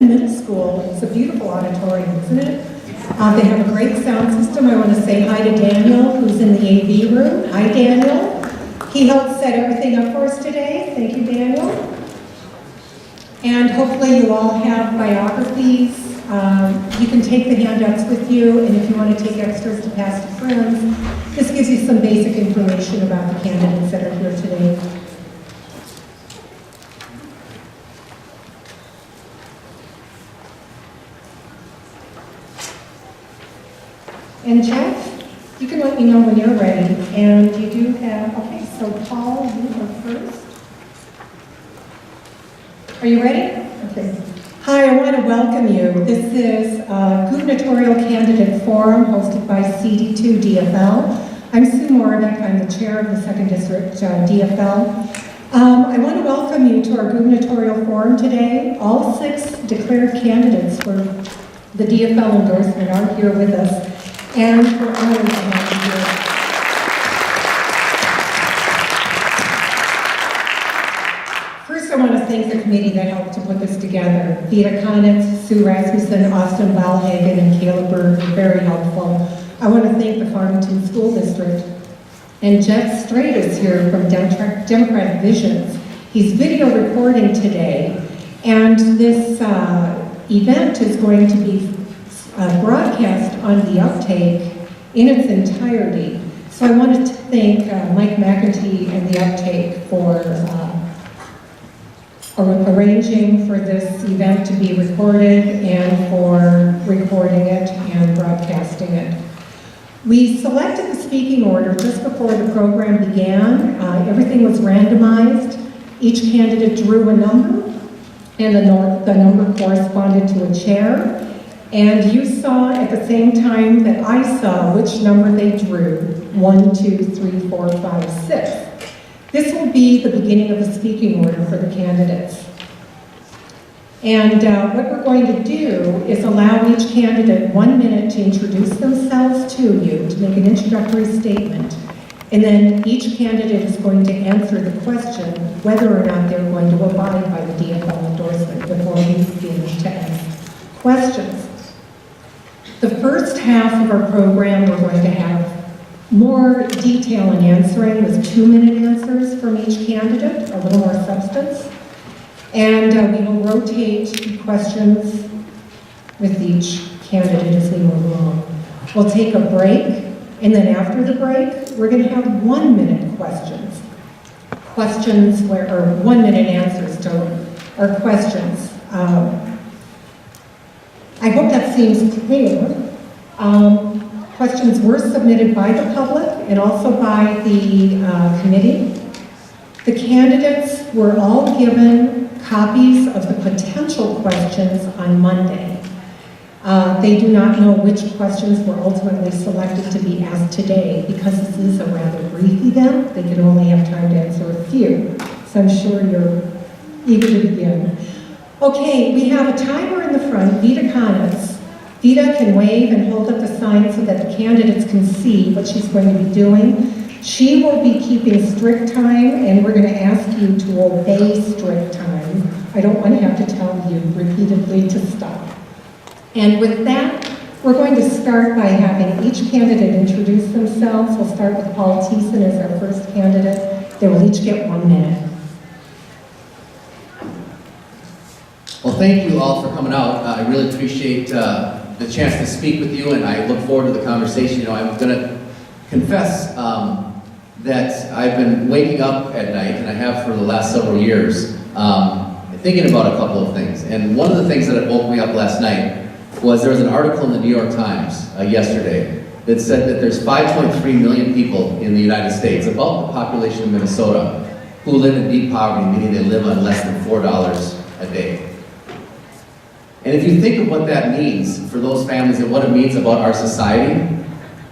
Middle School. It's a beautiful auditorium, isn't it? They have a great sound system. I want to say hi to Daniel, who's in the AV room. Hi, Daniel. He helped set everything up for us today. Thank you, Daniel. And hopefully you all have biographies. You can take the handouts with you, and if you want to take extras to pass to friends, this gives you some basic information about the candidates that are here today. And Jeff, you can let me know when you're ready. And you do have, okay, so Paul, you are first. Are you ready? Okay. Hi, I want to welcome you. This is a gubernatorial candidate forum hosted by CD2 DFL. I'm Sue Moravec. I'm the chair of the 2nd District DFL. I want to welcome you to our gubernatorial forum today. All 6 declared candidates for the DFL endorsement are here with us. And we're honored to have you here. First, I want to thank the committee that helped to put this together. Vita Konitz, Sue Rasmussen, Austin Valhagen, and Caleb Berg were very helpful. I want to thank the Farmington School District. And Jeff Strait is here from Democratic Visions. He's video recording today. And this event is going to be broadcast on the Uptake in its entirety. So I wanted to thank Mike McEntee and the Uptake for arranging for this event to be recorded and for recording it and broadcasting it. We selected the speaking order just before the program began. Everything was randomized. Each candidate drew a number, and the number corresponded to a chair. And you saw at the same time that I saw which number they drew, 1, 2, 3, 4, 5, 6. This will be the beginning of the speaking order for the candidates. And what we're going to do is allow each candidate 1 minute to introduce themselves to you, to make an introductory statement. And then each candidate is going to answer the question whether or not they're going to abide by the DFL endorsement before we begin to ask questions. The first half of our program, we're going to have more detail in answering with 2-minute answers from each candidate, a little more substance. And we will rotate questions with each candidate as we move along. We'll take a break, and then after the break, we're going to have 1-minute questions. Questions or 1-minute answers to our questions. I hope that seems clear. Questions were submitted by the public and also by the committee. The candidates were all given copies of the potential questions on Monday. They do not know which questions were ultimately selected to be asked today because this is a rather brief event. They can only have time to answer a few. So I'm sure you're eager to begin. Okay, we have a timer in the front, Vita Konitz. Vita can wave and hold up the sign so that the candidates can see what she's going to be doing. She will be keeping strict time, and we're going to ask you to obey strict time. I don't want to have to tell you repeatedly to stop. And with that, we're going to start by having each candidate introduce themselves. We'll start with Paul Thiessen as our first candidate. They will each get 1 minute. Well, thank you all for coming out. I really appreciate the chance to speak with you, and I look forward to the conversation. You know, I'm going to confess that I've been waking up at night, and I have for the last several years, thinking about a couple of things. And one of the things that woke me up last night was there was an article in the New York Times yesterday that said that there's 5.3 million people in the United States, about the population of Minnesota, who live in deep poverty, meaning they live on less than $4 a day. And if you think of what that means for those families and what it means about our society,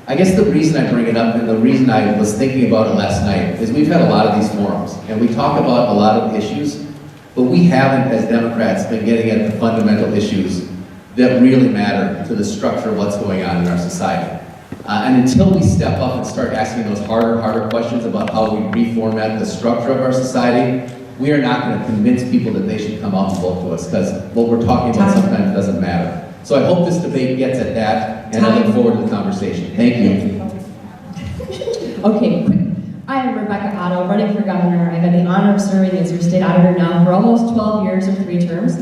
I guess the reason I bring it up and the reason I was thinking about it last night is we've had a lot of these forums and we talk about a lot of issues, but we haven't, as Democrats, been getting at the fundamental issues that really matter to the structure of what's going on in our society. And until we step up and start asking those harder questions about how we reformat the structure of our society, we are not going to convince people that they should come out and vote to us, because what we're talking about sometimes doesn't matter. So I hope this debate gets at that, and I look forward to the conversation. Thank you. Okay, quick. I am Rebecca Otto, running for governor. I've had the honor of serving as your state auditor now for almost 12 years or 3 terms.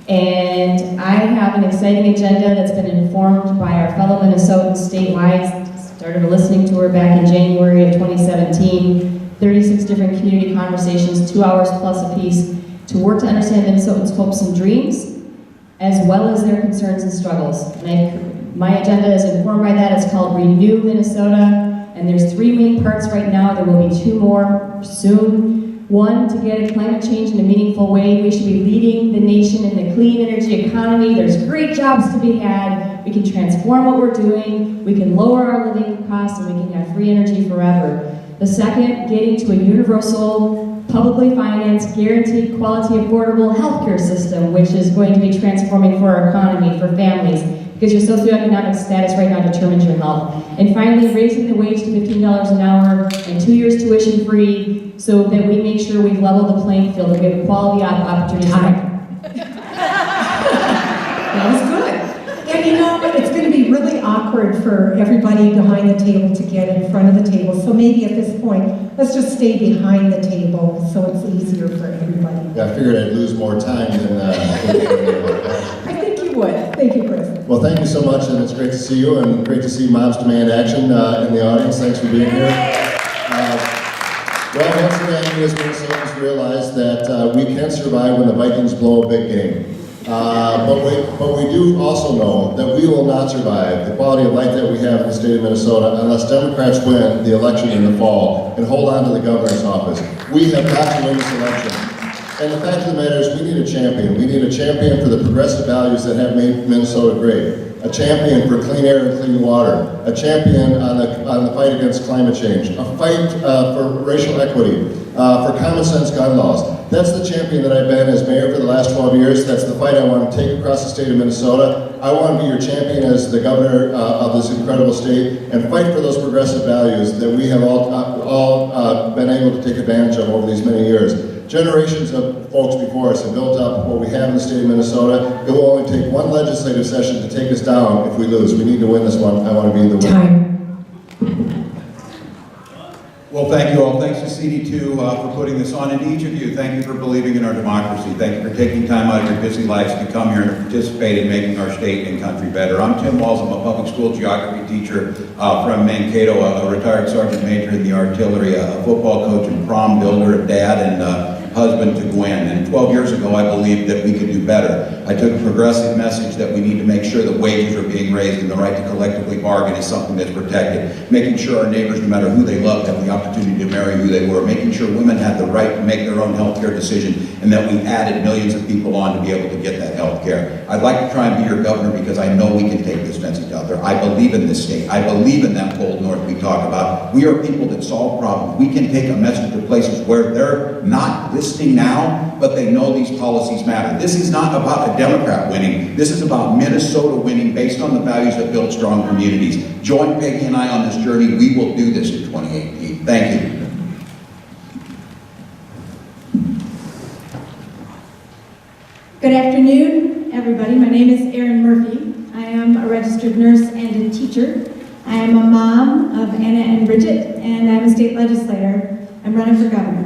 And I have an exciting agenda that's been informed by our fellow Minnesotans statewide. Started a listening tour back in January of 2017. 36 different community conversations, 2 hours plus a piece, to work to understand Minnesotans' hopes and dreams, as well as their concerns and struggles. And my agenda is informed by that. It's called Renew Minnesota. And there's 3 main parts right now. There will be 2 more soon. 1, to get climate change in a meaningful way. We should be leading the nation in the clean energy economy. There's great jobs to be had. We can transform what we're doing. We can lower our living costs, and we can have free energy forever. The second, getting to a universal, publicly financed, guaranteed quality, affordable healthcare system, which is going to be transforming for our economy, for families, because your socioeconomic status right now determines your health. And finally, raising the wage to $15 an hour and 2 years tuition free, so that we make sure we've leveled the playing field and give quality opportunities. That was good. And you know, it's going to be really awkward for everybody behind the table to get in front of the table. So maybe at this point, let's just stay behind the table so it's easier for everybody. Yeah, I figured I'd lose more time than I think you would. Thank you, Chris. Well, thank you so much, and it's great to see you, and great to see Moms Demand Action in the audience. Thanks for being here. Well, once again, we as Minnesotans realize that we can survive when the Vikings blow a big game. But we do also know that we will not survive the quality of life that we have in the state of Minnesota unless Democrats win the election in the fall and hold on to the governor's office. We have got to win this election. And the fact of the matter is, we need a champion. We need a champion for the progressive values that have made Minnesota great. A champion for clean air and clean water. A champion on the fight against climate change. A fight for racial equity. For common sense gun laws. That's the champion that I've been as mayor for the last 12 years. That's the fight I want to take across the state of Minnesota. I want to be your champion as the governor of this incredible state and fight for those progressive values that we have all been able to take advantage of over these many years. Generations of folks before us have built up what we have in the state of Minnesota. It will only take 1 legislative session to take us down if we lose. We need to win this one. I want to be the winner. Time. Well, thank you all. Thanks to CD2 for putting this on, and to each of you, thank you for believing in our democracy. Thank you for taking time out of your busy lives to come here and participate in making our state and country better. I'm Tim Walls. I'm a public school geography teacher from Mankato, a retired sergeant major in the artillery, a football coach and prom builder, a dad, and husband to Gwen. And 12 years ago, I believed that we could do better. I took a progressive message that we need to make sure that wages are being raised and the right to collectively bargain is something that's protected. Making sure our neighbors, no matter who they loved, have the opportunity to marry who they were. Making sure women had the right to make their own health care decision, and that we added millions of people on to be able to get that health care. I'd like to try and be your governor because I know we can take this message out there. I believe in this state. I believe in that bold north we talk about. We are people that solve problems. We can take a message to places where they're not listening now, but they know these policies matter. This is not about a Democrat winning. This is about Minnesota winning based on the values that build strong communities. Join Peggy and I on this journey. We will do this in 2018. Thank you. Good afternoon, everybody. My name is Erin Murphy. I am a registered nurse and a teacher. I am a mom of Anna and Bridget, and I'm a state legislator. I'm running for governor.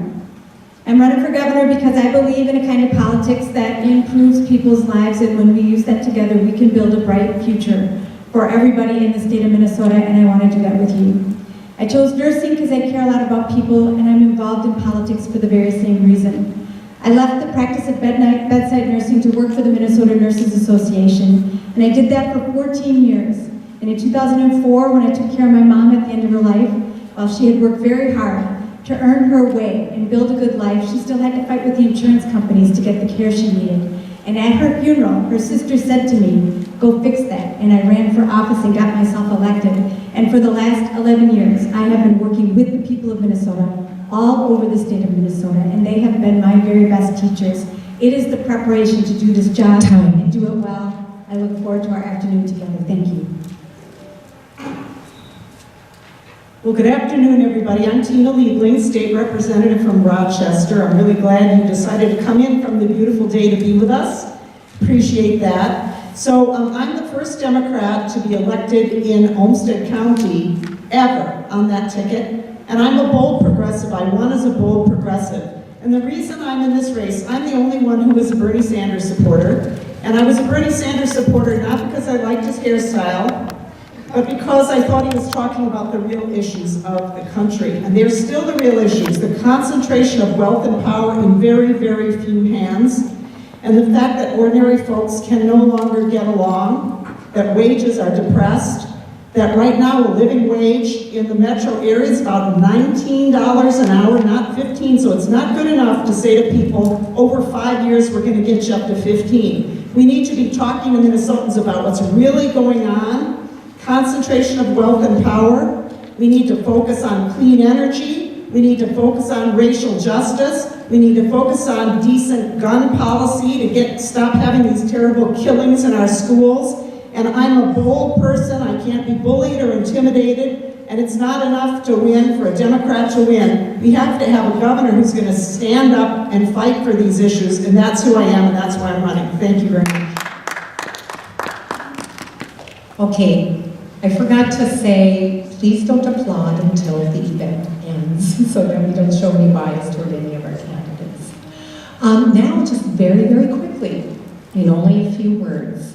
I'm running for governor because I believe in a kind of politics that improves people's lives, and when we use that together, we can build a bright future for everybody in the state of Minnesota, and I want to do that with you. I chose nursing because I care a lot about people, and I'm involved in politics for the very same reason. I left the practice of bedside nursing to work for the Minnesota Nurses Association, and I did that for 14 years. And in 2004, when I took care of my mom at the end of her life, while she had worked very hard to earn her way and build a good life, she still had to fight with the insurance companies to get the care she needed. And at her funeral, her sister said to me, "Go fix that." And I ran for office and got myself elected. And for the last 11 years, I have been working with the people of Minnesota, all over the state of Minnesota, and they have been my very best teachers. It is the preparation to do this job and do it well. I look forward to our afternoon together. Thank you. Well, good afternoon, everybody. I'm Tina Liebling, State Representative from Rochester. I'm really glad you decided to come in from the beautiful day to be with us. Appreciate that. So I'm the first Democrat to be elected in Olmsted County ever on that ticket. And I'm a bold progressive. I won as a bold progressive. And the reason I'm in this race, I'm the only one who was a Bernie Sanders supporter. And I was a Bernie Sanders supporter not because I liked his hairstyle, but because I thought he was talking about the real issues of the country. And they're still the real issues, the concentration of wealth and power in very, very few hands, and the fact that ordinary folks can no longer get along, that wages are depressed, that right now a living wage in the metro area is about $19 an hour, not 15, so it's not good enough to say to people, over 5 years we're gonna get you up to 15. We need to be talking to Minnesotans about what's really going on, concentration of wealth and power. We need to focus on clean energy. We need to focus on racial justice. We need to focus on decent gun policy to stop having these terrible killings in our schools. And I'm a bold person. I can't be bullied or intimidated. And it's not enough to win for a Democrat to win. We have to have a governor who's going to stand up and fight for these issues. And that's who I am, and that's why I'm running. Thank you very much. Okay, I forgot to say, please don't applaud until the event ends, so that we don't show any bias toward any of our candidates. Now, just very, very quickly, in only a few words,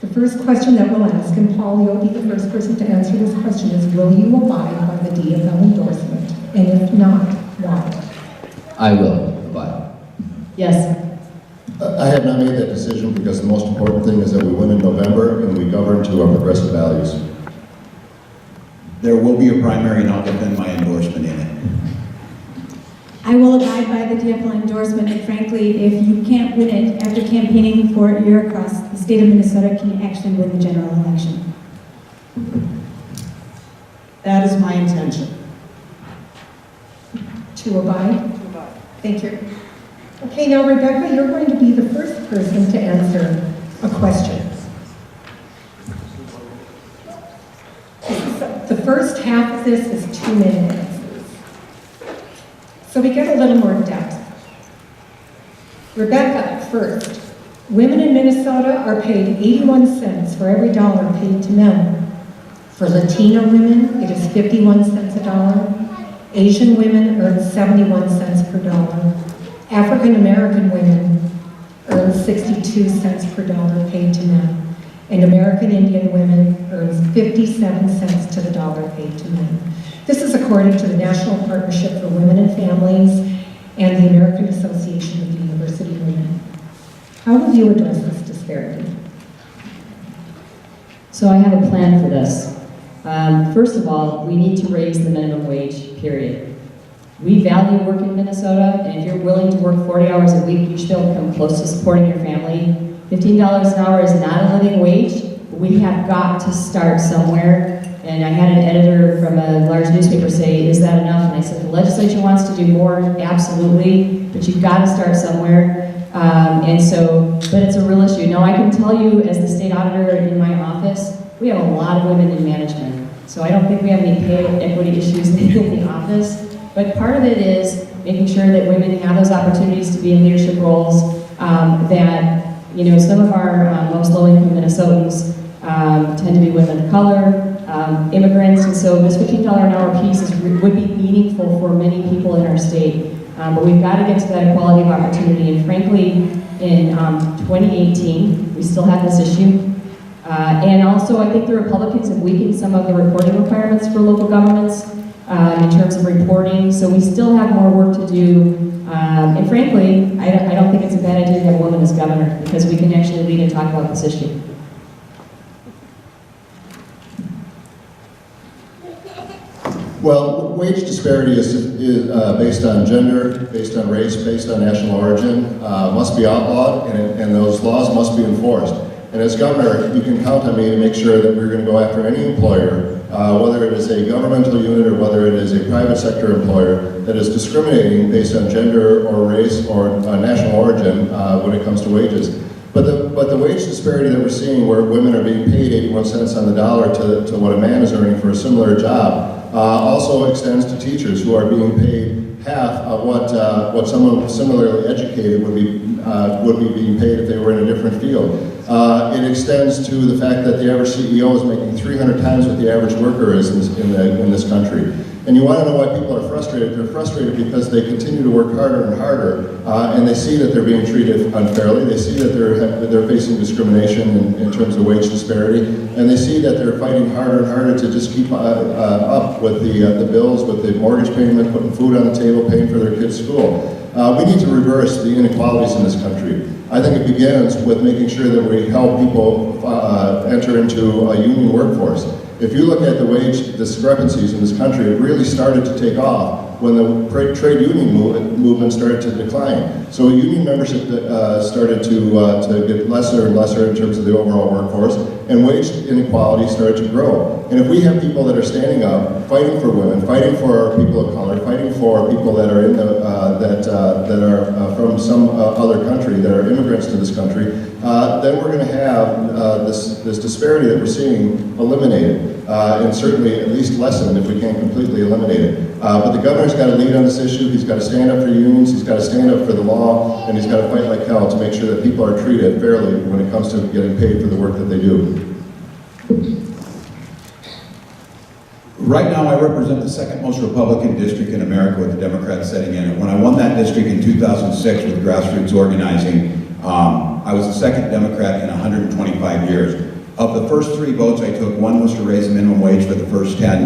the first question that we'll ask, and Paul, you'll be the first person to answer this question, is will you abide by the DFL endorsement? And if not, why? I will abide. Yes. I have not made that decision because the most important thing is that we win in November and we govern to our progressive values. There will be a primary, and I'll defend my endorsement in it. I will abide by the DFL endorsement, and frankly, if you can't win it after campaigning for a year across the state of Minnesota, can you actually win the general election? That is my intention. To abide? Thank you. Okay, now Rebecca, you're going to be the first person to answer a question. The first half of this is 2 minutes. So we get a little more depth. Rebecca, first. Women in Minnesota are paid 81 cents for every dollar paid to men. For Latina women, it is 51 cents a dollar. Asian women earn 71 cents per dollar. African American women earn 62 cents per dollar paid to men. And American Indian women earn 57 cents to the dollar paid to men. This is according to the National Partnership for Women and Families and the American Association of University Women. How will you address this disparity? So I have a plan for this. First of all, we need to raise the minimum wage, period. We value work in Minnesota, and if you're willing to work 40 hours a week, you should be able to come close to supporting your family. $15 an hour is not a living wage, but we have got to start somewhere. And I had an editor from a large newspaper say, is that enough? And I said, the legislature wants to do more, absolutely, but you've got to start somewhere. But it's a real issue. Now, I can tell you, as the state auditor in my office, we have a lot of women in management. So I don't think we have any pay equity issues in the office. But part of it is making sure that women have those opportunities to be in leadership roles, some of our most low-income Minnesotans tend to be women of color, immigrants, and so this $15 an hour piece would be meaningful for many people in our state. But we've got to get to that equality of opportunity, and frankly, in 2018, we still have this issue. And also, I think the Republicans have weakened some of the reporting requirements for local governments in terms of reporting, so we still have more work to do. And frankly, I don't think it's a bad idea to have a woman as governor, because we can actually lead and talk about this issue. Well, wage disparity is based on gender, based on race, based on national origin, must be outlawed, and those laws must be enforced. And as governor, you can count on me to make sure that we're going to go after any employer, whether it is a governmental unit or whether it is a private sector employer, that is discriminating based on gender or race or national origin when it comes to wages. But the wage disparity that we're seeing, where women are being paid 81 cents on the dollar to what a man is earning for a similar job, Also extends to teachers who are being paid half of what someone similarly educated would be being paid if they were in a different field. It extends to the fact that the average CEO is making 300 times what the average worker is in this country. And you want to know why people are frustrated? They're frustrated because they continue to work harder and harder, and they see that they're being treated unfairly. They see that they're facing discrimination in terms of wage disparity, and they see that they're fighting harder and harder to just keep up with the bills, with the mortgage payment, putting food on the table, paying for their kids' school. We need to reverse the inequalities in this country. I think it begins with making sure that we help people enter into a union workforce. If you look at the wage discrepancies in this country, it really started to take off when the trade union movement started to decline. So union membership started to get lesser and lesser in terms of the overall workforce, and wage inequality started to grow. And if we have people that are standing up, fighting for women, fighting for people of color, fighting for people that are in that are from some other country, that are immigrants to this country, then we're going to have this disparity that we're seeing eliminated, and certainly at least lessened if we can't completely eliminate it. But the governor's got to lead on this issue. He's got to stand up for unions. He's got to stand up for the law, and he's got to fight like hell to make sure that people are treated fairly when it comes to getting paid for the work that they do. Right now, I represent the second most Republican district in America with the Democrats sitting in it. When I won that district in 2006 with grassroots organizing, I was the second Democrat in 125 years. Of the first 3 votes I took, one was to raise the minimum wage for the first time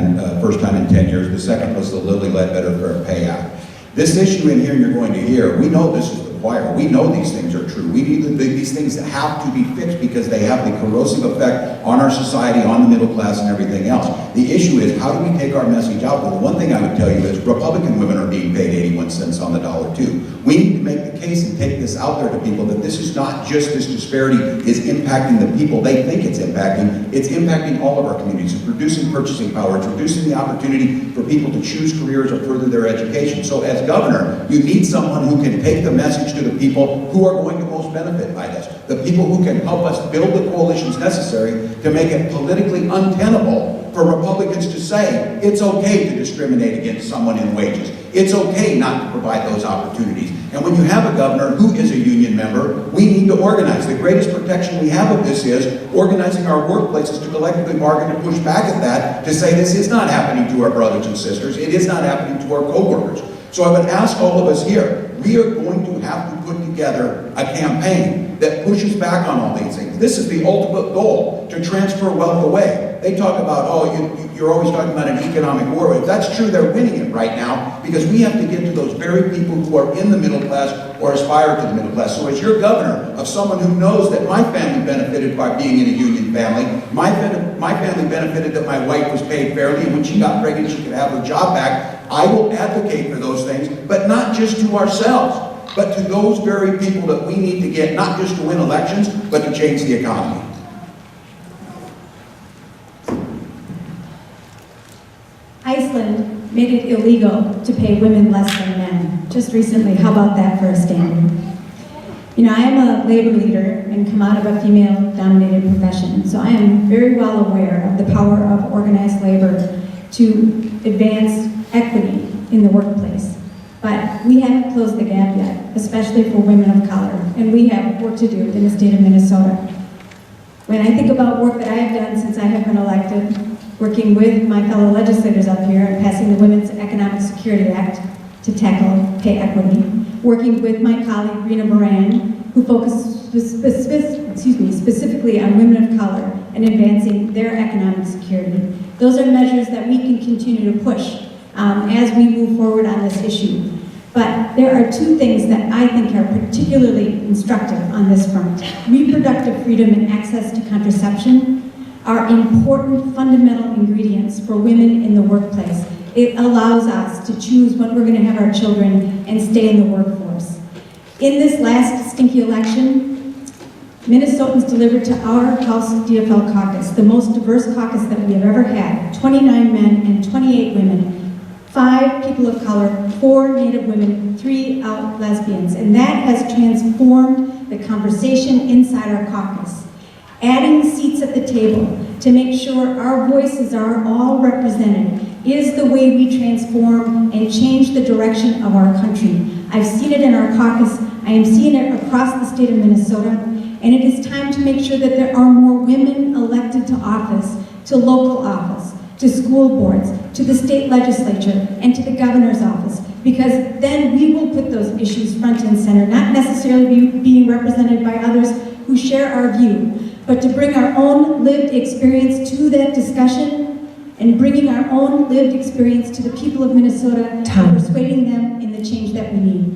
in 10 years. The second was the Lilly Ledbetter Fair Pay Act. This issue in here you're going to hear, we know this is the choir. We know these things are true. We need these things that have to be fixed because they have the corrosive effect on our society, on the middle class, and everything else. The issue is, how do we take our message out? Well, the one thing I would tell you is Republican women are being paid 81 cents on the dollar too. We need to make the case and take this out there to people that this is not just this disparity is impacting the people they think it's impacting all of our communities. It's reducing purchasing power. It's reducing the opportunity for people to choose careers or further their education. So as governor, you need someone who can take the message to the people who are going to most benefit by this. The people who can help us build the coalitions necessary to make it politically untenable for Republicans to say it's okay to discriminate against someone in wages. It's okay not to provide those opportunities. And when you have a governor who is a union member, we need to organize. The greatest protection we have of this is organizing our workplaces to collectively bargain to push back at that, to say this is not happening to our brothers and sisters. It is not happening to our co-workers. So I would ask all of us here, we are going to have to put together a campaign that pushes back on all these things. This is the ultimate goal, to transfer wealth away. They talk about, oh, you're always talking about an economic war. If that's true, they're winning it right now, because we have to get to those very people who are in the middle class or aspire to the middle class. So as your governor, of someone who knows that my family benefited by being in a union family, my family benefited that my wife was paid fairly, and when she got pregnant, she could have her job back. I will advocate for those things, but not just to ourselves, but to those very people that we need to get, not just to win elections, but to change the economy. Iceland made it illegal to pay women less than men just recently. How about that for a standard? You know, I am a labor leader and come out of a female-dominated profession, so I am very well aware of the power of organized labor to advance equity in the workplace. But we haven't closed the gap yet, especially for women of color, and we have work to do in the state of Minnesota. When I think about work that I have done since I have been elected, working with my fellow legislators up here and passing the Women's Economic Security Act to tackle pay equity, working with my colleague Rena Moran, who focuses specifically on women of color and advancing their economic security. Those are measures that we can continue to push as we move forward on this issue. But there are 2 things that I think are particularly instructive on this front. Reproductive freedom and access to contraception are important fundamental ingredients for women in the workplace. It allows us to choose when we're going to have our children and stay in the workforce. In this last stinky election, Minnesotans delivered to our House DFL caucus, the most diverse caucus that we have ever had, 29 men and 28 women, 5 people of color, 4 Native women, 3 out lesbians, and that has transformed the conversation inside our caucus. Adding seats at the table to make sure our voices are all represented is the way we transform and change the direction of our country. I've seen it in our caucus. I am seeing it across the state of Minnesota. And it is time to make sure that there are more women elected to office, to local office, to school boards, to the state legislature, and to the governor's office. Because then we will put those issues front and center, not necessarily being represented by others who share our view, but to bring our own lived experience to that discussion and bringing our own lived experience to the people of Minnesota and persuading them in the change that we need.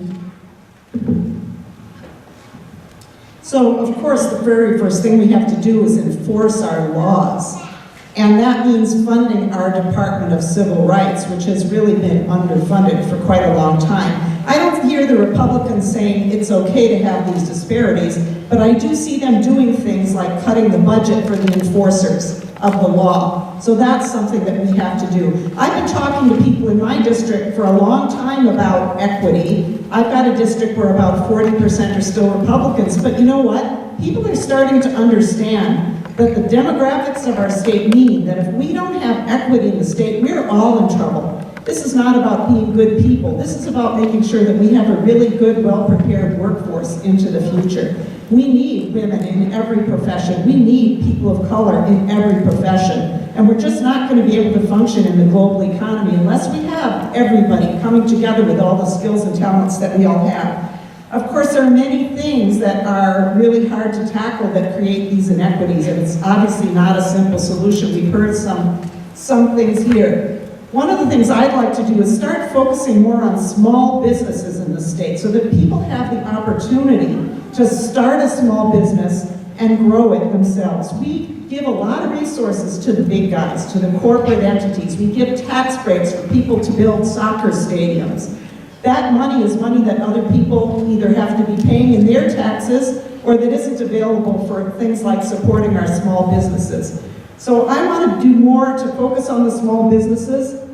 So, of course, the very first thing we have to do is enforce our laws. And that means funding our Department of Civil Rights, which has really been underfunded for quite a long time. I don't hear the Republicans saying it's okay to have these disparities, but I do see them doing things like cutting the budget for the enforcers of the law. So that's something that we have to do. I've been talking to people in my district for a long time about equity. I've got a district where about 40% are still Republicans, but you know what? People are starting to understand that the demographics of our state mean that if we don't have equity in the state, we're all in trouble. This is not about being good people. This is about making sure that we have a really good, well-prepared workforce into the future. We need women in every profession. We need people of color in every profession. And we're just not going to be able to function in the global economy unless we have everybody coming together with all the skills and talents that we all have. Of course, there are many things that are really hard to tackle that create these inequities, and it's obviously not a simple solution. We've heard some things here. One of the things I'd like to do is start focusing more on small businesses in the state so that people have the opportunity to start a small business and grow it themselves. We give a lot of resources to the big guys, to the corporate entities. We give tax breaks for people to build soccer stadiums. That money is money that other people either have to be paying in their taxes or that isn't available for things like supporting our small businesses. So I want to do more to focus on the small businesses.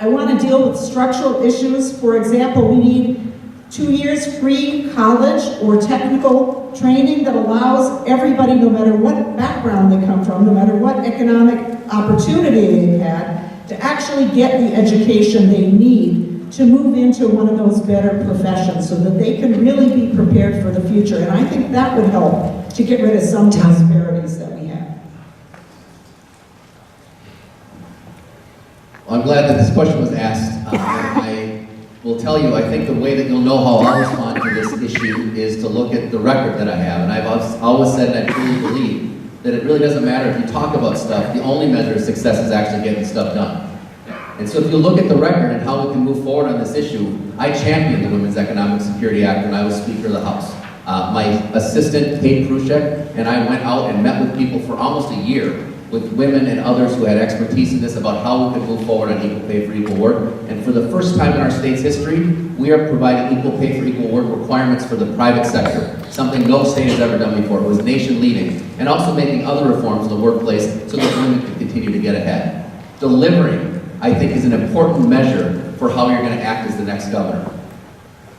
I want to deal with structural issues. For example, we need 2 years free college or technical training that allows everybody, no matter what background they come from, no matter what economic opportunity they've had, to actually get the education they need to move into one of those better professions so that they can really be prepared for the future. And I think that would help to get rid of some disparities that we have. Well, I'm glad that this question was asked. I will tell you, I think the way that you'll know how I'll respond to this issue is to look at the record that I have. And I've always said, and I truly believe, that it really doesn't matter if you talk about stuff. The only measure of success is actually getting stuff done. And so if you look at the record and how we can move forward on this issue, I championed the Women's Economic Security Act when I was Speaker of the House. My assistant, Kate Khrushchev, and I went out and met with people for almost a year with women and others who had expertise in this about how we could move forward on equal pay for equal work. And for the first time in our state's history, we are providing equal pay for equal work requirements for the private sector, something no state has ever done before. It was nation leading, and also making other reforms in the workplace so that women can continue to get ahead. Delivering, I think, is an important measure for how you're going to act as the next governor.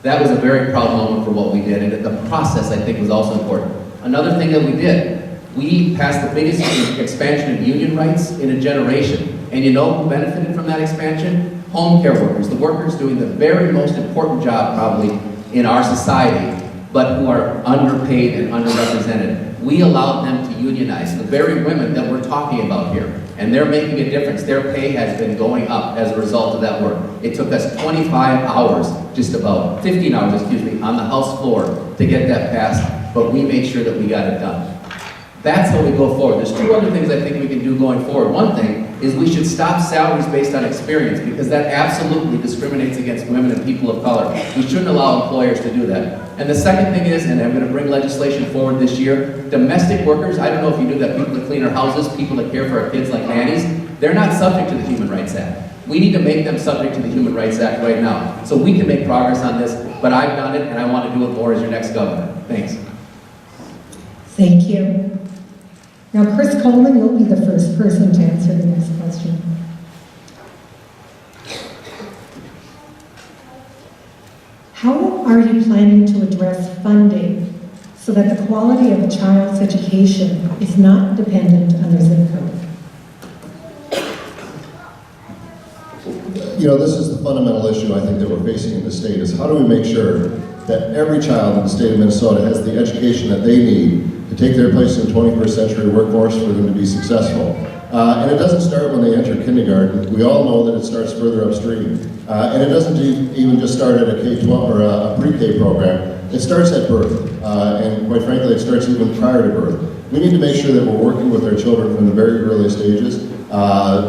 That was a very proud moment for what we did, and the process, I think, was also important. Another thing that we did, we passed the biggest expansion of union rights in a generation. And you know who benefited from that expansion? Home care workers, the workers doing the very most important job probably in our society, but who are underpaid and underrepresented. We allowed them to unionize, the very women that we're talking about here. And they're making a difference. Their pay has been going up as a result of that work. It took us 25 hours, just about 15 hours, on the House floor to get that passed, but we made sure that we got it done. That's how we go forward. There's two other things I think we can do going forward. One thing is we should stop salaries based on experience, because that absolutely discriminates against women and people of color. We shouldn't allow employers to do that. And the second thing is, and I'm going to bring legislation forward this year, domestic workers, I don't know if you knew that people that clean our houses, people that care for our kids like nannies, they're not subject to the Human Rights Act. We need to make them subject to the Human Rights Act right now. So we can make progress on this, but I've done it and I want to do it more as your next governor. Thanks. Thank you. Now, Chris Coleman, you'll be the first person to answer the next question. How are you planning to address funding so that the quality of a child's education is not dependent on their zip code? this is the fundamental issue I think that we're facing in the state is how do we make sure that every child in the state of Minnesota has the education that they need to take their place in the 21st century workforce for them to be successful. And it doesn't start when they enter kindergarten. We all know that it starts further upstream. And it doesn't even just start at a K-12 or a pre-K program. It starts at birth. And quite frankly, it starts even prior to birth. We need to make sure that we're working with our children from the very early stages.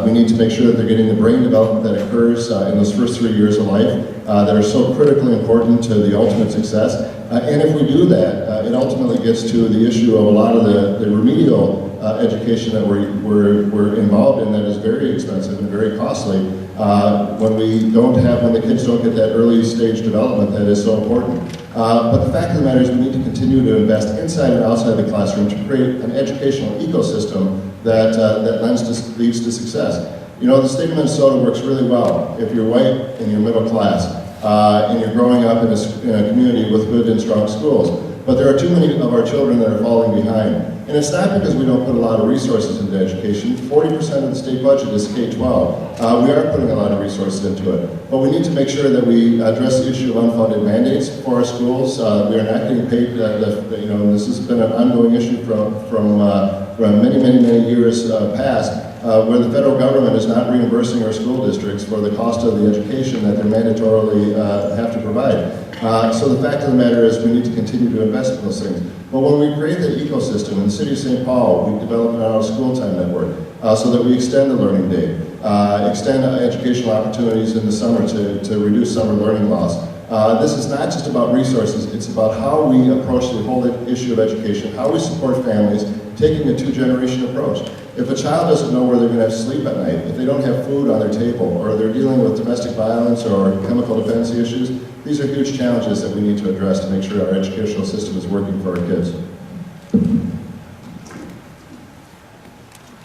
We need to make sure that they're getting the brain development that occurs in those first 3 years of life that are so critically important to the ultimate success. And if we do that, it ultimately gets to the issue of a lot of the remedial education that we're involved in that is very expensive and very costly when the kids don't get that early stage development that is so important. But the fact of the matter is we need to continue to invest inside and outside the classroom to create an educational ecosystem that leads to success. The state of Minnesota works really well if you're white and you're middle class and you're growing up in a community with good and strong schools. But there are too many of our children that are falling behind. And it's not because we don't put a lot of resources into education. 40% of the state budget is K-12. We are putting a lot of resources into it. But we need to make sure that we address the issue of unfunded mandates for our schools. We are not getting paid, this has been an ongoing issue from many years past, where the federal government is not reimbursing our school districts for the cost of the education that they're mandatorily have to provide. So the fact of the matter is we need to continue to invest in those things. But when we create that ecosystem in the city of St. Paul, we developed an out-of-school time network so that we extend the learning day, extend educational opportunities in the summer to reduce summer learning loss. This is not just about resources, it's about how we approach the whole issue of education, how we support families, taking a two-generation approach. If a child doesn't know where they're going to have sleep at night, if they don't have food on their table, or they're dealing with domestic violence or chemical dependency issues, these are huge challenges that we need to address to make sure our educational system is working for our kids.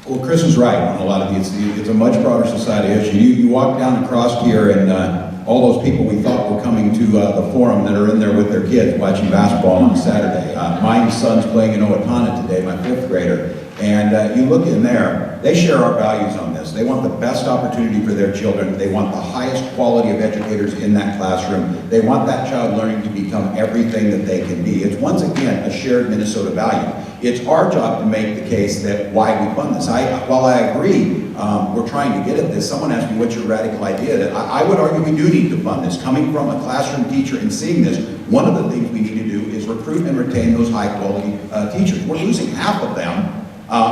Well, Chris is right on a lot of these. It's a much broader society issue. You walk down across here and all those people we thought were coming to the forum that are in there with their kids watching basketball on Saturday. My son's playing in Owatonna today, my 5th grader. And you look in there, they share our values on this. They want the best opportunity for their children. They want the highest quality of educators in that classroom. They want that child learning to become everything that they can be. It's once again a shared Minnesota value. It's our job to make the case that why we fund this. While I agree we're trying to get at this, someone asked me what's your radical idea. I would argue we do need to fund this. Coming from a classroom teacher and seeing this, one of the things we need to do is recruit and retain those high quality teachers. We're losing half of them.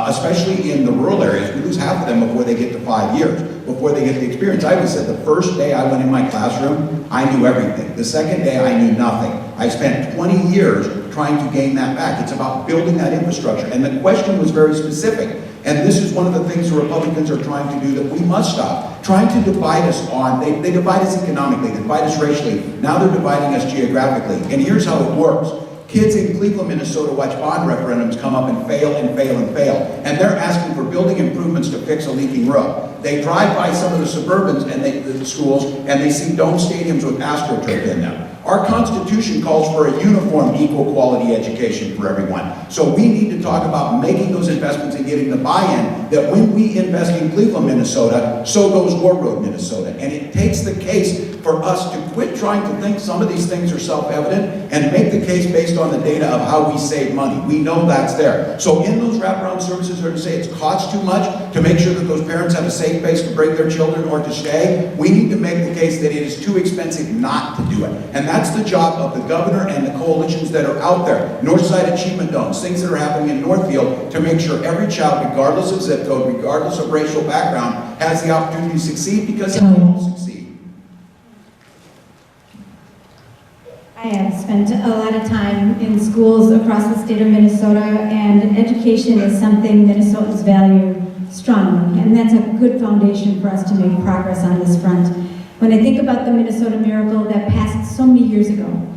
Especially in the rural areas, we lose half of them before they get to 5 years, before they get the experience. I always said the first day I went in my classroom, I knew everything. The second day, I knew nothing. I spent 20 years trying to gain that back. It's about building that infrastructure. And the question was very specific. And this is one of the things the Republicans are trying to do that we must stop. Trying to divide us on, they divide us economically, they divide us racially. Now they're dividing us geographically. And here's how it works. Kids in Cleveland, Minnesota watch bond referendums come up and fail and fail and fail. And they're asking for building improvements to fix a leaking roof. They drive by some of the suburbans and the schools and they see dome stadiums with AstroTurf in them. Our Constitution calls for a uniform, equal quality education for everyone. So we need to talk about making those investments and getting the buy-in that when we invest in Cleveland, Minnesota, so goes Warroad, Minnesota. And it takes the case for us to quit trying to think some of these things are self-evident and make the case based on the data of how we save money. We know that's there. So in those wraparound services are to say it's cost too much to make sure that those parents have a safe place to bring their children or to stay. We need to make the case that it is too expensive not to do it. And that's the job of the governor and the coalitions that are out there. Northside Achievement Domes, things that are happening in Northfield to make sure every child, regardless of zip code, regardless of racial background, has the opportunity to succeed because they all succeed. I have spent a lot of time in schools across the state of Minnesota, and education is something Minnesotans value strongly, and that's a good foundation for us to make progress on this front. When I think about the Minnesota Miracle that passed so many years ago,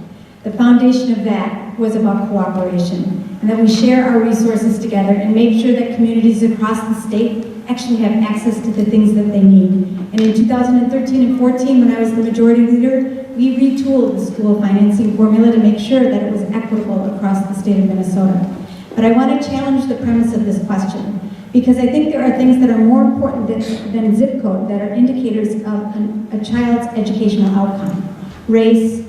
the foundation of that was about cooperation, and that we share our resources together and make sure that communities across the state actually have access to the things that they need. And in 2013 and 14, when I was the majority leader, we retooled the school financing formula to make sure that it was equitable across the state of Minnesota. But I want to challenge the premise of this question. Because I think there are things that are more important than zip code that are indicators of a child's educational outcome. Race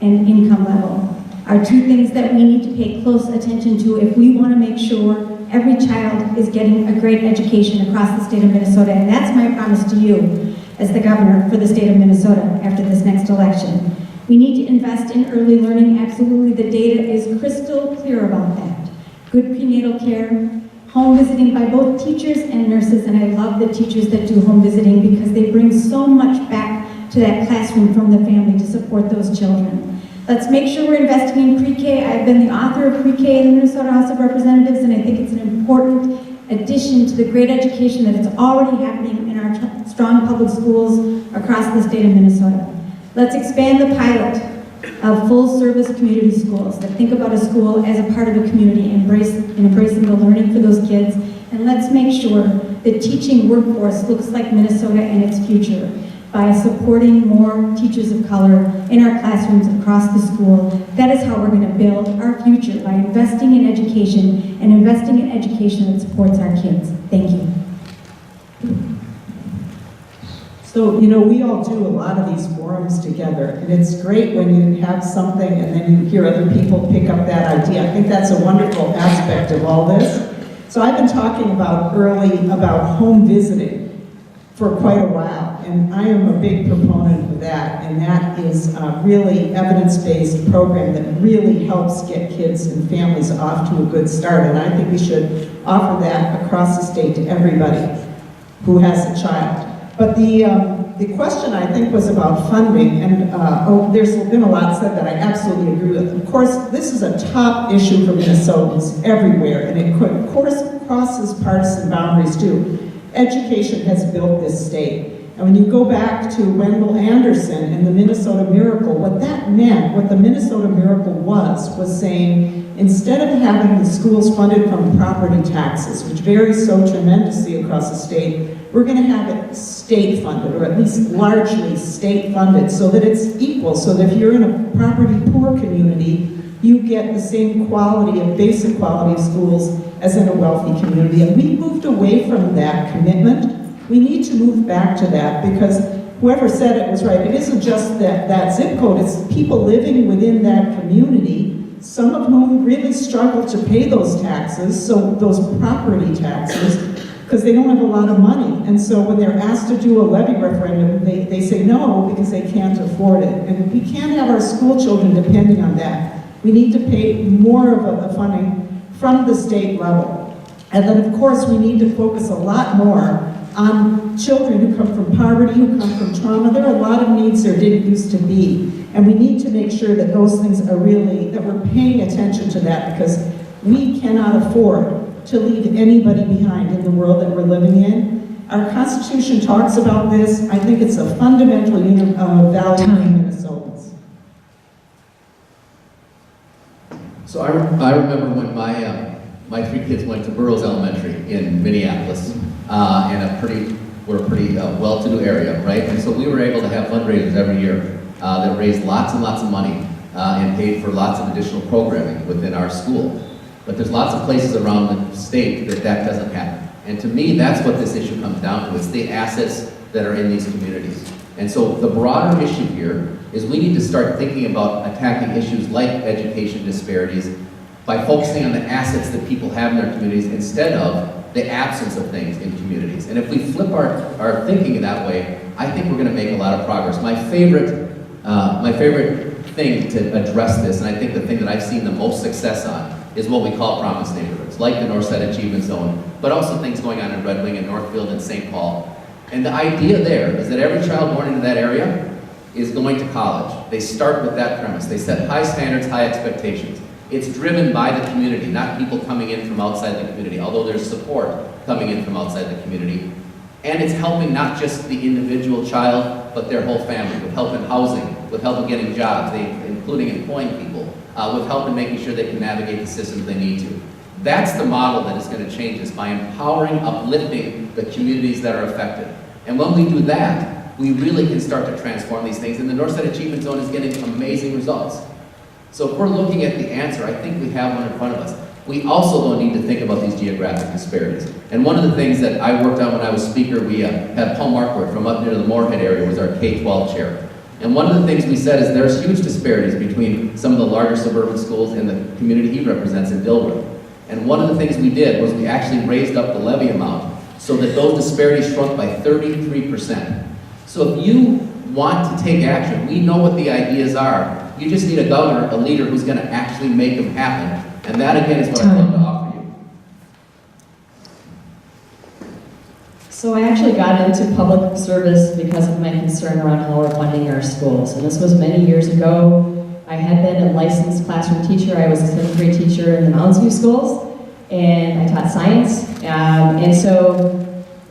and income level are two things that we need to pay close attention to if we want to make sure every child is getting a great education across the state of Minnesota. And that's my promise to you as the governor for the state of Minnesota after this next election. We need to invest in early learning. Absolutely, the data is crystal clear about that. Good prenatal care, home visiting by both teachers and nurses, and I love the teachers that do home visiting because they bring so much back to that classroom from the family to support those children. Let's make sure we're investing in pre-K. I've been the author of pre-K in the Minnesota House of Representatives, and I think it's an important addition to the great education that is already happening in our strong public schools across the state of Minnesota. Let's expand the pilot of full-service community schools that think about a school as a part of a community, embracing the learning for those kids, and let's make sure the teaching workforce looks like Minnesota and its future by supporting more teachers of color in our classrooms across the school. That is how we're going to build our future, by investing in education and investing in education that supports our kids. Thank you. So, you know, we all do a lot of these forums together, and it's great when you have something and then you hear other people pick up that idea. I think that's a wonderful aspect of all this. So I've been talking about home visiting for quite a while, and I am a big proponent of that, and that is a really evidence-based program that really helps get kids and families off to a good start, and I think we should offer that across the state to everybody who has a child. But the question, I think, was about funding, and there's been a lot said that I absolutely agree with. Of course, this is a top issue for Minnesotans everywhere, and it of course crosses partisan boundaries too. Education has built this state. And when you go back to Wendell Anderson and the Minnesota Miracle, what that meant, what the Minnesota Miracle was saying, instead of having the schools funded from property taxes, which varies so tremendously across the state, we're going to have it state funded, or at least largely state funded, so that it's equal, so that if you're in a property poor community, you get the same quality of basic quality of schools as in a wealthy community. And we moved away from that commitment. We need to move back to that, because whoever said it was right. It isn't just that zip code, it's people living within that community, some of whom really struggle to pay those taxes, so those property taxes, because they don't have a lot of money. And so when they're asked to do a levy referendum, they say no because they can't afford it. And we can't have our school children depending on that. We need to pay more of the funding from the state level. And then of course we need to focus a lot more on children who come from poverty, who come from trauma. There are a lot of needs there didn't used to be. And we need to make sure that those things are really, that we're paying attention to that, because we cannot afford to leave anybody behind in the world that we're living in. Our Constitution talks about this. I think it's a fundamental value for Minnesotans. So I remember when my three kids went to Burroughs Elementary in Minneapolis, we're a pretty well-to-do area, right? And so we were able to have fundraisers every year that raised lots and lots of money and paid for lots of additional programming within our school. But there's lots of places around the state that doesn't happen. And to me, that's what this issue comes down to. It's the assets that are in these communities. And so the broader issue here is we need to start thinking about attacking issues like education disparities by focusing on the assets that people have in their communities instead of the absence of things in communities. And if we flip our thinking in that way, I think we're going to make a lot of progress. My favorite thing to address this, and I think the thing that I've seen the most success on, is what we call promise neighborhoods, like the Northside Achievement Zone, but also things going on in Red Wing and Northfield and St. Paul. And the idea there is that every child born into that area is going to college. They start with that premise. They set high standards, high expectations. It's driven by the community, not people coming in from outside the community, although there's support coming in from outside the community. And it's helping not just the individual child, but their whole family, with help in housing, with help in getting jobs, including employing people, with help in making sure they can navigate the systems they need to. That's the model that is going to change this, by empowering, uplifting the communities that are affected. And when we do that, we really can start to transform these things. And the Northside Achievement Zone is getting amazing results. So if we're looking at the answer, I think we have one in front of us. we also don't need to think about these geographic disparities. And one of the things that I worked on when I was speaker, we had Paul Marquardt from up near the Moorhead area was our K-12 chair. And one of the things we said is there's huge disparities between some of the larger suburban schools and the community he represents in Dilworth. And one of the things we did was we actually raised up the levy amount so that those disparities shrunk by 33%. So if you want to take action, we know what the ideas are. You just need a governor, a leader who's going to actually make them happen. And that again is what I'd love to offer you. So I actually got into public service because of my concern around how we're funding our schools. And this was many years ago. I had been a licensed classroom teacher. I was a 7th grade teacher in the Mounds View schools, and I taught science. And so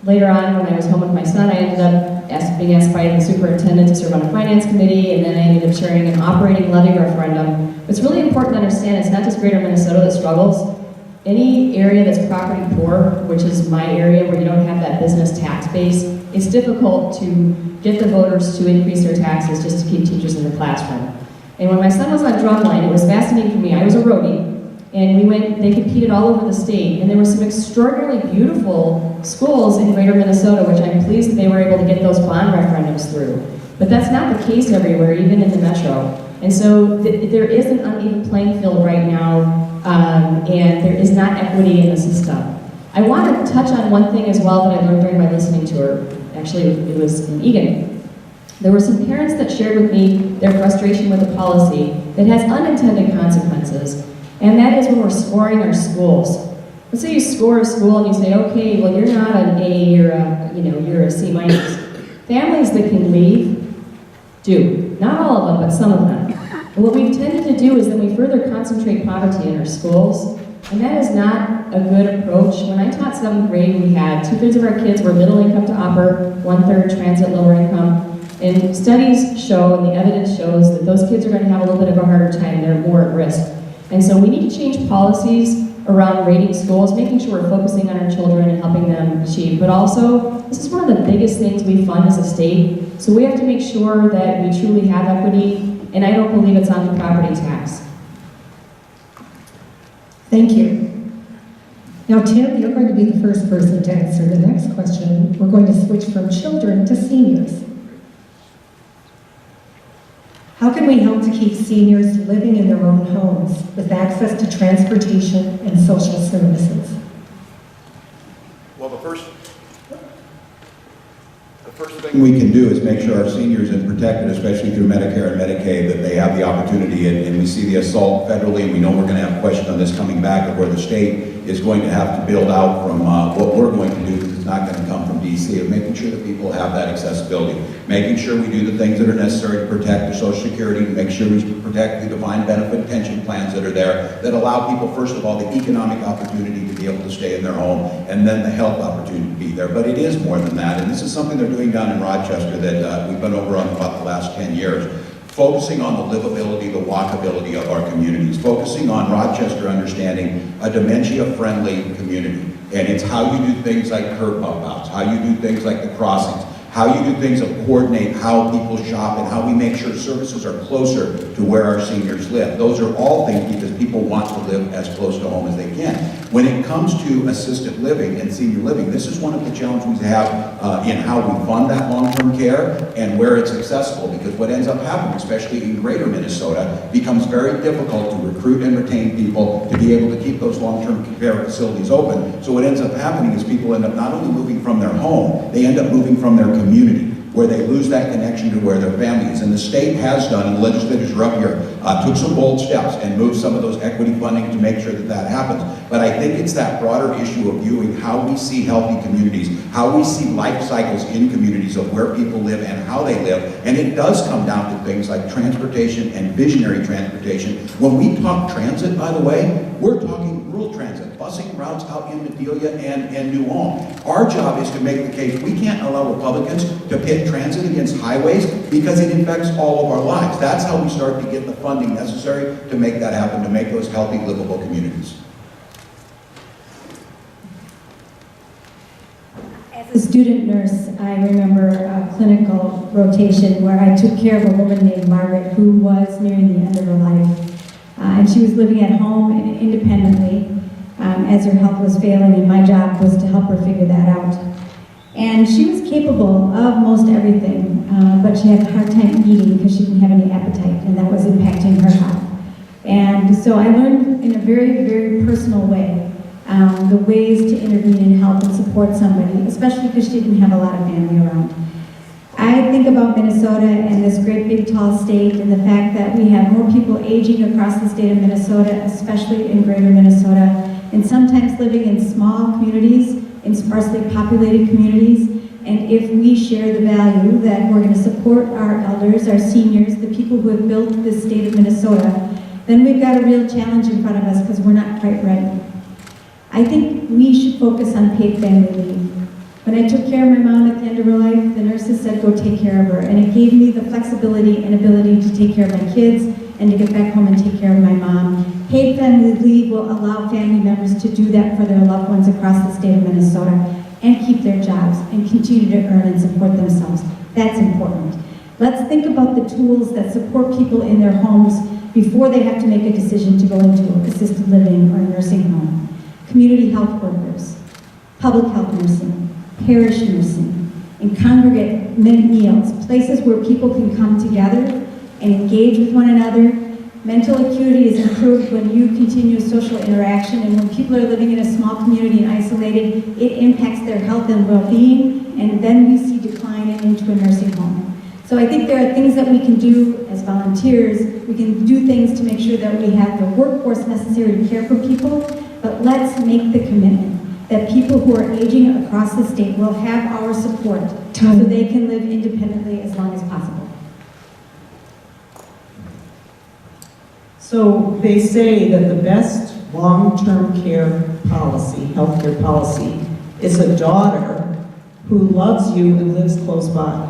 later on, when I was home with my son, I ended up being asked by the superintendent to serve on a finance committee, and then I ended up chairing an operating levy referendum. But it's really important to understand it's not just Greater Minnesota that struggles. Any area that's property poor, which is my area where you don't have that business tax base, it's difficult to get the voters to increase their taxes just to keep teachers in the classroom. And when my son was on drumline, it was fascinating for me. I was a roadie, and they competed all over the state, and there were some extraordinarily beautiful schools in Greater Minnesota, which I'm pleased that they were able to get those bond referendums through. But that's not the case everywhere, even in the metro. And so there is an uneven playing field right now, and there is not equity in the system. I want to touch on one thing as well that I learned during my listening tour. Actually, it was in Egan. There were some parents that shared with me their frustration with a policy that has unintended consequences, and that is when we're scoring our schools. Let's say you score a school and you say, okay, well you're not an A, you're a C minus. Families that can leave do. Not all of them, but some of them. And what we've tended to do is that we further concentrate poverty in our schools, and that is not a good approach. When I taught 7th grade, we had 2/3 of our kids were middle income to upper, 1/3 transit lower income. And studies show, and the evidence shows, that those kids are going to have a little bit of a harder time. They're more at risk. And so we need to change policies around rating schools, making sure we're focusing on our children and helping them achieve. But also, this is one of the biggest things we fund as a state. So we have to make sure that we truly have equity, and I don't believe it's on the property tax. Thank you. Now, Tim, you're going to be the first person to answer the next question. We're going to switch from children to seniors. How can we help to keep seniors living in their own homes with access to transportation and social services? Well, the first thing we can do is make sure our seniors are protected, especially through Medicare and Medicaid, that they have the opportunity, and we see the assault federally, and we know we're going to have a question on this coming back of where the state is going to have to build out from what we're going to do, because it's not going to come from DC, of making sure that people have that accessibility, making sure we do the things that are necessary to protect their Social Security, to make sure we protect the defined benefit pension plans that are there, that allow people, first of all, the economic opportunity to be able to stay in their home, and then the health opportunity to be there. But it is more than that, and this is something they're doing down in Rochester that we've been over on about the last 10 years. Focusing on the livability, the walkability of our communities, focusing on Rochester understanding a dementia-friendly community. And it's how you do things like curb bump outs, how you do things like the crossings, how you do things that coordinate how people shop, and how we make sure services are closer to where our seniors live. Those are all things because people want to live as close to home as they can. When it comes to assisted living and senior living, this is one of the challenges we have in how we fund that long-term care and where it's accessible, because what ends up happening, especially in Greater Minnesota, becomes very difficult to recruit and retain people to be able to keep those long-term care facilities open. So what ends up happening is people end up not only moving from their home, they end up moving from their community, where they lose that connection to where their family is. And the state has done, and the legislators are up here, took some bold steps and moved some of those equity funding to make sure that that happens. But I think it's that broader issue of viewing how we see healthy communities, how we see life cycles in communities of where people live and how they live. And it does come down to things like transportation and visionary transportation. When we talk transit, by the way, we're talking rural transit, busing routes out in Medelia and New Ulm. Our job is to make the case we can't allow Republicans to pit transit against highways because it affects all of our lives. That's how we start to get the funding necessary to make that happen, to make those healthy, livable communities. As a student nurse, I remember a clinical rotation where I took care of a woman named Margaret who was nearing the end of her life. And she was living at home independently. as her health was failing, and my job was to help her figure that out. And she was capable of most everything, but she had a hard time eating because she didn't have any appetite, and that was impacting her health. And so I learned in a very, very personal way the ways to intervene and help and support somebody, especially because she didn't have a lot of family around. I think about Minnesota and this great big tall state and the fact that we have more people aging across the state of Minnesota, especially in greater Minnesota, and sometimes living in small communities, in sparsely populated communities. And if we share the value that we're going to support our elders, our seniors, the people who have built this state of Minnesota, then we've got a real challenge in front of us because we're not quite ready. I think we should focus on paid family leave. When I took care of my mom at the end of her life, the nurses said, go take care of her. And it gave me the flexibility and ability to take care of my kids and to get back home and take care of my mom. Paid family leave will allow family members to do that for their loved ones across the state of Minnesota and keep their jobs and continue to earn and support themselves. That's important. Let's think about the tools that support people in their homes before they have to make a decision to go into assisted living or a nursing home. Community health workers, public health nursing, parish nursing, and congregate meals, places where people can come together and engage with one another. Mental acuity is improved when you continue social interaction, and when people are living in a small community and isolated, it impacts their health and well-being, and then we see decline into a nursing home. So I think there are things that we can do as volunteers. We can do things to make sure that we have the workforce necessary to care for people, but let's make the commitment that people who are aging across the state will have our support so they can live independently as long as possible. So they say that the best long-term care policy, healthcare policy, is a daughter who loves you and lives close by.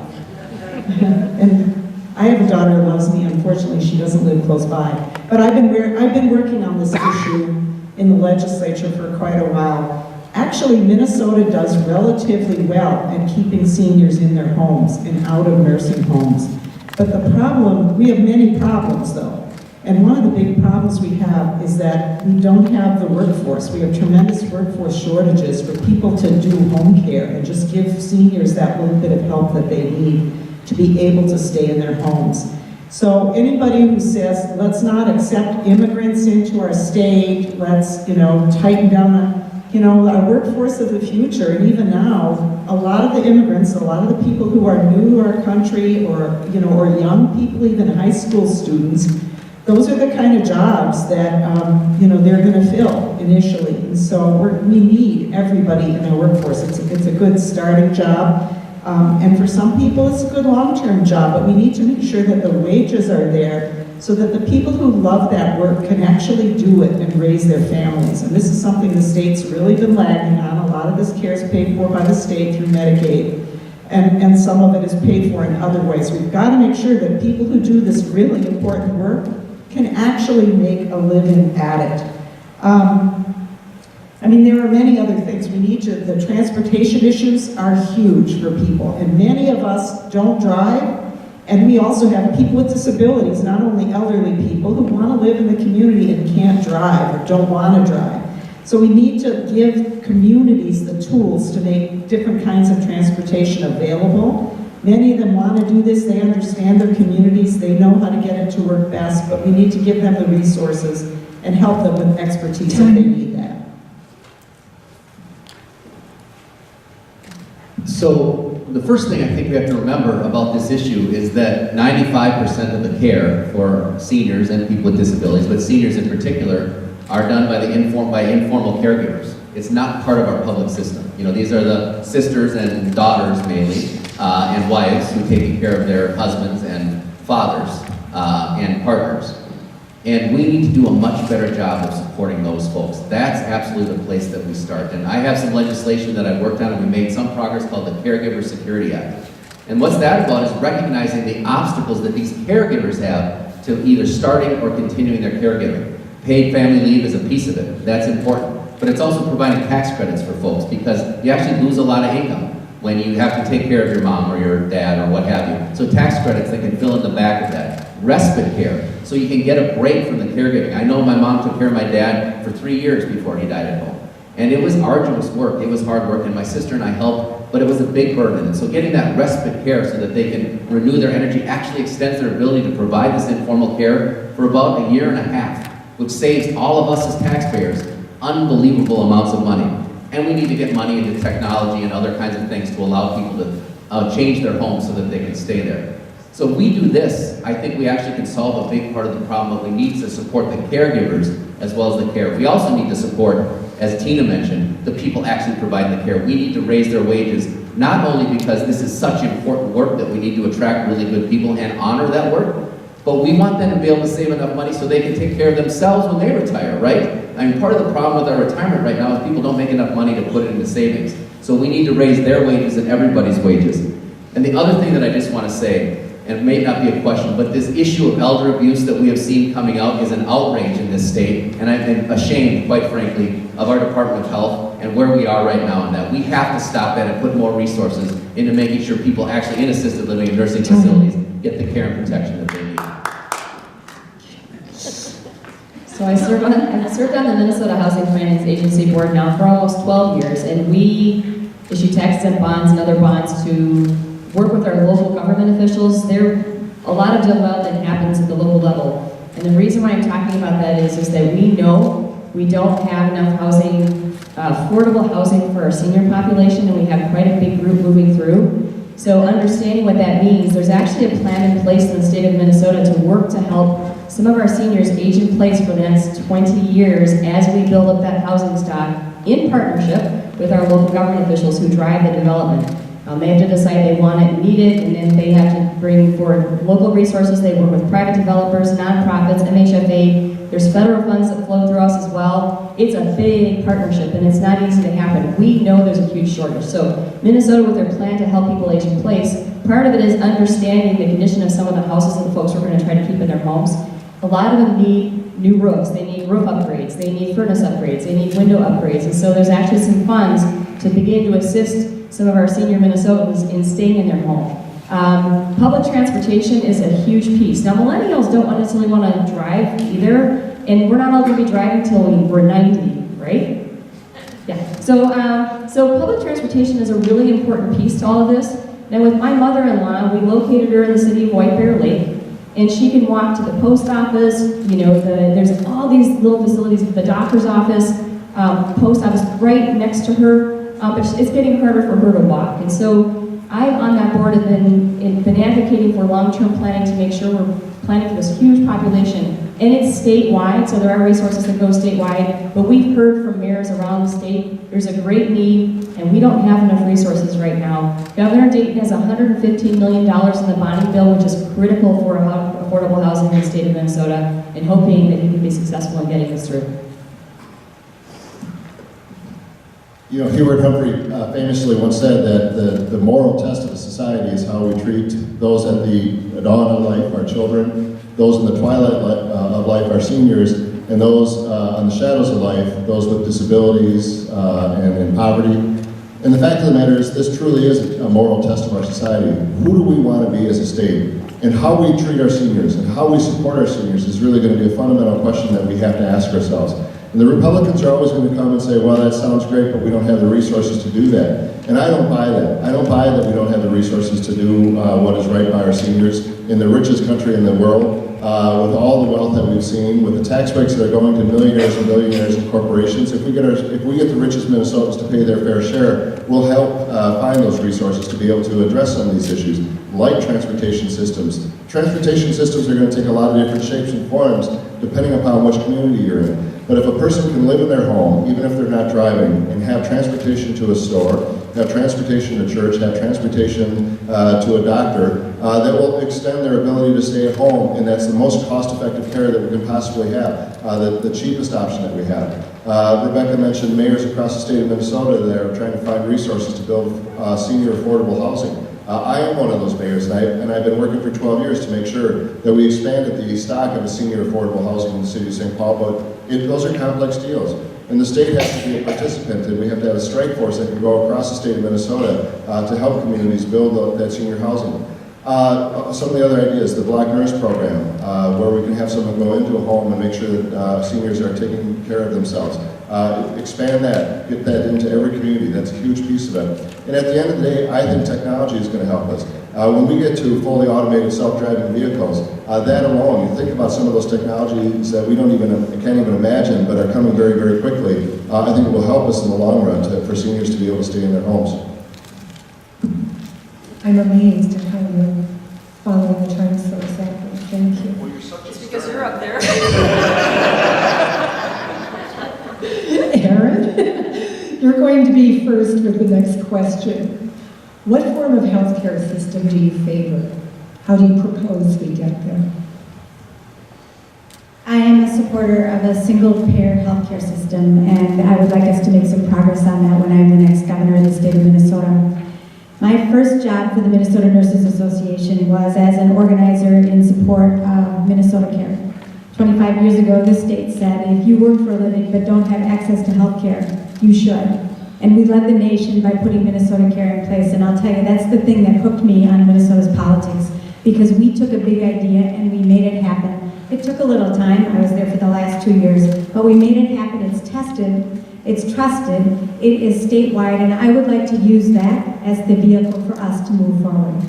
And I have a daughter who loves me. Unfortunately, she doesn't live close by. But I've been working on this issue in the legislature for quite a while. Actually, Minnesota does relatively well in keeping seniors in their homes and out of nursing homes. But the problem, we have many problems though. And one of the big problems we have is that we don't have the workforce. We have tremendous workforce shortages for people to do home care and just give seniors that little bit of help that they need to be able to stay in their homes. So anybody who says, let's not accept immigrants into our state, let's, tighten down our workforce of the future, and even now, a lot of the immigrants, a lot of the people who are new to our country, or young people, even high school students, those are the kind of jobs that, they're gonna fill initially. And so we need everybody in our workforce. It's a good starting job. And for some people, it's a good long-term job, but we need to make sure that the wages are there so that the people who love that work can actually do it and raise their families. And this is something the state's really been lagging on. A lot of this care is paid for by the state through Medicaid, and some of it is paid for in other ways. We've got to make sure that people who do this really important work can actually make a living at it. There are many other things. The transportation issues are huge for people, and many of us don't drive, and we also have people with disabilities, not only elderly people, who want to live in the community and can't drive or don't want to drive. So we need to give communities the tools to make different kinds of transportation available. Many of them want to do this, they understand their communities, they know how to get it to work best, but we need to give them the resources and help them with expertise if they need that. So the first thing I think we have to remember about this issue is that 95% of the care for seniors and people with disabilities, but seniors in particular, are done by informal caregivers. It's not part of our public system. These are the sisters and daughters mainly, and wives who take care of their husbands and fathers and partners. And we need to do a much better job of supporting those folks. That's absolutely the place that we start. And I have some legislation that I've worked on, and we made some progress called the Caregiver Security Act. And what's that about is recognizing the obstacles that these caregivers have to either starting or continuing their caregiving. Paid family leave is a piece of it. That's important. But it's also providing tax credits for folks, because you actually lose a lot of income when you have to take care of your mom or your dad or what have you. So tax credits that can fill in the back of that. respite care, so you can get a break from the caregiving. I know my mom took care of my dad for 3 years before he died at home. And it was arduous work, it was hard work, and my sister and I helped, but it was a big burden. And so getting that respite care so that they can renew their energy actually extends their ability to provide this informal care for about 1.5 years, which saves all of us as taxpayers unbelievable amounts of money. And we need to get money into technology and other kinds of things to allow people to change their homes so that they can stay there. So if we do this, I think we actually can solve a big part of the problem, but we need to support the caregivers as well as the care. We also need to support, as Tina mentioned, the people actually providing the care. We need to raise their wages, not only because this is such important work that we need to attract really good people and honor that work, but we want them to be able to save enough money so they can take care of themselves when they retire, right? I mean, part of the problem with our retirement right now is people don't make enough money to put it into savings. So we need to raise their wages and everybody's wages. And the other thing that I just want to say, and it may not be a question, but this issue of elder abuse that we have seen coming out is an outrage in this state, and I've been ashamed, quite frankly, of our Department of Health and where we are right now, and that we have to stop that and put more resources into making sure people actually in assisted living and nursing facilities get the care and protection that they need. So I've served on the Minnesota Housing Finance Agency Board now for almost 12 years, and we issue tax exempt bonds and other bonds to work with our local government officials. A lot of development happens at the local level. And the reason why I'm talking about that is that we know we don't have enough housing, affordable housing for our senior population, and we have quite a big group moving through. So understanding what that means, there's actually a plan in place in the state of Minnesota to work to help some of our seniors age in place for the next 20 years as we build up that housing stock in partnership with our local government officials who drive the development. They have to decide they want it, need it, and then they have to bring forward local resources. They work with private developers, nonprofits, MHFA. There's federal funds that flow through us as well. It's a big partnership, and it's not easy to happen. We know there's a huge shortage. So Minnesota, with their plan to help people age in place, part of it is understanding the condition of some of the houses that the folks are going to try to keep in their homes. A lot of them need new roofs. They need roof upgrades. They need furnace upgrades. They need window upgrades. And so there's actually some funds to begin to assist some of our senior Minnesotans in staying in their home. Public transportation is a huge piece. Now, millennials don't necessarily want to drive either, and we're not all going to be driving until we're 90, right? Yeah. So public transportation is a really important piece to all of this. Now, with my mother-in-law, we located her in the city of White Bear Lake, and she can walk to the post office. There's all these little facilities, the doctor's office, post office right next to her. But it's getting harder for her to walk. And so I, on that board, have been advocating for long-term planning to make sure we're planning for this huge population. And it's statewide, so there are resources that go statewide. But we've heard from mayors around the state, there's a great need, and we don't have enough resources right now. Governor Dayton has $115 million in the bonding bill, which is critical for affordable housing in the state of Minnesota, and hoping that he can be successful in getting this through. You know, Hubert Humphrey famously once said that the moral test of a society is how we treat those at the dawn of life, our children, those in the twilight of life, our seniors, and those on the shadows of life, those with disabilities and in poverty. And the fact of the matter is, this truly is a moral test of our society. Who do we want to be as a state? And how we treat our seniors and how we support our seniors is really going to be a fundamental question that we have to ask ourselves. And the Republicans are always going to come and say, well, that sounds great, but we don't have the resources to do that. And I don't buy that. I don't buy that we don't have the resources to do what is right by our seniors in the richest country in the world, with all the wealth that we've seen, with the tax breaks that are going to millionaires and billionaires and corporations. If we get the richest Minnesotans to pay their fair share, we'll help find those resources to be able to address some of these issues, like transportation systems. Transportation systems are going to take a lot of different shapes and forms, depending upon which community you're in. But if a person can live in their home, even if they're not driving, and have transportation to a store, have transportation to church, have transportation to a doctor, that will extend their ability to stay at home, and that's the most cost-effective care that we can possibly have, the cheapest option that we have. Rebecca mentioned mayors across the state of Minnesota that are trying to find resources to build senior affordable housing. I am one of those mayors, and I've been working for 12 years to make sure that we expanded the stock of a senior affordable housing in the city of St. Paul, but those are complex deals. And the state has to be a participant, and we have to have a strike force that can go across the state of Minnesota to help communities build that senior housing. Some of the other ideas, the Black Nurse Program, where we can have someone go into a home and make sure that seniors are taking care of themselves. Expand that, get that into every community. That's a huge piece of it. And at the end of the day, I think technology is going to help us. When we get to fully automated self-driving vehicles, that alone, you think about some of those technologies that we can't even imagine, but are coming very, very quickly. I think it will help us in the long run for seniors to be able to stay in their homes. I'm amazed at how you're following the trends so exactly. Thank you. It's because you're up there. Aaron, you're going to be first with the next question. What form of healthcare system do you favor? How do you propose we get there? I am a supporter of a single-payer healthcare system, and I would like us to make some progress on that when I'm the next governor of the state of Minnesota. My first job for the Minnesota Nurses Association was as an organizer in support of Minnesota Care. 25 years ago, the state said, if you work for a living but don't have access to health care, you should. And we led the nation by putting Minnesota Care in place, and I'll tell you, that's the thing that hooked me on Minnesota's politics, because we took a big idea and we made it happen. It took a little time, I was there for the last 2 years, but we made it happen. It's tested, it's trusted, it is statewide, and I would like to use that as the vehicle for us to move forward.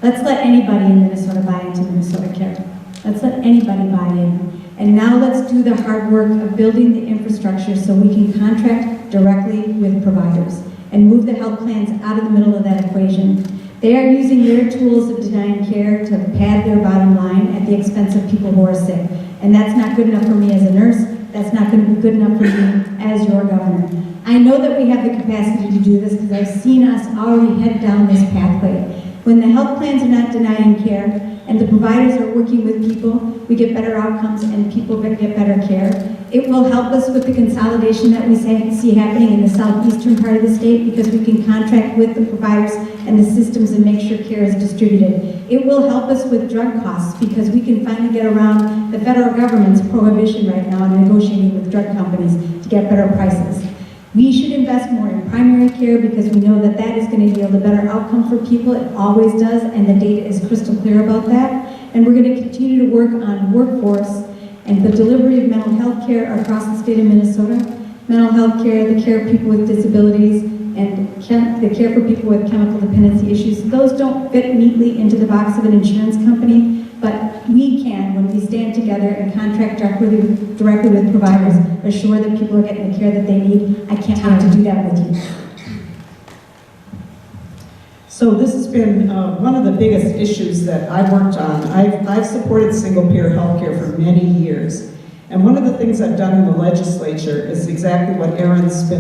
Let's let anybody in Minnesota buy into Minnesota Care. Let's let anybody buy in. And now let's do the hard work of building the infrastructure so we can contract directly with providers and move the health plans out of the middle of that equation. They are using their tools of denying care to pad their bottom line at the expense of people who are sick. And that's not good enough for me as a nurse. That's not going to be good enough for me as your governor. I know that we have the capacity to do this because I've seen us already head down this pathway. When the health plans are not denying care and the providers are working with people, we get better outcomes and people get better care. It will help us with the consolidation that we see happening in the southeastern part of the state because we can contract with the providers and the systems and make sure care is distributed. It will help us with drug costs because we can finally get around the federal government's prohibition right now on negotiating with drug companies to get better prices. We should invest more in primary care because we know that that is going to yield a better outcome for people. It always does, and the data is crystal clear about that. And we're going to continue to work on workforce and the delivery of mental health care across the state of Minnesota. Mental health care, the care of people with disabilities, and the care for people with chemical dependency issues. Those don't fit neatly into the box of an insurance company, but we can, when we stand together and contract directly with providers, assure that people are getting the care that they need. I can't wait to do that with you. So this has been one of the biggest issues that I've worked on. I've supported single-payer healthcare for many years. And one of the things I've done in the legislature is exactly what Aaron's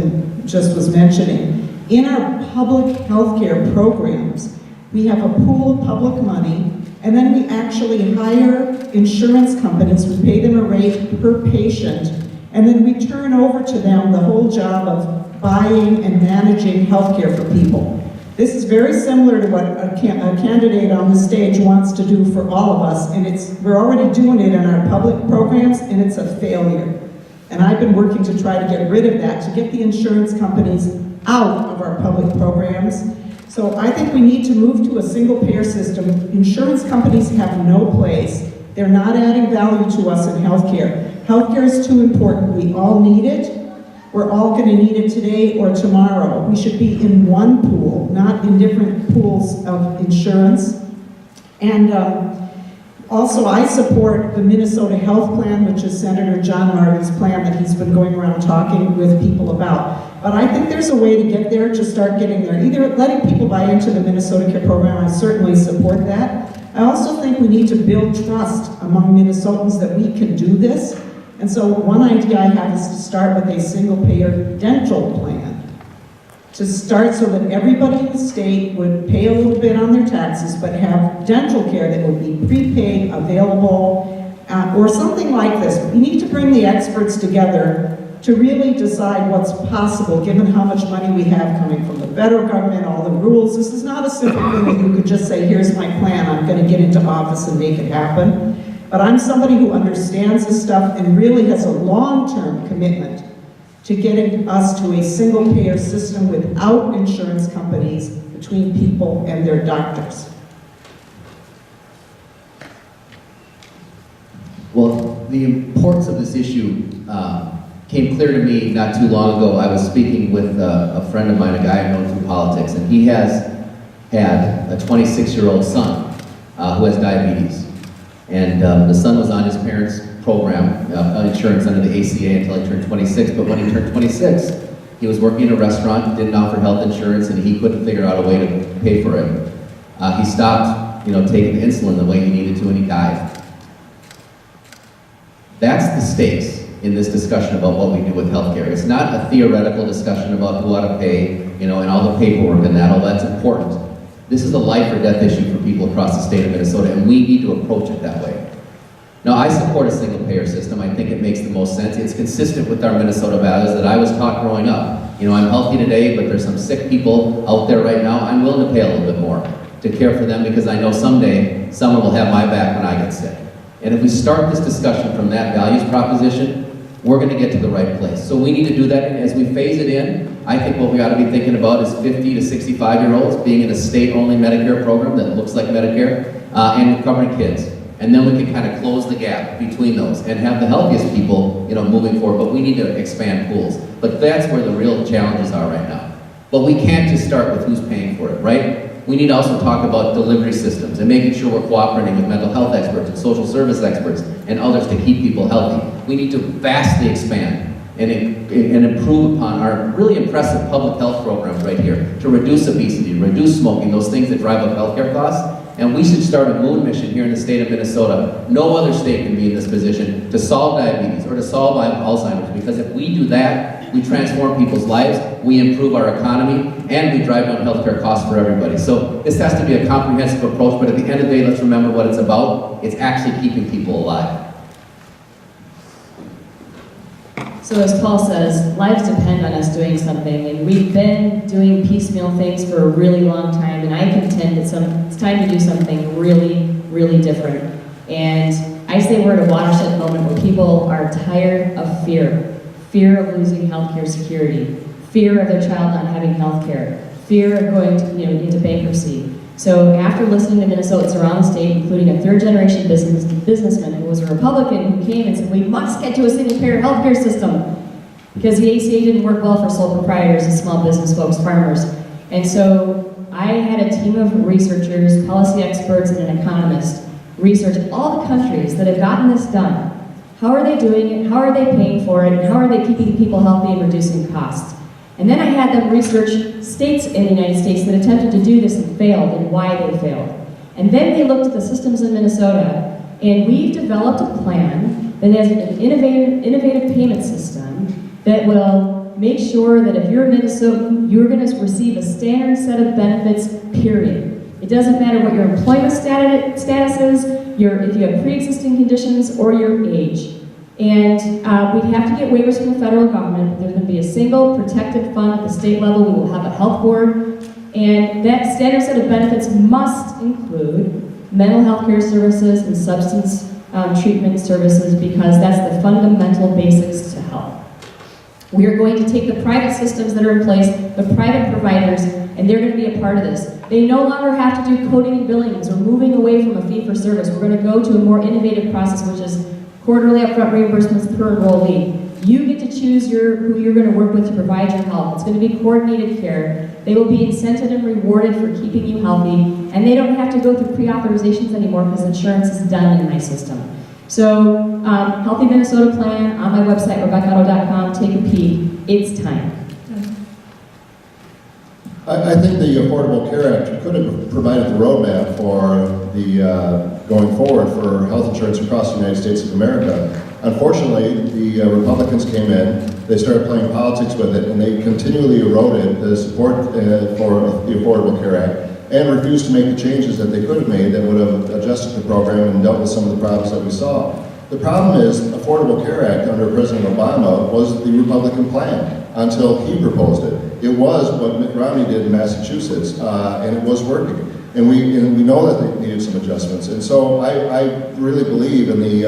just was mentioning. In our public healthcare programs, we have a pool of public money, and then we actually hire insurance companies. We pay them a rate per patient, and then we turn over to them the whole job of buying and managing healthcare for people. This is very similar to what a candidate on the stage wants to do for all of us, and we're already doing it in our public programs, and it's a failure. And I've been working to try to get rid of that, to get the insurance companies out of our public programs. So I think we need to move to a single-payer system. Insurance companies have no place. They're not adding value to us in healthcare. Healthcare is too important. We all need it. We're all going to need it today or tomorrow. We should be in one pool, not in different pools of insurance. And also, I support the Minnesota Health Plan, which is Senator John Marty's plan that he's been going around talking with people about. But I think there's a way to get there, to start getting there. Either letting people buy into the Minnesota Care program, I certainly support that. I also think we need to build trust among Minnesotans that we can do this. And so one idea I have is to start with a single-payer dental plan. To start so that everybody in the state would pay a little bit on their taxes, but have dental care that would be prepaid, available, or something like this. We need to bring the experts together to really decide what's possible, given how much money we have coming from the federal government, all the rules. This is not a simple thing that you could just say, here's my plan, I'm going to get into office and make it happen. But I'm somebody who understands this stuff and really has a long-term commitment to getting us to a single-payer system without insurance companies between people and their doctors. the importance of this issue came clear to me not too long ago. I was speaking with a friend of mine, a guy I've known through politics, and he has had a 26-year-old son who has diabetes. And the son was on his parents' program, insurance under the ACA until he turned 26, but when he turned 26, he was working in a restaurant, didn't offer health insurance, and he couldn't figure out a way to pay for it. He stopped, taking the insulin the way he needed to, and he died. That's the stakes in this discussion about what we do with healthcare. It's not a theoretical discussion about who ought to pay, and all the paperwork and that, all that's important. This is a life or death issue for people across the state of Minnesota, and we need to approach it that way. Now, I support a single-payer system. I think it makes the most sense. It's consistent with our Minnesota values that I was taught growing up. I'm healthy today, but there's some sick people out there right now. I'm willing to pay a little bit more to care for them because I know someday someone will have my back when I get sick. And if we start this discussion from that values proposition, we're going to get to the right place. So we need to do that, and as we phase it in, I think what we ought to be thinking about is 50 to 65-year-olds being in a state-only Medicare program that looks like Medicare, and covering kids. And then we can kind of close the gap between those and have the healthiest people, moving forward. But we need to expand pools. But that's where the real challenges are right now. But we can't just start with who's paying for it, right? We need to also talk about delivery systems and making sure we're cooperating with mental health experts and social service experts and others to keep people healthy. We need to vastly expand and improve upon our really impressive public health programs right here to reduce obesity, reduce smoking, those things that drive up healthcare costs. And we should start a moon mission here in the state of Minnesota. No other state can be in this position to solve diabetes or to solve Alzheimer's, because if we do that, we transform people's lives, we improve our economy, and we drive down healthcare costs for everybody. So this has to be a comprehensive approach, but at the end of the day, let's remember what it's about. It's actually keeping people alive. So as Paul says, lives depend on us doing something, and we've been doing piecemeal things for a really long time, and I contend that it's time to do something really, really different. And I say we're at a watershed moment where people are tired of fear of losing healthcare security, fear of their child not having healthcare, fear of going into bankruptcy. So after listening to Minnesotans around the state, including a third-generation businessman who was a Republican who came and said, we must get to a single-payer healthcare system because the ACA didn't work well for sole proprietors and small business folks, farmers. And so I had a team of researchers, policy experts, and an economist research all the countries that have gotten this done. How are they doing it? How are they paying for it? And how are they keeping people healthy and reducing costs? And then I had them research states in the United States that attempted to do this and failed, and why they failed. And then they looked at the systems in Minnesota, and we've developed a plan that has an innovative payment system that will make sure that if you're a Minnesotan, you're going to receive a standard set of benefits, period. It doesn't matter what your employment status is, if you have pre-existing conditions, or your age. And we'd have to get waivers from the federal government, but there's going to be a single protected fund at the state level. We will have a health board, and that standard set of benefits must include mental health care services and substance treatment services, because that's the fundamental basics to health. We are going to take the private systems that are in place, the private providers, and they're going to be a part of this. They no longer have to do coding and billings or moving away from a fee-for-service. We're going to go to a more innovative process, which is quarterly upfront reimbursements per enrollee. You get to choose who you're going to work with to provide your health. It's going to be coordinated care. They will be incented and rewarded for keeping you healthy, and they don't have to go through pre-authorizations anymore because insurance is done in my system. So, Healthy Minnesota Plan on my website, RebeccaOtto.com. Take a peek. It's time. I think the Affordable Care Act could have provided the roadmap for the going forward for health insurance across the United States of America. Unfortunately, the Republicans came in, they started playing politics with it, and they continually eroded the support for the Affordable Care Act and refused to make the changes that they could have made that would have adjusted the program and dealt with some of the problems that we saw. The problem is, Affordable Care Act under President Obama was the Republican plan until he proposed it. It was what Mitt Romney did in Massachusetts, and it was working. And we know that they needed some adjustments. And so I really believe in the,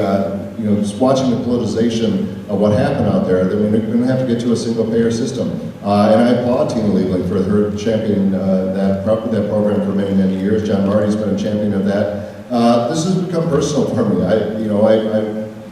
just watching the politicization of what happened out there, that we're going to have to get to a single-payer system. And I applaud Tina Liebling for her championing that program for many, many years. John Marty's been a champion of that. This has become personal for me.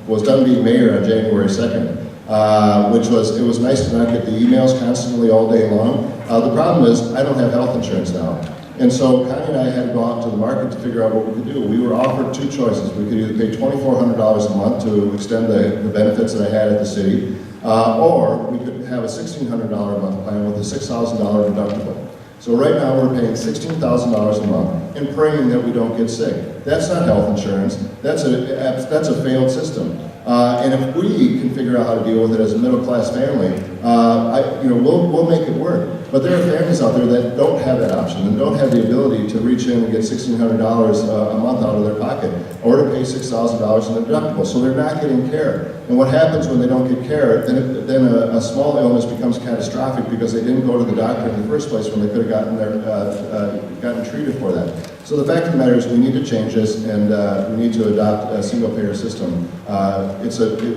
was done being mayor on January 2nd, it was nice to not get the emails constantly all day long. The problem is, I don't have health insurance now. And so Connie and I had to go out to the market to figure out what we could do. We were offered two choices. We could either pay $2,400 a month to extend the benefits that I had at the city, or we could have a $1,600 a month plan with a $6,000 deductible. So right now we're paying $16,000 a month and praying that we don't get sick. That's not health insurance. That's a failed system. And if we can figure out how to deal with it as a middle-class family, we'll make it work. But there are families out there that don't have that option and don't have the ability to reach in and get $1,600 a month out of their pocket, or to pay $6,000 in deductible. So they're not getting care. And what happens when they don't get care, then a small illness becomes catastrophic because they didn't go to the doctor in the first place when they could have gotten treated for that. So the fact of the matter is we need to change this, and we need to adopt a single-payer system.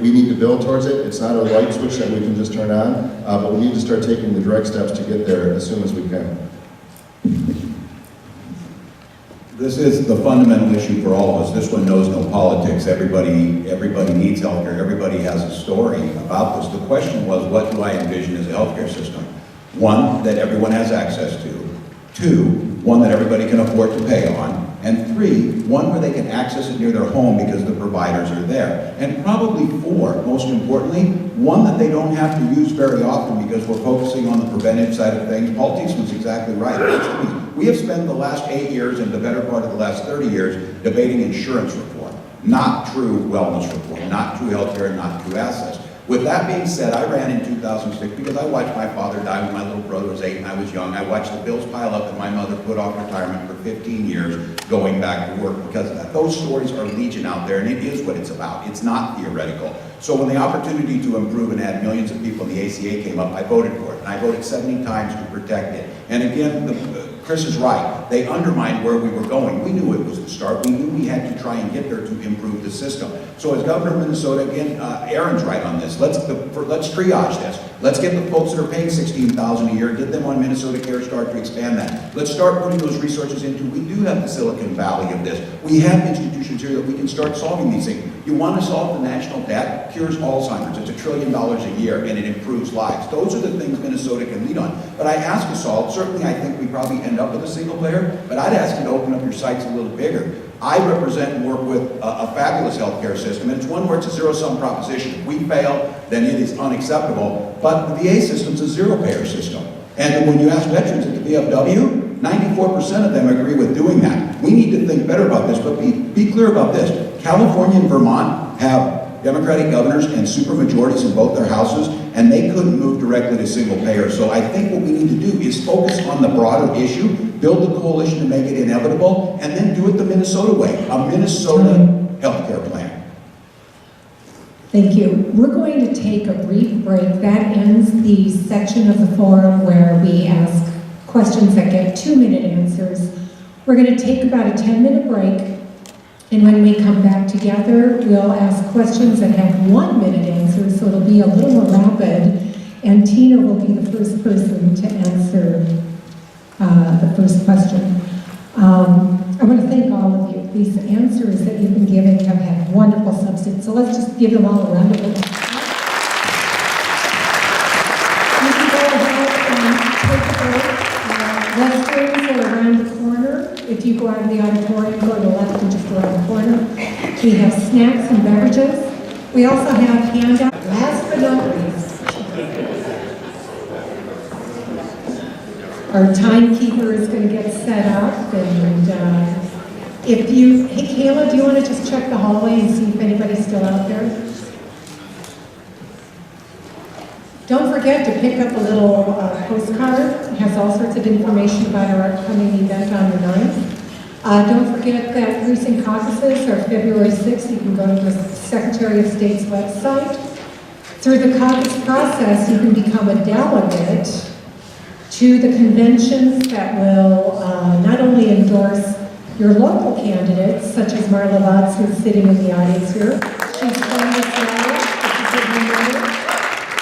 We need to build towards it. It's not a light switch that we can just turn on, but we need to start taking the direct steps to get there as soon as we can. This is the fundamental issue for all of us. This one knows no politics. Everybody needs healthcare. Everybody has a story about this. The question was, what do I envision as a healthcare system? One, that everyone has access to. Two, one that everybody can afford to pay on. And three, one where they can access it near their home because the providers are there. And probably four, most importantly, one that they don't have to use very often because we're focusing on the preventive side of things. Paul Teese was exactly right. We have spent the last 8 years and the better part of the last 30 years debating insurance reform, not true wellness reform, not true healthcare, not true assets. With that being said, I ran in 2006 because I watched my father die when my little brother was 8 and I was young. I watched the bills pile up and my mother put off retirement for 15 years going back to work because of that. Those stories are legion out there, and it is what it's about. It's not theoretical. So when the opportunity to improve and add millions of people in the ACA came up, I voted for it. And I voted 70 times to protect it. And again, Chris is right. They undermined where we were going. We knew it was the start. We knew we had to try and get there to improve the system. So as governor of Minnesota, again, Aaron's right on this. Let's triage this. Let's get the folks that are paying $16,000 a year, get them on Minnesota Care, start to expand that. Let's start putting those resources into, we do have the Silicon Valley of this. We have institutions here that we can start solving these things. You want to solve the national debt? Cures Alzheimer's. It's $1 trillion a year and it improves lives. Those are the things Minnesota can lead on. But I ask us all, certainly I think we probably end up with a single player, but I'd ask you to open up your sights a little bigger. I represent and work with a fabulous healthcare system, and it's one where it's a zero-sum proposition. If we fail, then it is unacceptable. But the VA system's a zero-payer system. And when you ask veterans at the VFW, 94% of them agree with doing that. We need to think better about this, but be clear about this. California and Vermont have Democratic governors and supermajorities in both their houses, and they couldn't move directly to single payer. So I think what we need to do is focus on the broader issue, build a coalition to make it inevitable, and then do it the Minnesota way, a Minnesota healthcare plan. Thank you. We're going to take a brief break. That ends the section of the forum where we ask questions that get 2-minute answers. We're going to take about a 10-minute break. And when we come back together, we'll ask questions that have 1-minute answers, so it'll be a little more rapid. And Tina will be the first person to answer the first question. I want to thank all of you. These answers that you've been giving have had wonderful substance. So let's just give them all a round of applause. You can go ahead and take a break. Restrooms are around the corner. If you go out of the auditorium, go to the left and just go around the corner. We have snacks and beverages. We also have handouts. Last but not least, our timekeeper is going to get set up, and hey Kayla, do you want to just check the hallway and see if anybody's still out there? Don't forget to pick up a little postcard. It has all sorts of information about our upcoming event on the 9th. Don't forget that recent caucuses are February 6th. You can go to the Secretary of State's website. Through the caucus process, you can become a delegate to the conventions that will not only endorse your local candidates, such as Marla Watts, who's sitting in the audience here. She's from this area,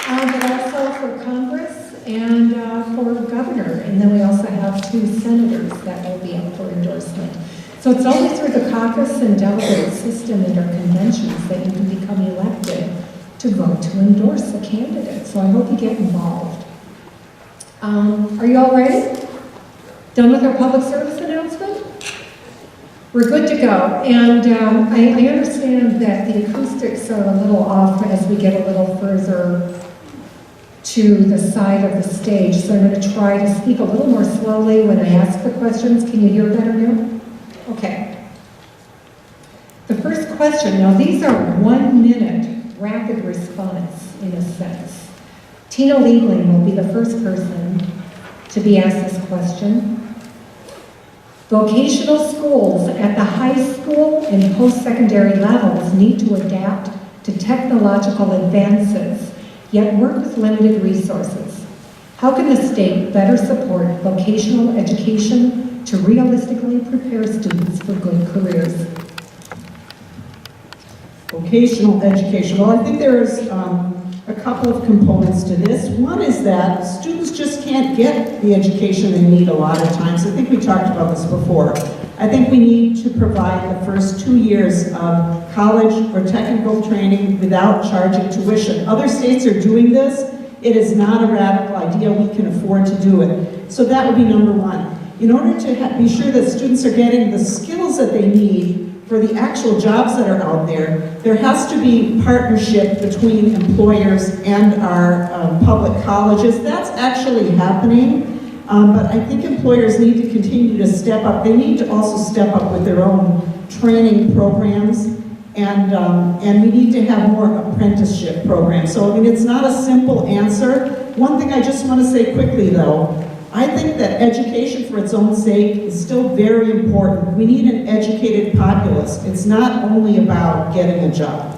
but also for Congress and for governor. And then we also have 2 senators that will be up for endorsement. So it's only through the caucus and delegate system in our conventions that you can become elected to vote to endorse a candidate. So I hope you get involved. Are you all ready? Done with our public service announcement? We're good to go. And I understand that the acoustics are a little off as we get a little further to the side of the stage. So I'm going to try to speak a little more slowly when I ask the questions. Can you hear better now? Okay. The first question, now these are 1 minute rapid response in a sense. Tina Liebling will be the first person to be asked this question. Vocational schools at the high school and post-secondary levels need to adapt to technological advances, yet work with limited resources. How can the state better support vocational education to realistically prepare students for good careers? Vocational education. Well, I think there's a couple of components to this. One is that students just can't get the education they need a lot of times. I think we talked about this before. I think we need to provide the first 2 years of college or technical training without charging tuition. Other states are doing this. It is not a radical idea. We can afford to do it. So that would be number one. In order to be sure that students are getting the skills that they need for the actual jobs that are out there, there has to be partnership between employers and our public colleges. That's actually happening, but I think employers need to continue to step up. They need to also step up with their own training programs, and we need to have more apprenticeship programs. So, I mean, it's not a simple answer. One thing I just want to say quickly, though, I think that education for its own sake is still very important. We need an educated populace. It's not only about getting a job.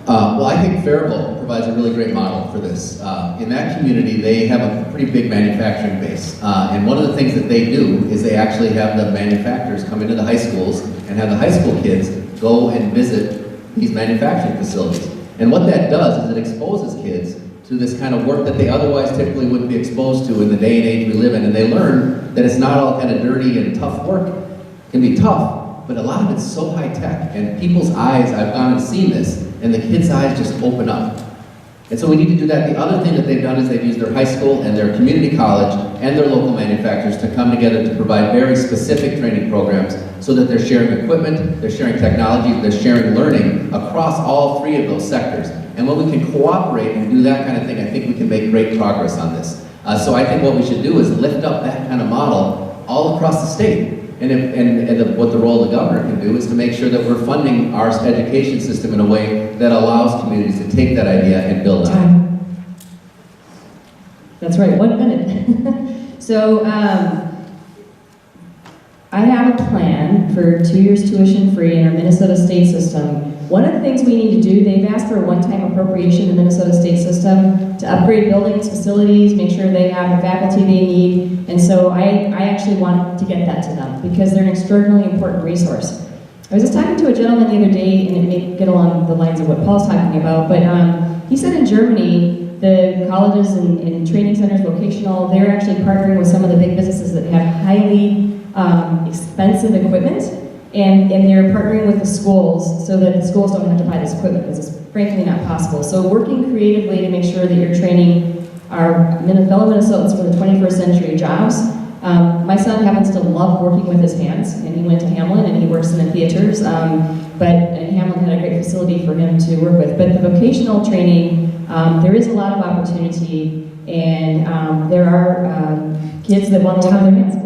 Well, I think Faribault provides a really great model for this. In that community, they have a pretty big manufacturing base. And one of the things that they do is they actually have the manufacturers come into the high schools and have the high school kids go and visit these manufacturing facilities. And what that does is it exposes kids to this kind of work that they otherwise typically wouldn't be exposed to in the day and age we live in. And they learn that it's not all kind of dirty and tough work. It can be tough, but a lot of it's so high tech. And people's eyes, I've gone and seen this, and the kids' eyes just open up. And so we need to do that. The other thing that they've done is they've used their high school and their community college and their local manufacturers to come together to provide very specific training programs so that they're sharing equipment, they're sharing technology, they're sharing learning across all three of those sectors. And when we can cooperate and do that kind of thing, I think we can make great progress on this. So I think what we should do is lift up that kind of model all across the state. And what the role of the governor can do is to make sure that we're funding our education system in a way that allows communities to take that idea and build on it. That's right, 1 minute. So, I have a plan for 2 years tuition free in our Minnesota state system. One of the things we need to do, they've asked for a one-time appropriation in the Minnesota state system to upgrade buildings, facilities, make sure they have the faculty they need. And so I actually want to get that to them because they're an extraordinarily important resource. I was just talking to a gentleman the other day, and it may get along the lines of what Paul's talking about, but he said in Germany, the colleges and training centers, vocational, they're actually partnering with some of the big businesses that have highly expensive equipment, and they're partnering with the schools so that the schools don't have to buy this equipment because it's frankly not possible. So working creatively to make sure that you're training our fellow Minnesotans for the 21st century jobs. My son happens to love working with his hands, and he went to Hamlin and he works in the theaters, but Hamlin had a great facility for him to work with. But the vocational training, there is a lot of opportunity, and there are kids that want to have their hands.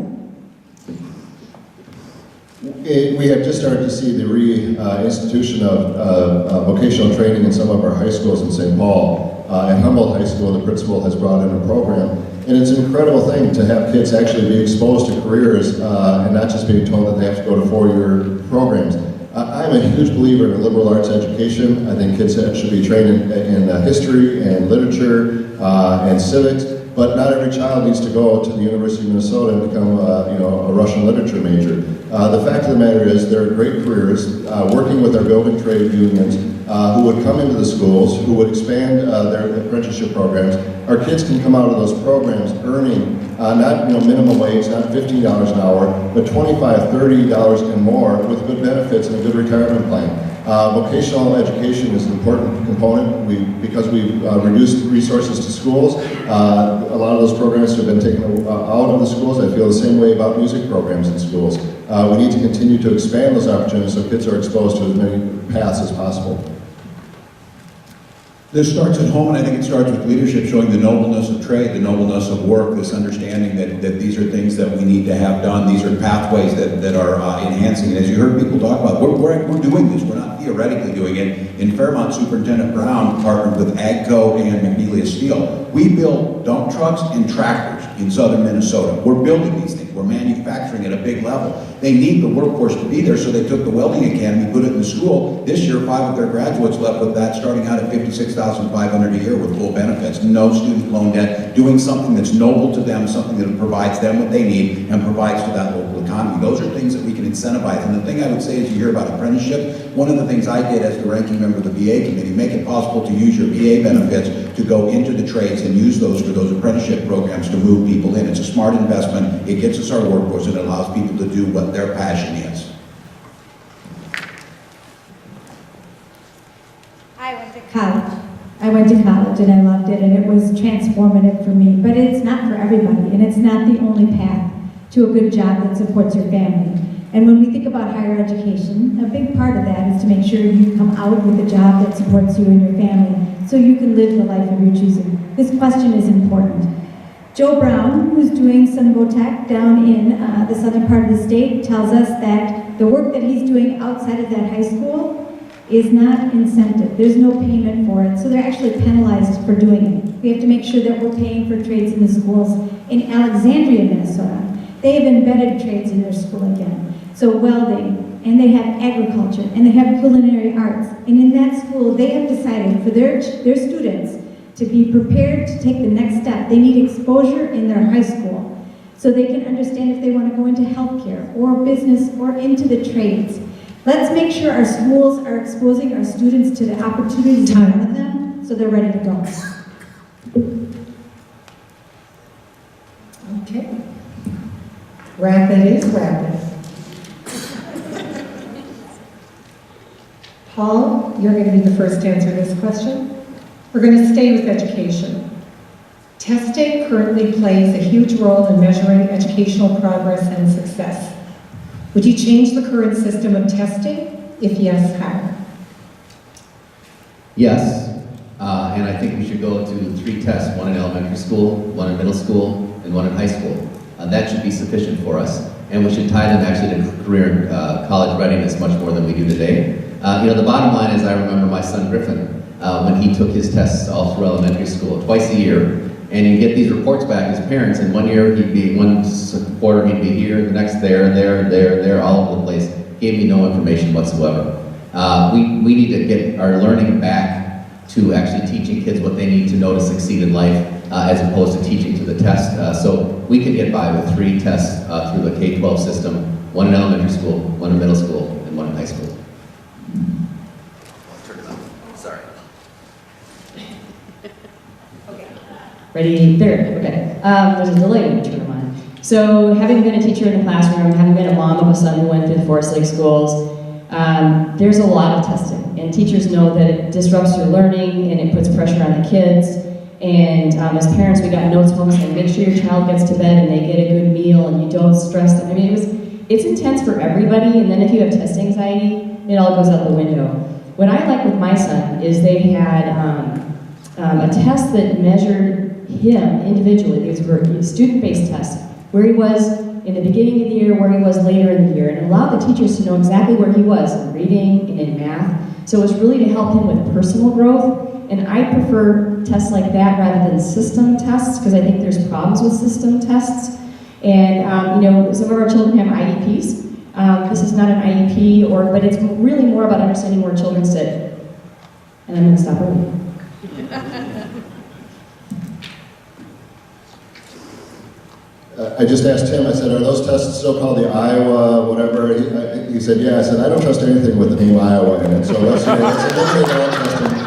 We have just started to see the re-institution of vocational training in some of our high schools in St. Paul. At Humboldt High School, the principal has brought in a program, and it's an incredible thing to have kids actually be exposed to careers and not just being told that they have to go to four-year programs. I'm a huge believer in liberal arts education. I think kids should be trained in history and literature and civics. But not every child needs to go to the University of Minnesota and become, a Russian literature major. The fact of the matter is, there are great careers. Working with our building trade unions, who would come into the schools, who would expand their apprenticeship programs. Our kids can come out of those programs earning not minimum wage, not $15 an hour, but $25, $30 and more with good benefits and a good retirement plan. Vocational education is an important component because we've reduced resources to schools. A lot of those programs have been taken out of the schools. I feel the same way about music programs in schools. We need to continue to expand those opportunities so kids are exposed to as many paths as possible. This starts at home, and I think it starts with leadership showing the nobleness of trade, the nobleness of work, this understanding that these are things that we need to have done. These are pathways that are enhancing. And as you heard people talk about, we're doing this. We're not theoretically doing it. In Fairmont, Superintendent Brown partnered with AGCO and McNeely Steel. We build dump trucks and tractors in southern Minnesota. We're building these things. We're manufacturing at a big level. They need the workforce to be there, so they took the welding academy, put it in the school. This year, 5 of their graduates left with that, starting out at $56,500 a year with full benefits, no student loan debt, doing something that's noble to them, something that provides them what they need and provides to that local economy. Those are things that we can incentivize. And the thing I would say is, you hear about apprenticeship, one of the things I did as the ranking member of the VA committee, make it possible to use your VA benefits to go into the trades and use those for those apprenticeship programs to move people in. It's a smart investment. It gets us our workforce, and it allows people to do what their passion is. I went to college and I loved it, and it was transformative for me, but it's not for everybody, and it's not the only path to a good job that supports your family. And when we think about higher education, a big part of that is to make sure you come out with a job that supports you and your family so you can live the life of your choosing. This question is important. Joe Brown, who's doing some VOTEC down in the southern part of the state, tells us that the work that he's doing outside of that high school is not incentive. There's no payment for it, so they're actually penalized for doing it. We have to make sure that we're paying for trades in the schools. In Alexandria, Minnesota, they have embedded trades in their school again. So welding, and they have agriculture, and they have culinary arts. And in that school, they have decided for their students to be prepared to take the next step. They need exposure in their high school so they can understand if they want to go into healthcare or business or into the trades. Let's make sure our schools are exposing our students to the opportunities in front of them so they're ready to go. Okay. Rapid is rapid. Paul, you're going to be the first to answer this question. We're going to stay with education. Testing currently plays a huge role in measuring educational progress and success. Would you change the current system of testing? If yes, how? Yes, and I think we should go to 3 tests, 1 in elementary school, 1 in middle school, and 1 in high school. That should be sufficient for us, and we should tie them actually to career college readiness much more than we do today. The bottom line is, I remember my son Griffin, when he took his tests all through elementary school, twice a year, and he'd get these reports back as parents, and one year he'd be, one quarter he'd be here, the next there, all over the place. Gave me no information whatsoever. We need to get our learning back to actually teaching kids what they need to know to succeed in life, as opposed to teaching to the test. So we could get by with 3 tests through the K-12 system, 1 in elementary school, 1 in middle school, and 1 in high school. Turn it on. Sorry. Ready? There. Okay. There's a delay when you turn them on. So, having been a teacher in the classroom, having been a mom of a son who went through the Forest Lake schools, there's a lot of testing, and teachers know that it disrupts your learning and it puts pressure on the kids. And as parents, we got notes home saying, make sure your child gets to bed and they get a good meal and you don't stress them. I mean, it's intense for everybody, and then if you have test anxiety, it all goes out the window. What I like with my son is they had a test that measured him individually. These were student-based tests, where he was in the beginning of the year, where he was later in the year, and allowed the teachers to know exactly where he was in reading and in math. So it was really to help him with personal growth. And I prefer tests like that rather than system tests, because I think there's problems with system tests. And some of our children have IEPs. This is not an IEP, but it's really more about understanding where children sit. And I'm going to stop early. I just asked him, I said, are those tests still called the Iowa, whatever? He said, yeah. I said, I don't trust anything with the name Iowa in it, so let's eliminate all testing.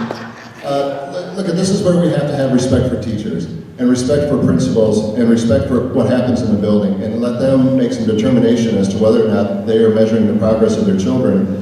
Look, this is where we have to have respect for teachers, and respect for principals, and respect for what happens in the building, and let them make some determination as to whether or not they are measuring the progress of their children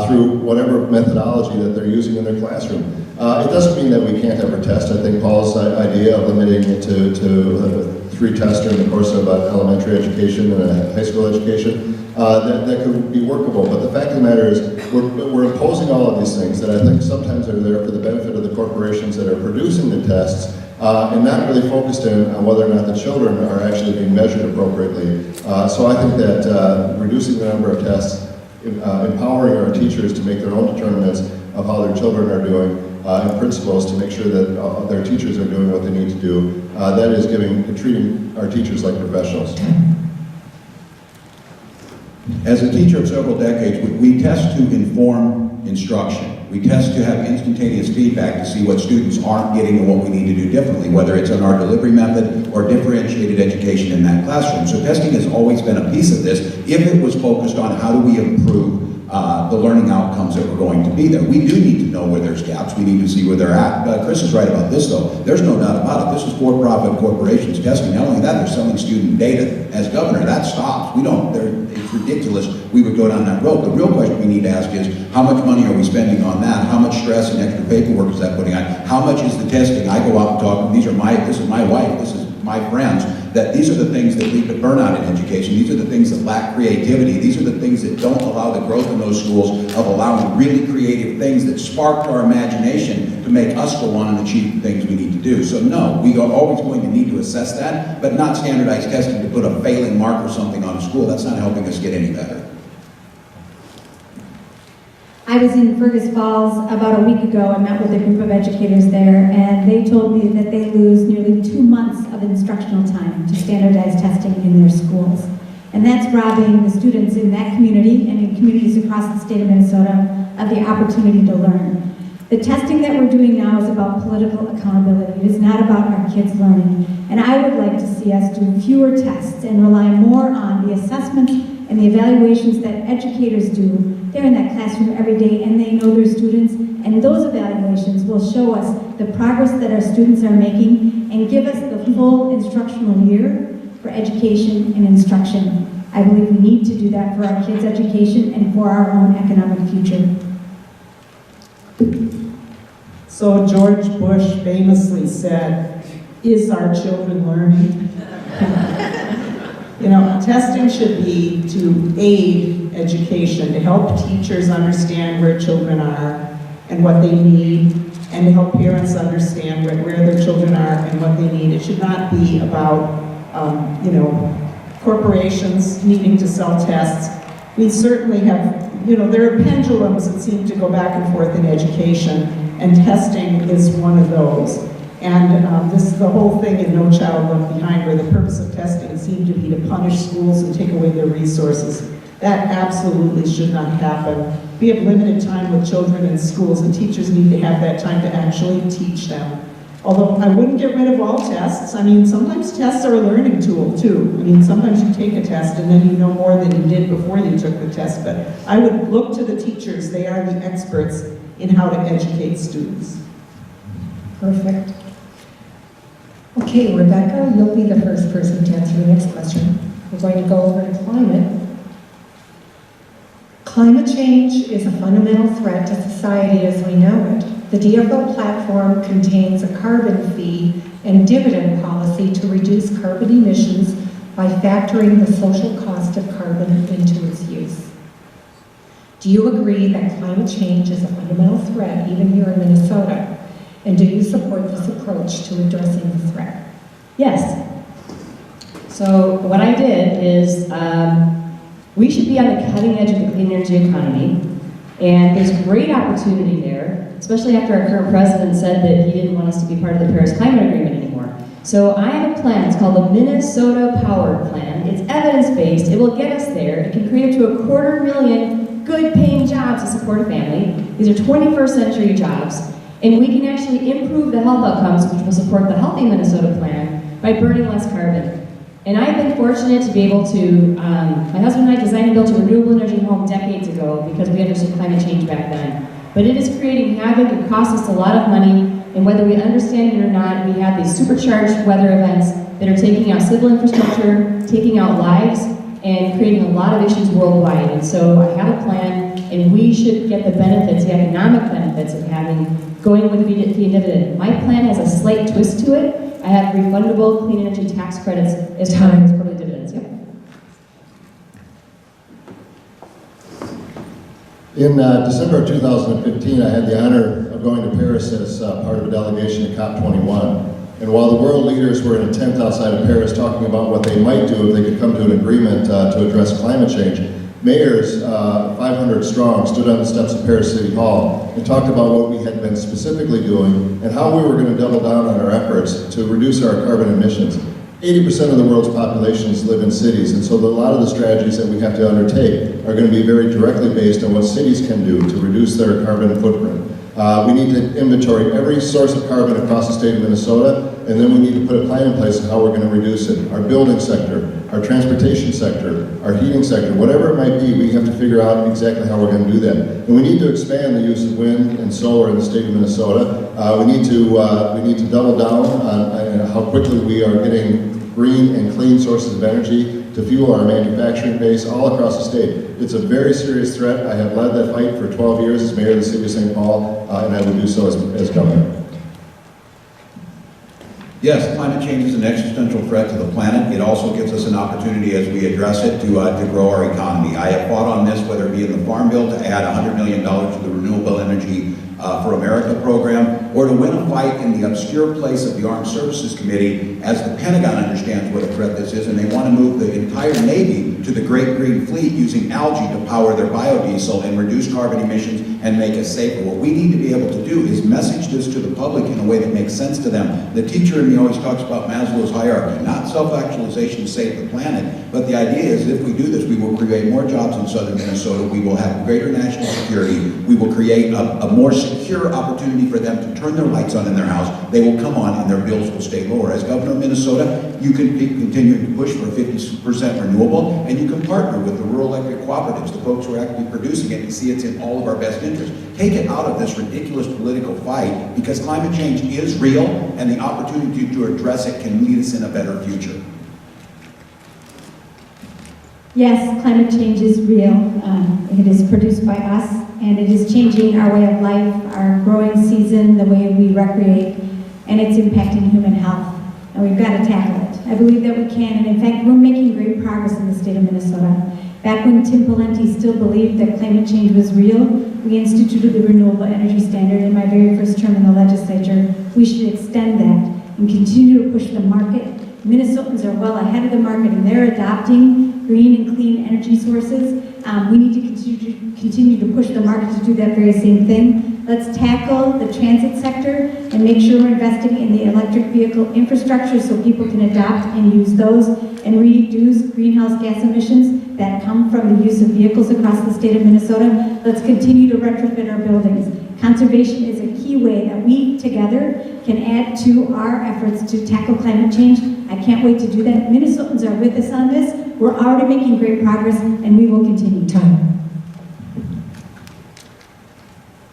through whatever methodology that they're using in their classroom. It doesn't mean that we can't ever test. I think Paul's idea of limiting it to 3 tests during the course of elementary education and high school education, that could be workable. But the fact of the matter is, we're imposing all of these things that I think sometimes are there for the benefit of the corporations that are producing the tests, and not really focused in on whether or not the children are actually being measured appropriately. So I think that reducing the number of tests, empowering our teachers to make their own determinants of how their children are doing, and principals to make sure that their teachers are doing what they need to do, that is treating our teachers like professionals. As a teacher of several decades, we test to inform instruction. We test to have instantaneous feedback to see what students aren't getting and what we need to do differently, whether it's in our delivery method or differentiated education in that classroom. So testing has always been a piece of this, if it was focused on how do we improve the learning outcomes that we're going to be there. We do need to know where there's gaps. We need to see where they're at. Chris is right about this, though. There's no doubt about it. This is for-profit corporations testing. Not only that, they're selling student data. As governor, that stops. It's ridiculous we would go down that road. The real question we need to ask is, how much money are we spending on that? How much stress and extra paperwork is that putting on? How much is the testing? I go out and talk, this is my wife, this is my friends, that these are the things that lead to burnout in education. These are the things that lack creativity. These are the things that don't allow the growth in those schools of allowing really creative things that spark our imagination to make us go on and achieve the things we need to do. So no, we are always going to need to assess that, but not standardized testing to put a failing mark or something on a school. That's not helping us get any better. I was in Fergus Falls about a week ago and met with a group of educators there, and they told me that they lose nearly 2 months of instructional time to standardized testing in their schools. And that's robbing the students in that community and in communities across the state of Minnesota of the opportunity to learn. The testing that we're doing now is about political accountability. It is not about our kids learning. And I would like to see us do fewer tests and rely more on the assessments and the evaluations that educators do. They're in that classroom every day and they know their students, and those evaluations will show us the progress that our students are making and give us the full instructional year for education and instruction. I believe we need to do that for our kids' education and for our own economic future. So George Bush famously said, "Is our children learning?" You know, testing should be to aid education, to help teachers understand where children are and what they need, and to help parents understand where their children are and what they need. It should not be about, corporations needing to sell tests. We certainly have, there are pendulums that seem to go back and forth in education, and testing is one of those. And the whole thing in No Child Left Behind, where the purpose of testing seemed to be to punish schools and take away their resources. That absolutely should not happen. We have limited time with children in schools, and teachers need to have that time to actually teach them. Although I wouldn't get rid of all tests. I mean, sometimes tests are a learning tool too. I mean, sometimes you take a test and then you know more than you did before you took the test. But I would look to the teachers. They are the experts in how to educate students. Perfect. Okay, Rebecca, you'll be the first person to answer the next question. We're going to go over to climate. Climate change is a fundamental threat to society as we know it. The DFL platform contains a carbon fee and dividend policy to reduce carbon emissions by factoring the social cost of carbon into its use. Do you agree that climate change is a fundamental threat even here in Minnesota? And do you support this approach to addressing the threat? Yes. So what I did is, we should be on the cutting edge of the clean energy economy, and there's great opportunity there, especially after our current president said that he didn't want us to be part of the Paris Climate Agreement anymore. So I have a plan, it's called the Minnesota Power Plan. It's evidence-based, it will get us there. It can create up to 250,000 good-paying jobs to support a family. These are 21st century jobs. And we can actually improve the health outcomes, which will support the Healthy Minnesota Plan, by burning less carbon. And I've been fortunate to be able to, my husband and I designed and built a renewable energy home decades ago because we understood climate change back then. But it is creating havoc, it costs us a lot of money, and whether we understand it or not, we have these supercharged weather events that are taking out civil infrastructure, taking out lives, and creating a lot of issues worldwide. And so I have a plan, and we should get the benefits, the economic benefits of going with the fee and dividend. My plan has a slight twist to it. I have refundable clean energy tax credits as part of the dividends. Yep. In December of 2015, I had the honor of going to Paris as part of a delegation to COP21. And while the world leaders were in a tent outside of Paris talking about what they might do if they could come to an agreement to address climate change, mayors, 500 strong, stood on the steps of Paris City Hall and talked about what we had been specifically doing and how we were going to double down on our efforts to reduce our carbon emissions. 80% of the world's populations live in cities, and so a lot of the strategies that we have to undertake are going to be very directly based on what cities can do to reduce their carbon footprint. We need to inventory every source of carbon across the state of Minnesota, and then we need to put a plan in place of how we're going to reduce it. Our building sector, our transportation sector, our heating sector, whatever it might be, we have to figure out exactly how we're going to do that. And we need to expand the use of wind and solar in the state of Minnesota. We need to double down on how quickly we are getting green and clean sources of energy to fuel our manufacturing base all across the state. It's a very serious threat. I have led that fight for 12 years as mayor of the city of St. Paul, and I will do so as governor. Yes, climate change is an existential threat to the planet. It also gives us an opportunity as we address it to grow our economy. I have fought on this, whether it be in the Farm Bill to add $100 million to the Renewable Energy for America program, or to win a fight in the obscure place of the Armed Services Committee as the Pentagon understands what a threat this is, and they want to move the entire Navy to the Great Green Fleet using algae to power their biodiesel and reduce carbon emissions and make us safer. What we need to be able to do is message this to the public in a way that makes sense to them. The teacher in me always talks about Maslow's hierarchy, not self-actualization to save the planet, but the idea is if we do this, we will create more jobs in southern Minnesota, we will have greater national security, we will create a more secure opportunity for them to turn their lights on in their house, they will come on and their bills will stay lower. As governor of Minnesota, you can continue to push for 50% renewable, and you can partner with the rural electric cooperatives, the folks who are actually producing it, and see it's in all of our best interest. Take it out of this ridiculous political fight, because climate change is real, and the opportunity to address it can lead us in a better future. Yes, climate change is real. It is produced by us, and it is changing our way of life, our growing season, the way we recreate, and it's impacting human health. And we've got to tackle it. I believe that we can, and in fact, we're making great progress in the state of Minnesota. Back when Tim Pawlenty still believed that climate change was real, we instituted the Renewable Energy Standard in my very first term in the legislature. We should extend that and continue to push the market. Minnesotans are well ahead of the market, and they're adopting green and clean energy sources. We need to continue to push the market to do that very same thing. Let's tackle the transit sector and make sure we're investing in the electric vehicle infrastructure so people can adopt and use those and reduce greenhouse gas emissions that come from the use of vehicles across the state of Minnesota. Let's continue to retrofit our buildings. Conservation is a key way that we together can add to our efforts to tackle climate change. I can't wait to do that. Minnesotans are with us on this. We're already making great progress, and we will continue. Time.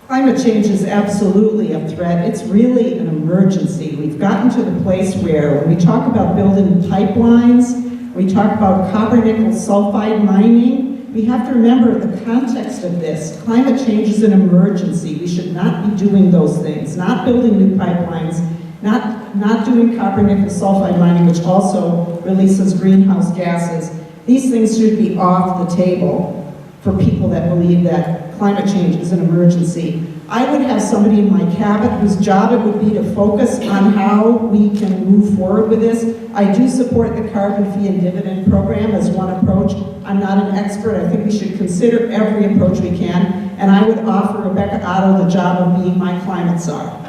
Climate change is absolutely a threat. It's really an emergency. We've gotten to the place where when we talk about building pipelines, we talk about copper nickel sulfide mining, we have to remember the context of this. Climate change is an emergency. We should not be doing those things, not building new pipelines, not doing copper nickel sulfide mining, which also releases greenhouse gases. These things should be off the table for people that believe that climate change is an emergency. I would have somebody in my cabinet whose job it would be to focus on how we can move forward with this. I do support the carbon fee and dividend program as one approach. I'm not an expert. I think we should consider every approach we can, and I would offer Rebecca Otto the job of being my climate czar.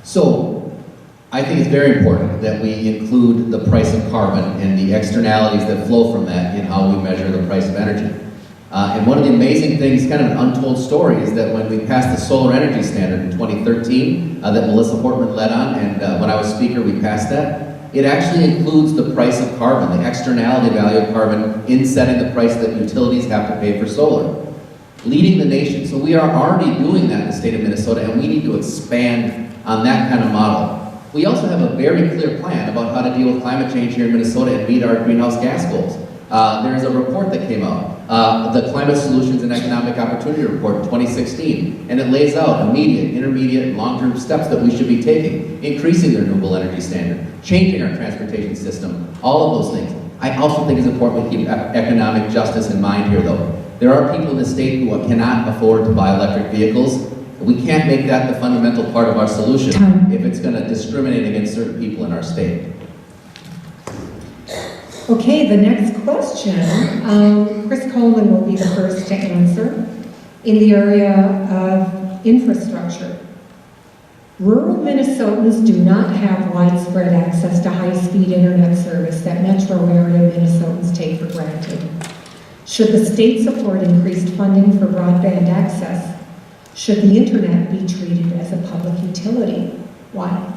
So I think it's very important that we include the price of carbon and the externalities that flow from that in how we measure the price of energy. And one of the amazing things, kind of an untold story, is that when we passed the solar energy standard in 2013, that Melissa Hortman led on, and when I was speaker, we passed that, it actually includes the price of carbon, the externality value of carbon, in setting the price that utilities have to pay for solar. Leading the nation. So we are already doing that in the state of Minnesota, and we need to expand on that kind of model. We also have a very clear plan about how to deal with climate change here in Minnesota and meet our greenhouse gas goals. There's a report that came out, the Climate Solutions and Economic Opportunity Report in 2016, and it lays out immediate, intermediate, and long-term steps that we should be taking, increasing the renewable energy standard, changing our transportation system, all of those things. I also think it's important we keep economic justice in mind here, though. There are people in the state who cannot afford to buy electric vehicles. We can't make that the fundamental part of our solution if it's going to discriminate against certain people in our state. Okay, the next question, Chris Coleman will be the first to answer. In the area of infrastructure, rural Minnesotans do not have widespread access to high-speed internet service that metro area Minnesotans take for granted. Should the state support increased funding for broadband access? Should the internet be treated as a public utility? Why?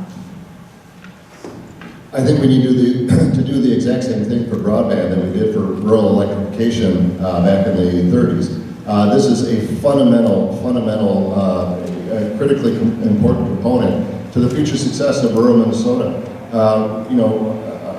I think we need to do the exact same thing for broadband that we did for rural electrification back in the 30s. This is a fundamental, critically important component to the future success of rural Minnesota.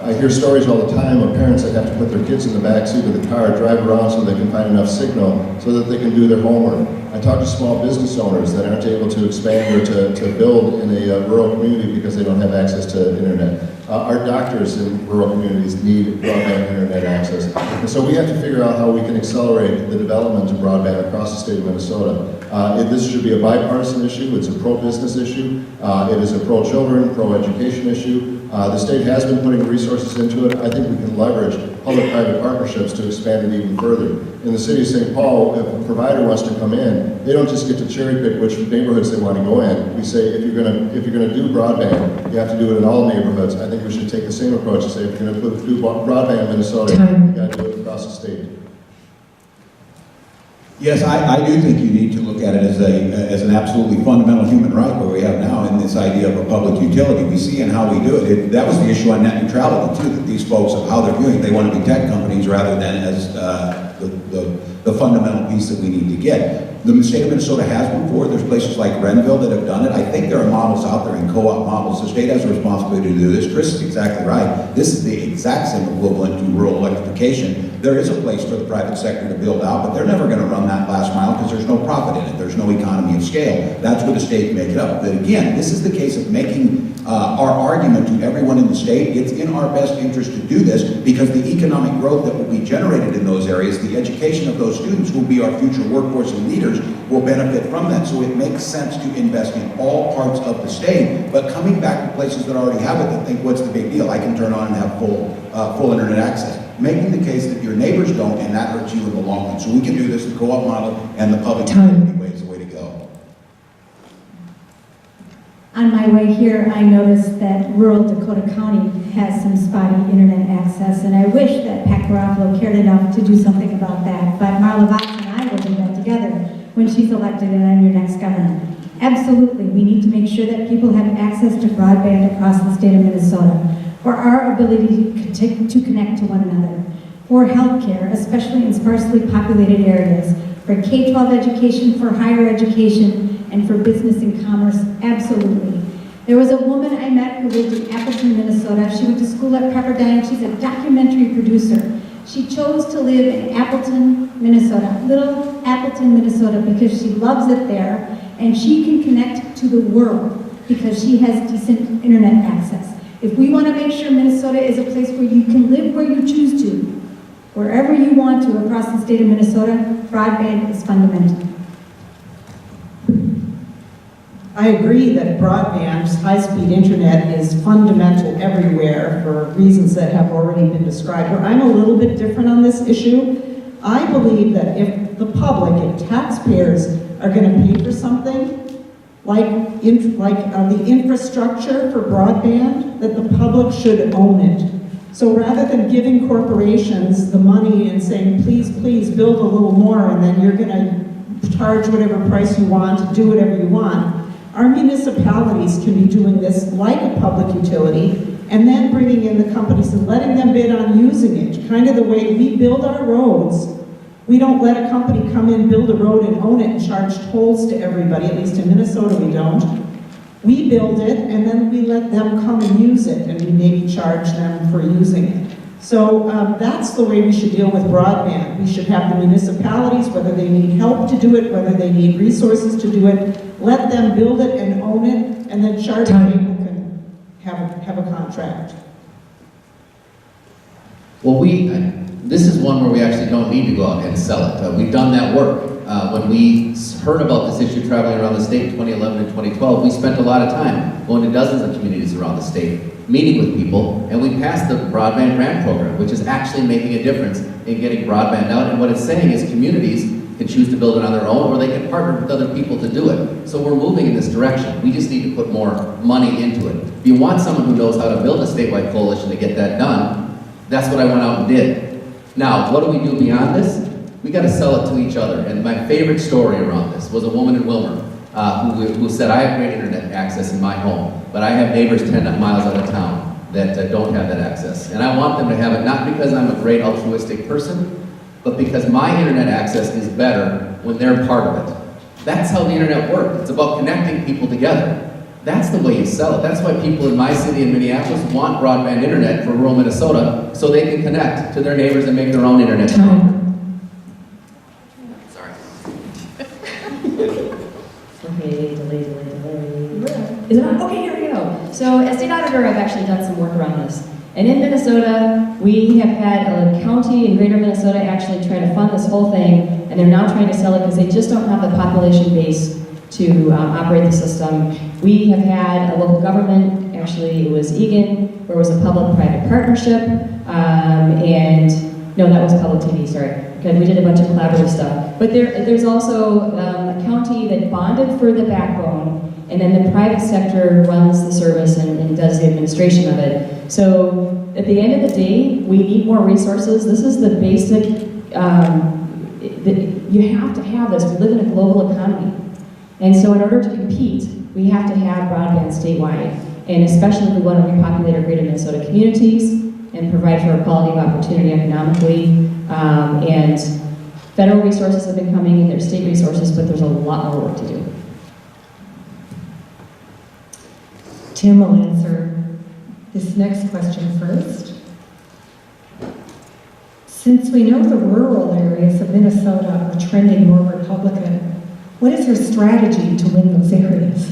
I hear stories all the time of parents that have to put their kids in the back seat of the car, drive around so they can find enough signal so that they can do their homework. I talk to small business owners that aren't able to expand or to build in a rural community because they don't have access to internet. Our doctors in rural communities need broadband internet access. And so we have to figure out how we can accelerate the development of broadband across the state of Minnesota. This should be a bipartisan issue. It's a pro-business issue. It is a pro-children, pro-education issue. The state has been putting resources into it. I think we can leverage public-private partnerships to expand it even further. In the city of St. Paul, if a provider wants to come in, they don't just get to cherry pick which neighborhoods they want to go in. We say if you're going to do broadband, you have to do it in all neighborhoods. I think we should take the same approach and say if you're going to do broadband in Minnesota, you got to do it across the state. Yes, I do think you need to look at it as an absolutely fundamental human right, what we have now in this idea of a public utility. We see in how we do it. That was the issue on net neutrality too, that these folks, of how they're viewing, they want to be tech companies rather than as the fundamental piece that we need to get. The state of Minnesota has moved forward. There's places like Renville that have done it. I think there are models out there in co-op models. The state has a responsibility to do this. Chris is exactly right. This is the exact same equivalent to rural electrification. There is a place for the private sector to build out, but they're never going to run that last mile because there's no profit in it. There's no economy of scale. That's where the state can make it up. But again, this is the case of making our argument to everyone in the state. It's in our best interest to do this because the economic growth that will be generated in those areas, the education of those students who will be our future workforce and leaders, will benefit from that. So it makes sense to invest in all parts of the state, but coming back to places that already have it that think, what's the big deal? I can turn on and have full internet access. Making the case that your neighbors don't, and that hurts you in the long run. So we can do this, the co-op model and the public utility way is the way to go. On my way here, I noticed that rural Dakota County has some spotty internet access, and I wish that Pat Garofalo cared enough to do something about that. But Marla Vox and I will do that together when she's elected and I'm your next governor. Absolutely, we need to make sure that people have access to broadband across the state of Minnesota, for our ability to connect to one another, for healthcare, especially in sparsely populated areas, for K-12 education, for higher education, and for business and commerce, absolutely. There was a woman I met who lived in Appleton, Minnesota. She went to school at Pepperdine. She's a documentary producer. She chose to live in Appleton, Minnesota, little Appleton, Minnesota, because she loves it there, and she can connect to the world because she has decent internet access. If we want to make sure Minnesota is a place where you can live where you choose to, wherever you want to across the state of Minnesota, broadband is fundamental. I agree that broadband, high-speed internet is fundamental everywhere for reasons that have already been described. But I'm a little bit different on this issue. I believe that if the public, if taxpayers are going to pay for something, like the infrastructure for broadband, that the public should own it. So rather than giving corporations the money and saying, please, please build a little more, and then you're gonna charge whatever price you want, do whatever you want, our municipalities can be doing this like a public utility, and then bringing in the companies and letting them bid on using it. Kind of the way we build our roads. We don't let a company come in, build a road and own it and charge tolls to everybody, at least in Minnesota we don't. We build it and then we let them come and use it, and we maybe charge them for using it. So that's the way we should deal with broadband. We should have the municipalities, whether they need help to do it, whether they need resources to do it, let them build it and own it, and then charter people can have a contract. Well, this is one where we actually don't need to go out and sell it. We've done that work. When we heard about this issue traveling around the state in 2011 and 2012, we spent a lot of time going to dozens of communities around the state, meeting with people, and we passed the broadband grant program, which is actually making a difference in getting broadband out. And what it's saying is communities can choose to build it on their own, or they can partner with other people to do it. So we're moving in this direction. We just need to put more money into it. If you want someone who knows how to build a statewide coalition to get that done, that's what I went out and did. Now, what do we do beyond this? We got to sell it to each other. And my favorite story around this was a woman in Wilmer who said, I have great internet access in my home, but I have neighbors 10 miles out of town that don't have that access. And I want them to have it, not because I'm a great altruistic person, but because my internet access is better when they're part of it. That's how the internet works. It's about connecting people together. That's the way you sell it. That's why people in my city in Minneapolis want broadband internet for rural Minnesota, so they can connect to their neighbors and make their own internet. Sorry. Okay, delay. Is it on? Okay, here we go. So as state auditor, I've actually done some work around this. And in Minnesota, we have had a county in greater Minnesota actually try to fund this whole thing, and they're now trying to sell it because they just don't have the population base to operate the system. We have had a local government, actually it was Egan, where it was a public-private partnership, and no, that was public TV, sorry. Okay, we did a bunch of collaborative stuff. But there's also a county that bonded for the backbone, and then the private sector runs the service and does the administration of it. So at the end of the day, we need more resources. This is the basic, you have to have this. We live in a global economy. And so in order to compete, we have to have broadband statewide. And especially if we want to repopulate our greater Minnesota communities and provide for equality of opportunity economically. And federal resources have been coming in, there's state resources, but there's a lot more work to do. Tim will answer this next question first. Since we know the rural areas of Minnesota are trending more Republican, what is your strategy to win those areas?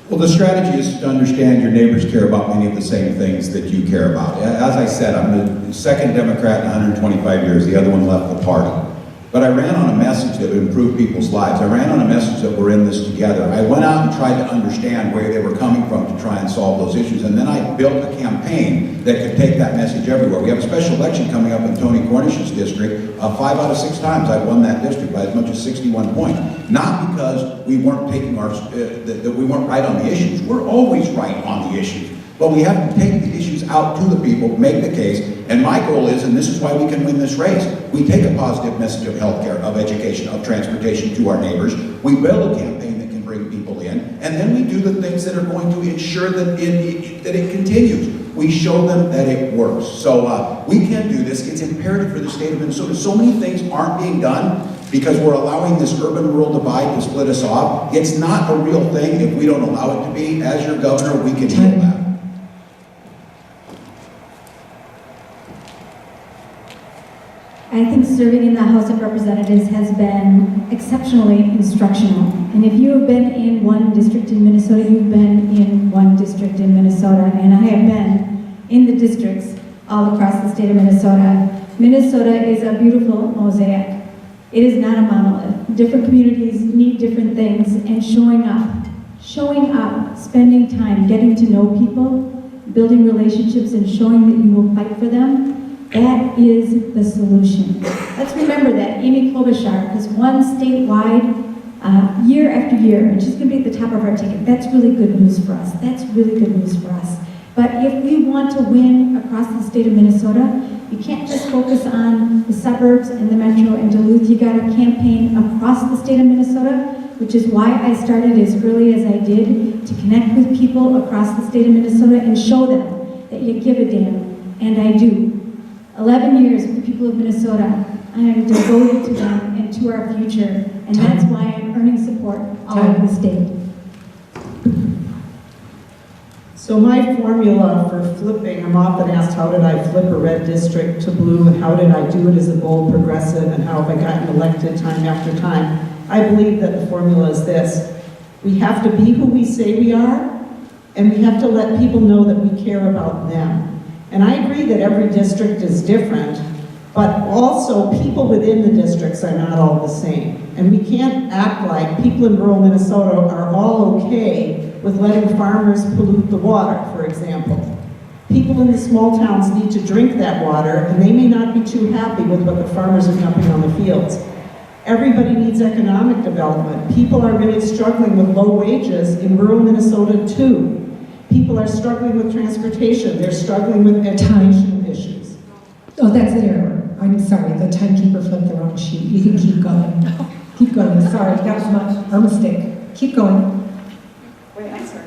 Well, the strategy is to understand your neighbors care about many of the same things that you care about. As I said, I'm the second Democrat in 125 years. The other one left the party. But I ran on a message that would improve people's lives. I ran on a message that we're in this together. I went out and tried to understand where they were coming from to try and solve those issues. And then I built a campaign that could take that message everywhere. We have a special election coming up in Tony Cornish's district. 5 out of 6 times I've won that district by as much as 61 points. Not because we weren't taking that we weren't right on the issues. We're always right on the issues. But we have to take the issues out to the people, make the case, and my goal is, and this is why we can win this race, we take a positive message of healthcare, of education, of transportation to our neighbors, we build a campaign that can bring people in, and then we do the things that are going to ensure that it continues. We show them that it works. So we can do this. It's imperative for the state of Minnesota. So many things aren't being done because we're allowing this urban-rural divide to split us off. It's not a real thing if we don't allow it to be. As your governor, we can heal that. I think serving in the House of Representatives has been exceptionally instructional. And if you have been in one district in Minnesota, you've been in one district in Minnesota. And I have been in the districts all across the state of Minnesota. Minnesota is a beautiful mosaic. It is not a monolith. Different communities need different things, and showing up, spending time, getting to know people, building relationships, and showing that you will fight for them, that is the solution. Let's remember that Amy Klobuchar has won statewide year after year, and she's going to be at the top of our ticket. That's really good news for us. That's really good news for us. But if we want to win across the state of Minnesota, you can't just focus on the suburbs and the metro and Duluth. You got to campaign across the state of Minnesota, which is why I started as early as I did, to connect with people across the state of Minnesota and show them that you give a damn, and I do. 11 years with the people of Minnesota. I am devoted to them and to our future, and that's why I'm earning support all over the state. So my formula for flipping, I'm often asked, how did I flip a red district to blue, and how did I do it as a bold progressive, and how have I gotten elected time after time? I believe that the formula is this: we have to be who we say we are, and we have to let people know that we care about them. And I agree that every district is different, but also people within the districts are not all the same. And we can't act like people in rural Minnesota are all okay with letting farmers pollute the water, for example. People in the small towns need to drink that water, and they may not be too happy with what the farmers are dumping on the fields. Everybody needs economic development. People are really struggling with low wages in rural Minnesota too. People are struggling with transportation. They're struggling with education issues. Oh, that's an error. I'm sorry, the timekeeper flipped the wrong sheet. You can keep going. Keep going, sorry, that was our mistake. Keep going. Wait, I'm sorry.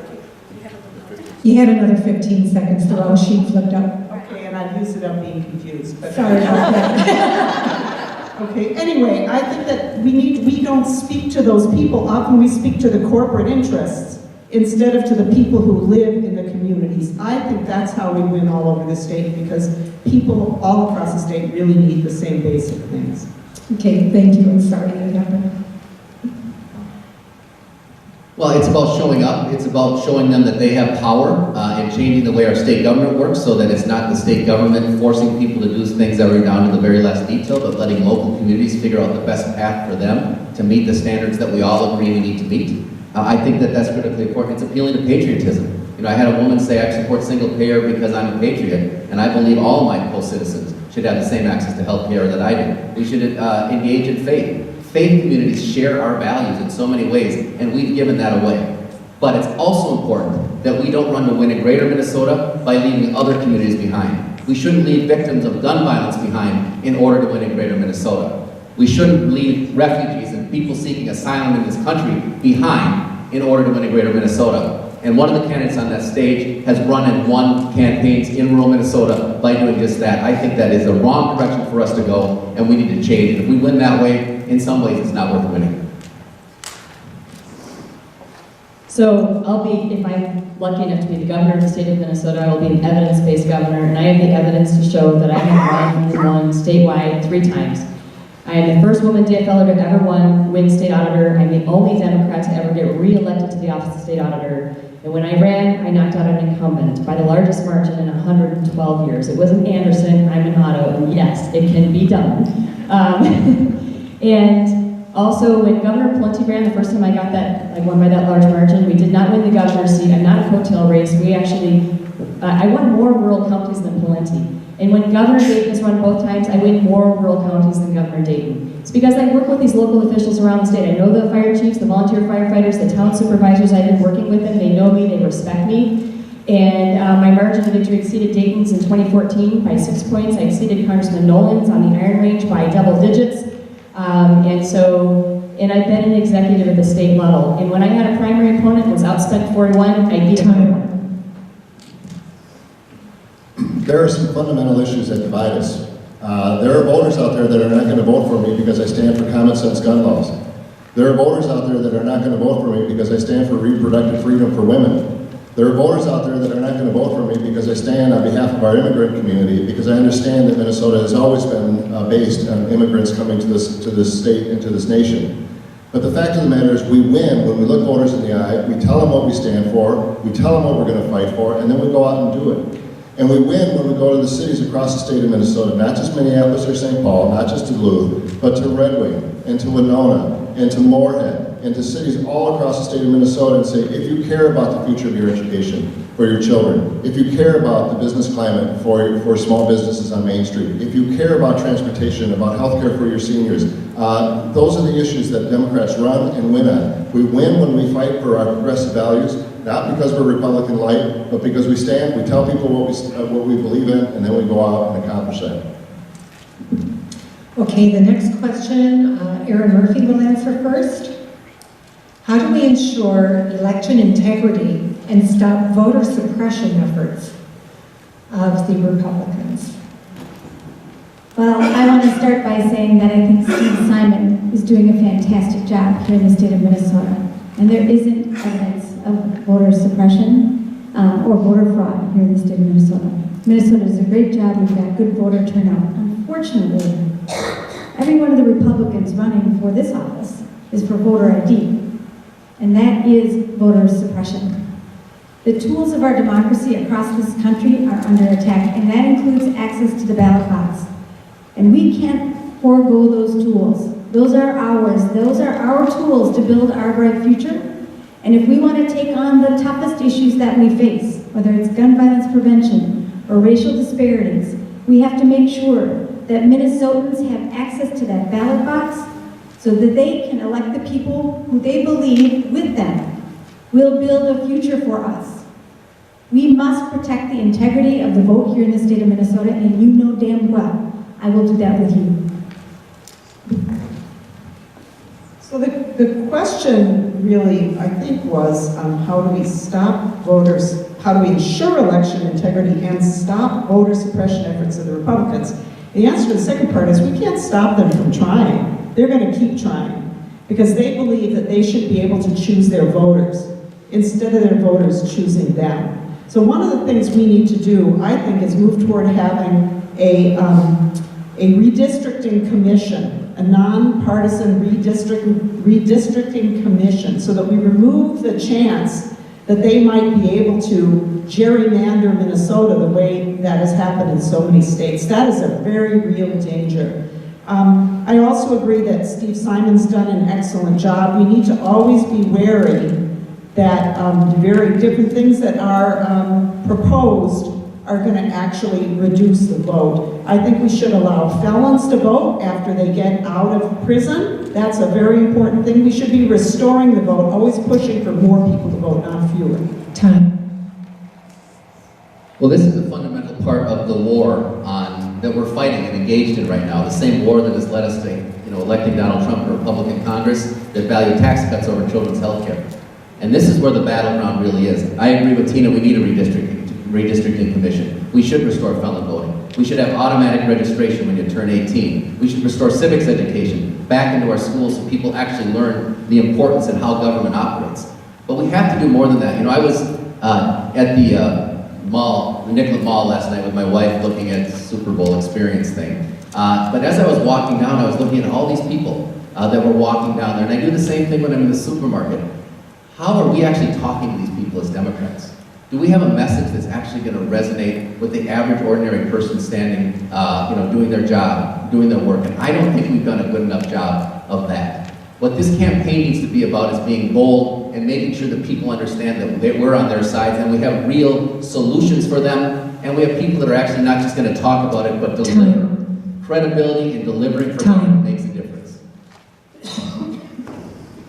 You had another 15 seconds, the wrong sheet flipped up. Okay, and I've used it up being confused. But Sorry about that. Okay, anyway, I think that we don't speak to those people. Often we speak to the corporate interests instead of to the people who live in the communities. I think that's how we win all over the state, because people all across the state really need the same basic things. Okay, thank you, I'm sorry that happened. Well, it's about showing up. It's about showing them that they have power and changing the way our state government works, so that it's not the state government forcing people to do things that are down to the very last detail, but letting local communities figure out the best path for them to meet the standards that we all agree we need to meet. I think that that's critically important. It's appealing to patriotism. You know, I had a woman say, I support single payer because I'm a patriot, and I believe all my co-citizens should have the same access to health care that I do. We should engage in faith. Faith communities share our values in so many ways, and we've given that away. But it's also important that we don't run to win in greater Minnesota by leaving other communities behind. We shouldn't leave victims of gun violence behind in order to win in greater Minnesota. We shouldn't leave refugees and people seeking asylum in this country behind in order to win in greater Minnesota. And one of the candidates on that stage has run and won campaigns in rural Minnesota by doing just that. I think that is the wrong direction for us to go, and we need to change it. If we win that way, in some ways it's not worth winning. So I'll be, if I'm lucky enough to be the governor of the state of Minnesota, I will be an evidence-based governor, and I have the evidence to show that I have won statewide 3 times. I am the first woman DFLer to ever win state auditor. I'm the only Democrat to ever get re-elected to the office of state auditor. And when I ran, I knocked out an incumbent by the largest margin in 112 years. It wasn't Anderson, I'm an Otto, and yes, it can be done. And also, when Governor Pawlenty ran, the first time I got that, I won by that large margin, we did not win the governor's seat. I'm not a coattail race. We actually, I won more rural counties than Pawlenty. And when Governor Dayton has run both times, I win more rural counties than Governor Dayton. It's because I work with these local officials around the state. I know the fire chiefs, the volunteer firefighters, the town supervisors. I've been working with them. They know me, they respect me. And my margin of victory exceeded Dayton's in 2014 by 6 points. I exceeded Congressman Nolan's on the Iron Range by double digits. And I've been an executive at the state level. And when I had a primary opponent and was outspent 4-1, I beat him. There are some fundamental issues that divide us. There are voters out there that are not going to vote for me because I stand for common sense gun laws. There are voters out there that are not going to vote for me because I stand for reproductive freedom for women. There are voters out there that are not going to vote for me because I stand on behalf of our immigrant community, because I understand that Minnesota has always been based on immigrants coming to this state and to this nation. But the fact of the matter is, we win when we look voters in the eye, we tell them what we stand for, we tell them what we're going to fight for, and then we go out and do it. And we win when we go to the cities across the state of Minnesota, not just Minneapolis or St. Paul, not just Duluth, but to Red Wing, and to Winona, and to Moorhead, and to cities all across the state of Minnesota, and say, if you care about the future of your education for your children, if you care about the business climate for small businesses on Main Street, if you care about transportation, about health care for your seniors, those are the issues that Democrats run and win on. We win when we fight for our progressive values, not because we're Republican light, but because we stand, we tell people what we believe in, and then we go out and accomplish that. Okay, the next question, Aaron Murphy will answer first. How do we ensure election integrity and stop voter suppression efforts of the Republicans? Well, I want to start by saying that I think Steve Simon is doing a fantastic job here in the state of Minnesota. And there isn't evidence of voter suppression or voter fraud here in the state of Minnesota. Minnesota does a great job. We've got good voter turnout. Unfortunately, every one of the Republicans running for this office is for voter ID. And that is voter suppression. The tools of our democracy across this country are under attack, and that includes access to the ballot box. And we can't forego those tools. Those are ours. Those are our tools to build our bright future. And if we want to take on the toughest issues that we face, whether it's gun violence prevention or racial disparities, we have to make sure that Minnesotans have access to that ballot box so that they can elect the people who they believe with them will build a future for us. We must protect the integrity of the vote here in the state of Minnesota, and you know damn well I will do that with you. So the question really, I think, was how do we stop voters, how do we ensure election integrity and stop voter suppression efforts of the Republicans? The answer to the second part is we can't stop them from trying. They're going to keep trying because they believe that they should be able to choose their voters instead of their voters choosing them. So one of the things we need to do, I think, is move toward having a redistricting commission, a nonpartisan redistricting commission, so that we remove the chance that they might be able to gerrymander Minnesota the way that has happened in so many states. That is a very real danger. I also agree that Steve Simon's done an excellent job. We need to always be wary that the very different things that are proposed are going to actually reduce the vote. I think we should allow felons to vote after they get out of prison. That's a very important thing. We should be restoring the vote, always pushing for more people to vote, not fewer. Time. Well, this is a fundamental part of the war that we're fighting and engaged in right now. The same war that has led us to, electing Donald Trump to Republican Congress that value tax cuts over children's health care. And this is where the battleground really is. I agree with Tina, we need a redistricting commission. We should restore felon voting. We should have automatic registration when you turn 18. We should restore civics education back into our schools so people actually learn the importance and how government operates. But we have to do more than that. I was at the mall, the Nicollet Mall last night with my wife looking at the Super Bowl experience thing. But as I was walking down, I was looking at all these people that were walking down there. And I do the same thing when I'm in the supermarket. How are we actually talking to these people as Democrats? Do we have a message that's actually going to resonate with the average ordinary person standing, doing their job, doing their work? And I don't think we've done a good enough job of that. What this campaign needs to be about is being bold and making sure that people understand that we're on their sides and we have real solutions for them, and we have people that are actually not just going to talk about it, but deliver. Credibility and delivering for them makes a difference.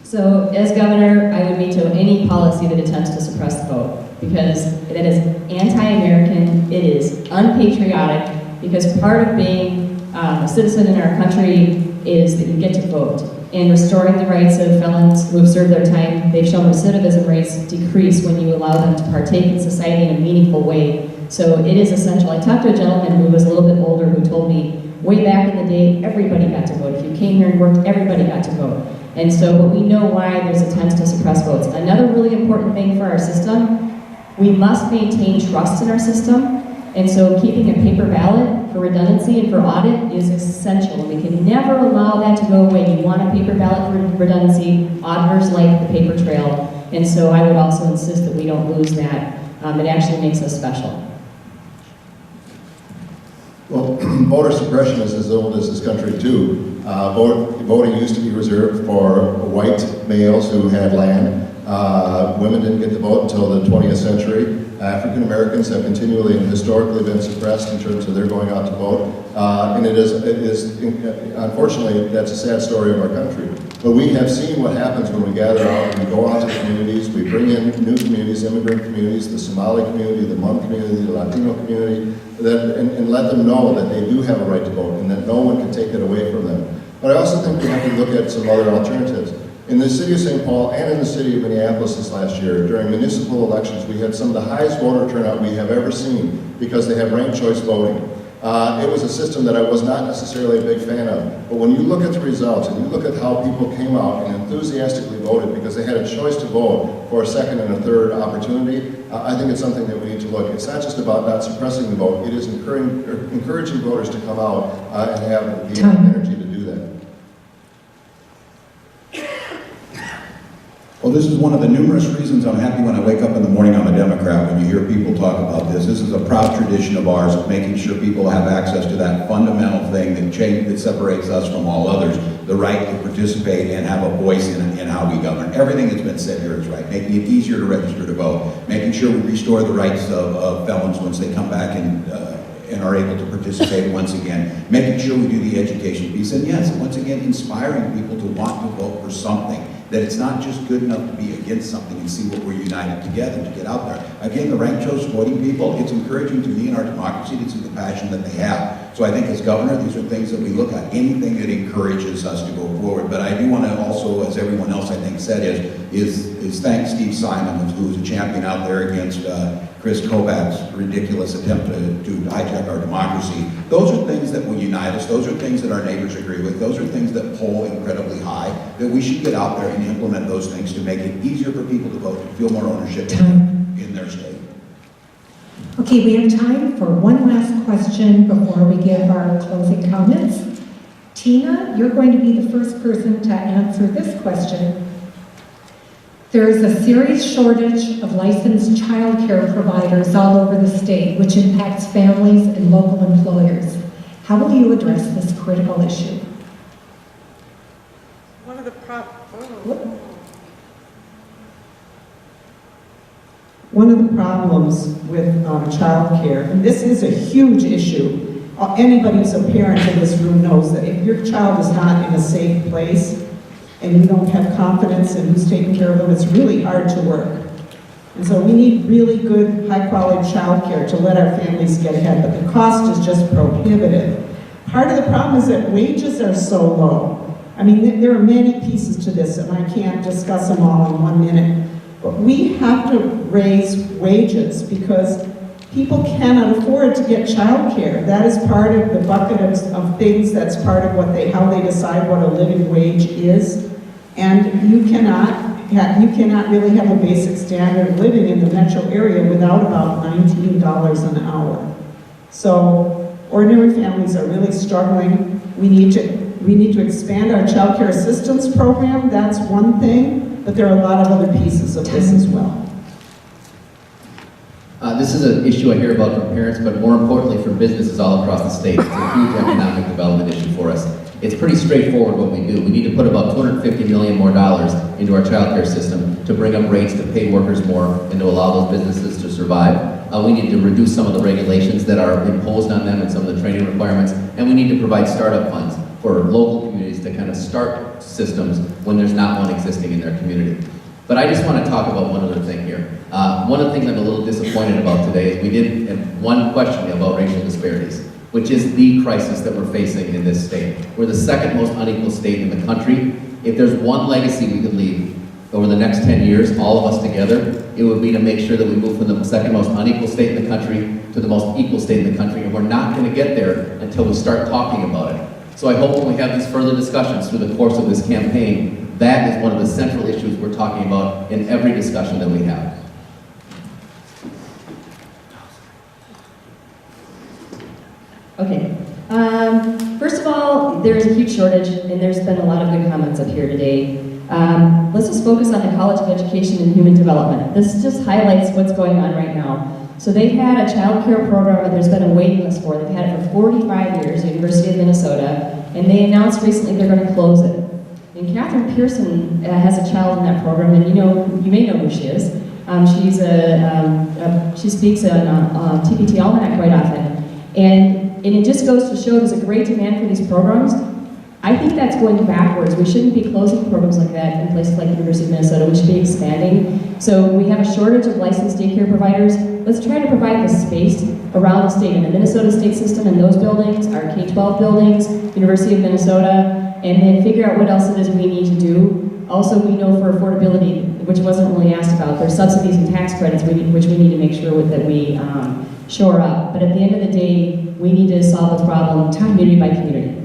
So, as governor, I would veto any policy that attempts to suppress the vote, because it is anti-American, it is unpatriotic, because part of being a citizen in our country is that you get to vote. And restoring the rights of felons who have served their time, they've shown recidivism rates decrease when you allow them to partake in society in a meaningful way. So it is essential. I talked to a gentleman who was a little bit older who told me, way back in the day, everybody got to vote. If you came here and worked, everybody got to vote. And so, but we know why there's attempts to suppress votes. Another really important thing for our system, we must maintain trust in our system. And so keeping a paper ballot for redundancy and for audit is essential. We can never allow that to go away. You want a paper ballot for redundancy, auditors like the paper trail. And so I would also insist that we don't lose that. It actually makes us special. Well, voter suppression is as old as this country too. Voting used to be reserved for white males who had land. Women didn't get to vote until the 20th century. African Americans have continually and historically been suppressed in terms of their going out to vote. And it is, unfortunately, that's a sad story of our country. But we have seen what happens when we gather out, we go out to communities, we bring in new communities communities, immigrant communities, the Somali community, the Hmong community, the Latino community, and let them know that they do have a right to vote and that no one can take it away from them. But I also think we have to look at some other alternatives. In the city of St. Paul and in the city of Minneapolis this last year, during municipal elections, we had some of the highest voter turnout we have ever seen because they have ranked choice voting. It was a system that I was not necessarily a big fan of. But when you look at the results and you look at how people came out and enthusiastically voted because they had a choice to vote for a second and a third opportunity, I think it's something that we need to look. It's not just about not suppressing the vote, it is encouraging voters to come out and have the energy to do that. Well, this is one of the numerous reasons I'm happy when I wake up in the morning I'm a Democrat, when you hear people talk about this. This is a proud tradition of ours of making sure people have access to that fundamental thing that separates us from all others, the right to participate and have a voice in how we govern. Everything that's been said here is right. Making it easier to register to vote, making sure we restore the rights of felons once they come back and are able to participate once again, making sure we do the education piece, and yes, once again, inspiring people to want to vote for something. That it's not just good enough to be against something and see what we're united together to get out there. Again, the ranked choice voting people, it's encouraging to me in our democracy to see the passion that they have. So I think as governor, these are things that we look at, anything that encourages us to go forward. But I do want to also, as everyone else I think said, is thank Steve Simon, who is a champion out there against Chris Kobach's ridiculous attempt to hijack our democracy. Those are things that will unite us. Those are things that our neighbors agree with. Those are things that poll incredibly high, that we should get out there and implement those things to make it easier for people to vote, to feel more ownership in their state. Okay, we have time for one last question before we give our closing comments. Tina, you're going to be the first person to answer this question. There is a serious shortage of licensed childcare providers all over the state, which impacts families and local employers. How will you address this critical issue? One of the problems with childcare, and this is a huge issue, anybody who's a parent in this room knows that if your child is not in a safe place and you don't have confidence in who's taking care of them, it's really hard to work. And so we need really good, high-quality childcare to let our families get ahead, but the cost is just prohibitive. Part of the problem is that wages are so low. I mean, there are many pieces to this, and I can't discuss them all in 1 minute. But we have to raise wages because people cannot afford to get childcare. That is part of the bucket of things that's part of how they decide what a living wage is. And you cannot really have a basic standard of living in the metro area without about $19 an hour. So ordinary families are really struggling. We need to expand our child care assistance program. That's one thing, but there are a lot of other pieces of this as well. This is an issue I hear about from parents, but more importantly from businesses all across the state. It's a huge economic development issue for us. It's pretty straightforward what we do. We need to put about $250 million more into our child care system to bring up rates, to pay workers more, and to allow those businesses to survive. We need to reduce some of the regulations that are imposed on them and some of the training requirements, and we need to provide startup funds for local communities to kind of start systems when there's not one existing in their community. But I just want to talk about one other thing here. One of the things I'm a little disappointed about today is we did have one question about racial disparities, which is the crisis that we're facing in this state. We're the second most unequal state in the country. If there's one legacy we could leave over the next 10 years, all of us together, it would be to make sure that we move from the second most unequal state in the country to the most equal state in the country, and we're not going to get there until we start talking about it. So I hope when we have these further discussions through the course of this campaign, that is one of the central issues we're talking about in every discussion that we have. Okay. First of all, there is a huge shortage, and there's been a lot of good comments up here today. Let's just focus on the College of Education and Human Development. This just highlights what's going on right now. So they've had a child care program that there's been a waiting list for. They've had it for 45 years, University of Minnesota, and they announced recently they're going to close it. And Catherine Pearson has a child in that program, and you may know who she is. She speaks on TPT Almanac quite often. And it just goes to show there's a great demand for these programs, I think that's going backwards. We shouldn't be closing programs like that in places like the University of Minnesota. We should be expanding. So we have a shortage of licensed daycare providers. Let's try to provide the space around the state, in the Minnesota state system, in those buildings, our K-12 buildings, University of Minnesota, and then figure out what else it is we need to do. Also, we know for affordability, which wasn't really asked about, there's subsidies and tax credits which we need to make sure that we shore up. But at the end of the day, we need to solve the problem community by community.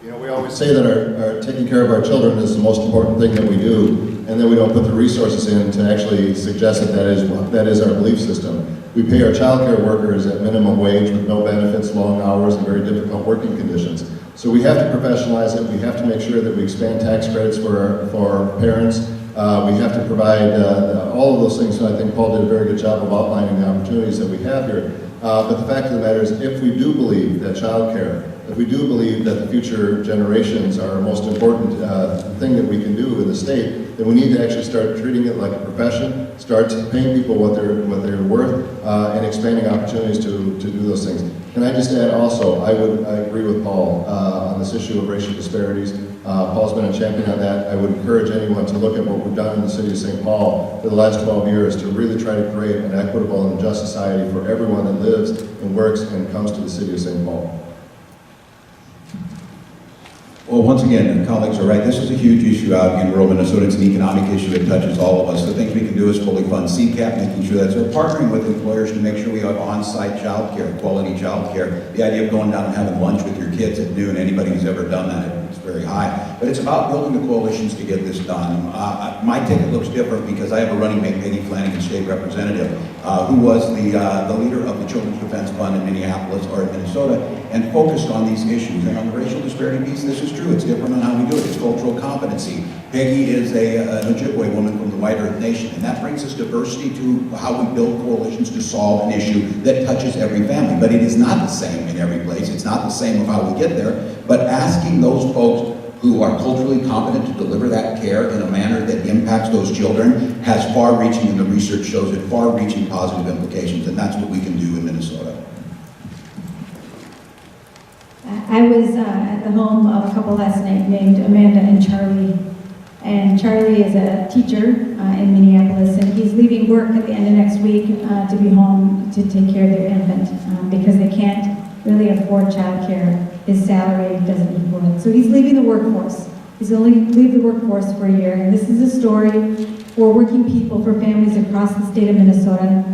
You know, we always say that our taking care of our children is the most important thing that we do, and then we don't put the resources in to actually suggest that that is our belief system. We pay our child care workers at minimum wage with no benefits, long hours, and very difficult working conditions. So we have to professionalize it. We have to make sure that we expand tax credits for parents. We have to provide all of those things. So I think Paul did a very good job of outlining the opportunities that we have here. But the fact of the matter is, if we do believe that child care, if we do believe that the future generations are our most important thing that we can do in the state, then we need to actually start treating it like a profession, start paying people what they're worth, and expanding opportunities to do those things. Can I just add also, I agree with Paul on this issue of racial disparities. Paul's been a champion on that. I would encourage anyone to look at what we've done in the city of St. Paul for the last 12 years to really try to create an equitable and just society for everyone that lives and works and comes to the city of St. Paul. Well, once again, colleagues are right. This is a huge issue out in rural Minnesota. It's an economic issue that touches all of us. The things we can do is fully fund CCAP, making sure that we're partnering with employers to make sure we have on-site child care, quality child care. The idea of going down and having lunch with your kids at noon, anybody who's ever done that, it's very high. But it's about building the coalitions to get this done. My ticket looks different because I have a running mate, Peggy Flanagan, state representative, who was the leader of the Children's Defense Fund in Minneapolis, or in Minnesota, and focused on these issues. And on the racial disparity piece, this is true. It's different on how we do it. It's cultural competency. Peggy is an Ojibwe woman from the White Earth Nation, and that brings us diversity to how we build coalitions to solve an issue that touches every family. But it is not the same in every place. It's not the same of how we get there. But asking those folks who are culturally competent to deliver that care in a manner that impacts those children has far-reaching, and the research shows it, far-reaching positive implications, and that's what we can do in Minnesota. I was at the home of a couple last night named Amanda and Charlie. And Charlie is a teacher in Minneapolis, and he's leaving work at the end of next week to be home to take care of their infant because they can't really afford childcare. His salary doesn't equal it. So he's leaving the workforce. He's only leave the workforce for a year. And this is a story for working people, for families across the state of Minnesota.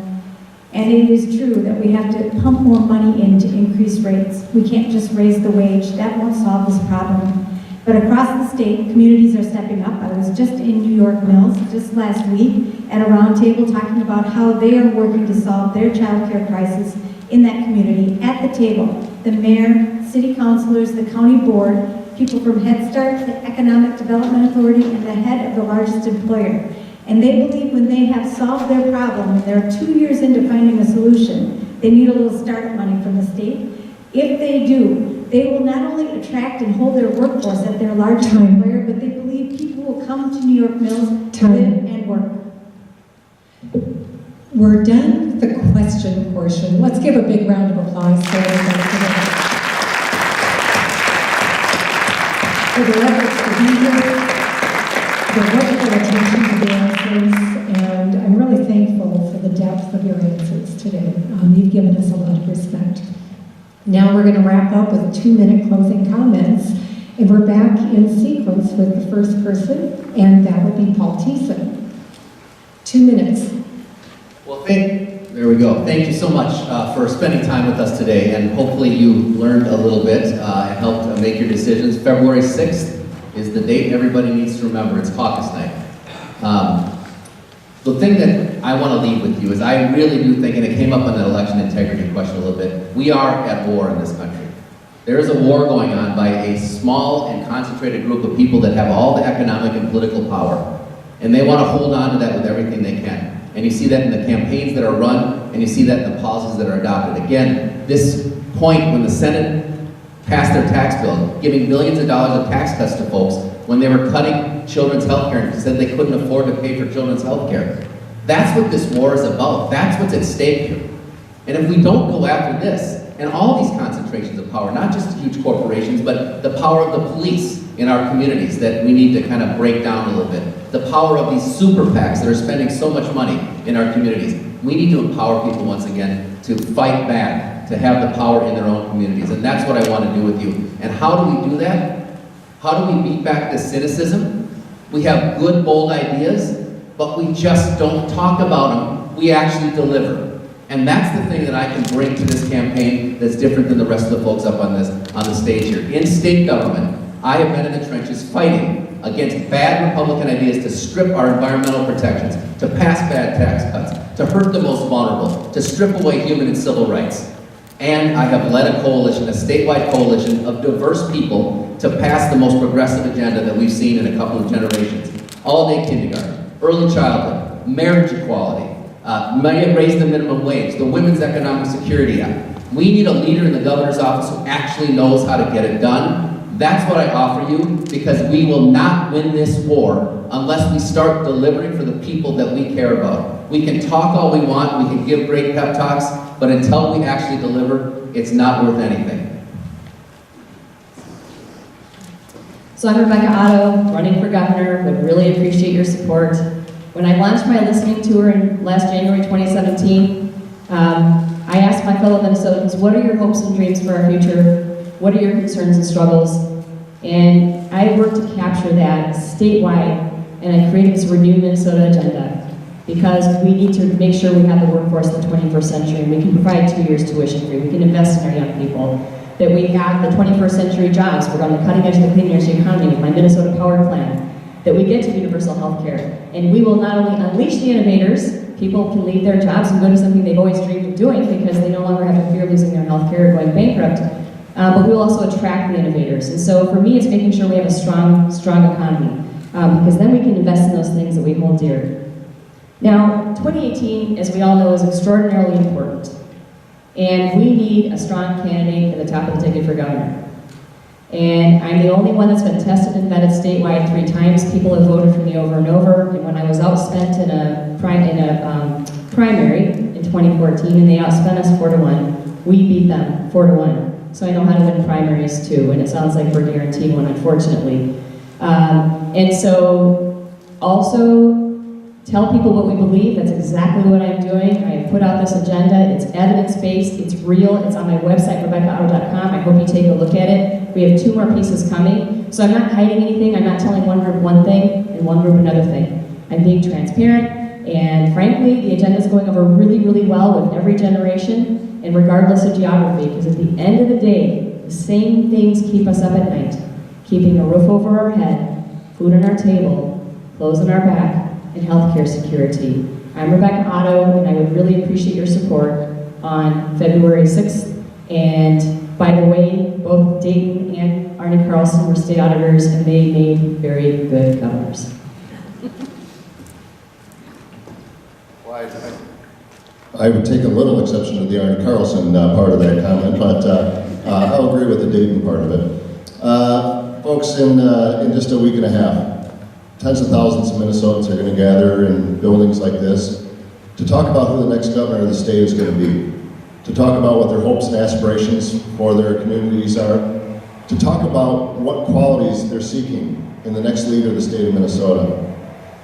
And it is true that we have to pump more money in to increase rates. We can't just raise the wage. That won't solve this problem. But across the state, communities are stepping up. I was just in New York Mills just last week at a roundtable talking about how they are working to solve their child care crisis in that community. At the table, the mayor, city councilors, the county board, people from Head Start, the Economic Development Authority, and the head of the largest employer. And they believe when they have solved their problem, and they're 2 years into finding a solution, they need a little startup money from the state. If they do, they will not only attract and hold their workforce at their largest employer, but they believe people will come to New York Mills to live and work. We're done with the question portion. Let's give a big round of applause for everybody today. For the efforts to be here, the wonderful attention to the answers, and I'm really thankful for the depth of your answers today. You've given us a lot of respect. Now we're going to wrap up with 2-minute closing comments, and we're back in sequence with the first person, and that would be Paul Thiessen. 2 minutes. Well, there we go. Thank you so much for spending time with us today, and hopefully you learned a little bit and helped make your decisions. February 6th is the date everybody needs to remember. It's caucus night. The thing that I want to leave with you is I really do think, and it came up on that election integrity question a little bit, we are at war in this country. There is a war going on by a small and concentrated group of people that have all the economic and political power, and they want to hold on to that with everything they can. And you see that in the campaigns that are run, and you see that in the policies that are adopted. Again, this point when the Senate passed their tax bill, giving billions of dollars of tax cuts to folks when they were cutting children's health care and said they couldn't afford to pay for children's health care. That's what this war is about. That's what's at stake here. And if we don't go after this, and all these concentrations of power, not just huge corporations, but the power of the police in our communities that we need to kind of break down a little bit. The power of these super PACs that are spending so much money in our communities. We need to empower people once again to fight back, to have the power in their own communities. And that's what I want to do with you. And how do we do that? How do we beat back the cynicism? We have good, bold ideas, but we just don't talk about them. We actually deliver. And that's the thing that I can bring to this campaign that's different than the rest of the folks up on the stage here. In state government, I have been in the trenches fighting against bad Republican ideas to strip our environmental protections, to pass bad tax cuts, to hurt the most vulnerable, to strip away human and civil rights. And I have led a coalition, a statewide coalition of diverse people to pass the most progressive agenda that we've seen in a couple of generations. All-day kindergarten, early childhood, marriage equality, raise the minimum wage, the Women's Economic Security Act. We need a leader in the governor's office who actually knows how to get it done. That's what I offer you, because we will not win this war unless we start delivering for the people that we care about. We can talk all we want, we can give great pep talks, but until we actually deliver, it's not worth anything. So I'm Rebecca Otto, running for governor, would really appreciate your support. When I launched my listening tour in last January 2017, I asked my fellow Minnesotans, what are your hopes and dreams for our future? What are your concerns and struggles? And I worked to capture that statewide, and I created this Renew Minnesota agenda, because we need to make sure we have the workforce in the 21st century, and we can provide 2 years tuition free, we can invest in our young people, that we have the 21st century jobs, we're on the cutting edge of the clean energy economy with my Minnesota Power Plan, that we get to universal health care. And we will not only unleash the innovators, people can leave their jobs and go to something they've always dreamed of doing because they no longer have to fear losing their health care or going bankrupt, but we will also attract the innovators. And so for me, it's making sure we have a strong economy, because then we can invest in those things that we hold dear. Now, 2018, as we all know, is extraordinarily important. And we need a strong candidate at the top of the ticket for governor. And I'm the only one that's been tested and vetted statewide 3 times. People have voted for me over and over. And when I was outspent in a primary in 2014, and they outspent us 4-1, we beat them 4-1. So I know how to win primaries too, and it sounds like we're guaranteed one, unfortunately. And so also tell people what we believe. That's exactly what I'm doing. I have put out this agenda. It's evidence-based, it's real. It's on my website, RebeccaOtto.com. I hope you take a look at it. We have 2 more pieces coming. So I'm not hiding anything. I'm not telling one group one thing and one group another thing. I'm being transparent, and frankly, the agenda is going over really, really well with every generation and regardless of geography, because at the end of the day, the same things keep us up at night. Keeping a roof over our head, food on our table, clothes on our back, and healthcare security. I'm Rebecca Otto, and I would really appreciate your support on February 6th. And by the way, both Dayton and Arne Carlson were state auditors, and they made very good governors. I would take a little exception to the Arne Carlson part of that comment, but I'll agree with the Dayton part of it. Folks, in just a week and a half, tens of thousands of Minnesotans are going to gather in buildings like this to talk about who the next governor of the state is going to be, to talk about what their hopes and aspirations for their communities are, to talk about what qualities they're seeking in the next leader of the state of Minnesota.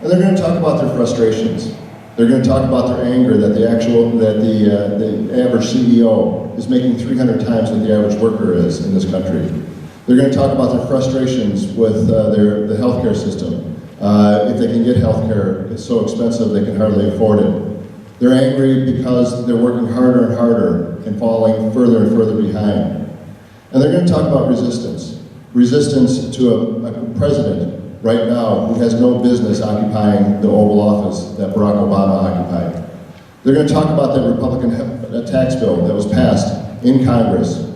And they're going to talk about their frustrations. They're going to talk about their anger that the average CEO is making 300 times what the average worker is in this country. They're going to talk about their frustrations with the healthcare system. If they can get healthcare, it's so expensive they can hardly afford it. They're angry because they're working harder and harder and falling further and further behind. And they're going to talk about resistance. Resistance to a president right now who has no business occupying the Oval Office that Barack Obama occupied. They're going to talk about the Republican tax bill that was passed in Congress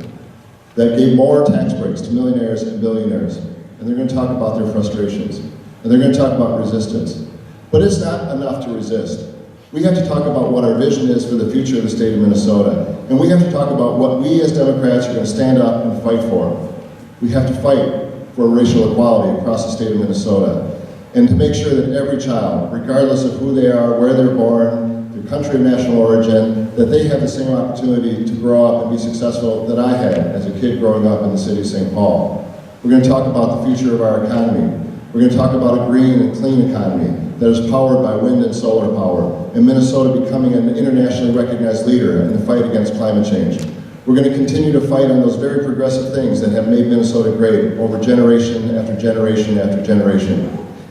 that gave more tax breaks to millionaires and billionaires. And they're going to talk about their frustrations. And they're going to talk about resistance. But it's not enough to resist. We have to talk about what our vision is for the future of the state of Minnesota. And we have to talk about what we as Democrats are going to stand up and fight for. We have to fight for racial equality across the state of Minnesota. And to make sure that every child, regardless of who they are, where they're born, their country of national origin, that they have the same opportunity to grow up and be successful that I had as a kid growing up in the city of St. Paul. We're going to talk about the future of our economy. We're going to talk about a green and clean economy that is powered by wind and solar power, and Minnesota becoming an internationally recognized leader in the fight against climate change. We're going to continue to fight on those very progressive things that have made Minnesota great over generation after generation after generation.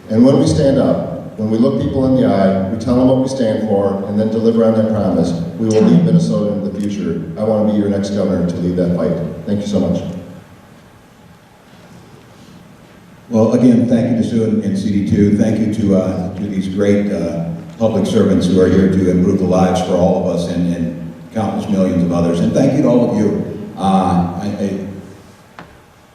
And when we stand up, when we look people in the eye, we tell them what we stand for, and then deliver on that promise, we will lead Minnesota into the future. I want to be your next governor to lead that fight. Thank you so much. Well, again, thank you to Sue and CD2. Thank you to these great public servants who are here to improve the lives for all of us and countless millions of others. And thank you to all of you.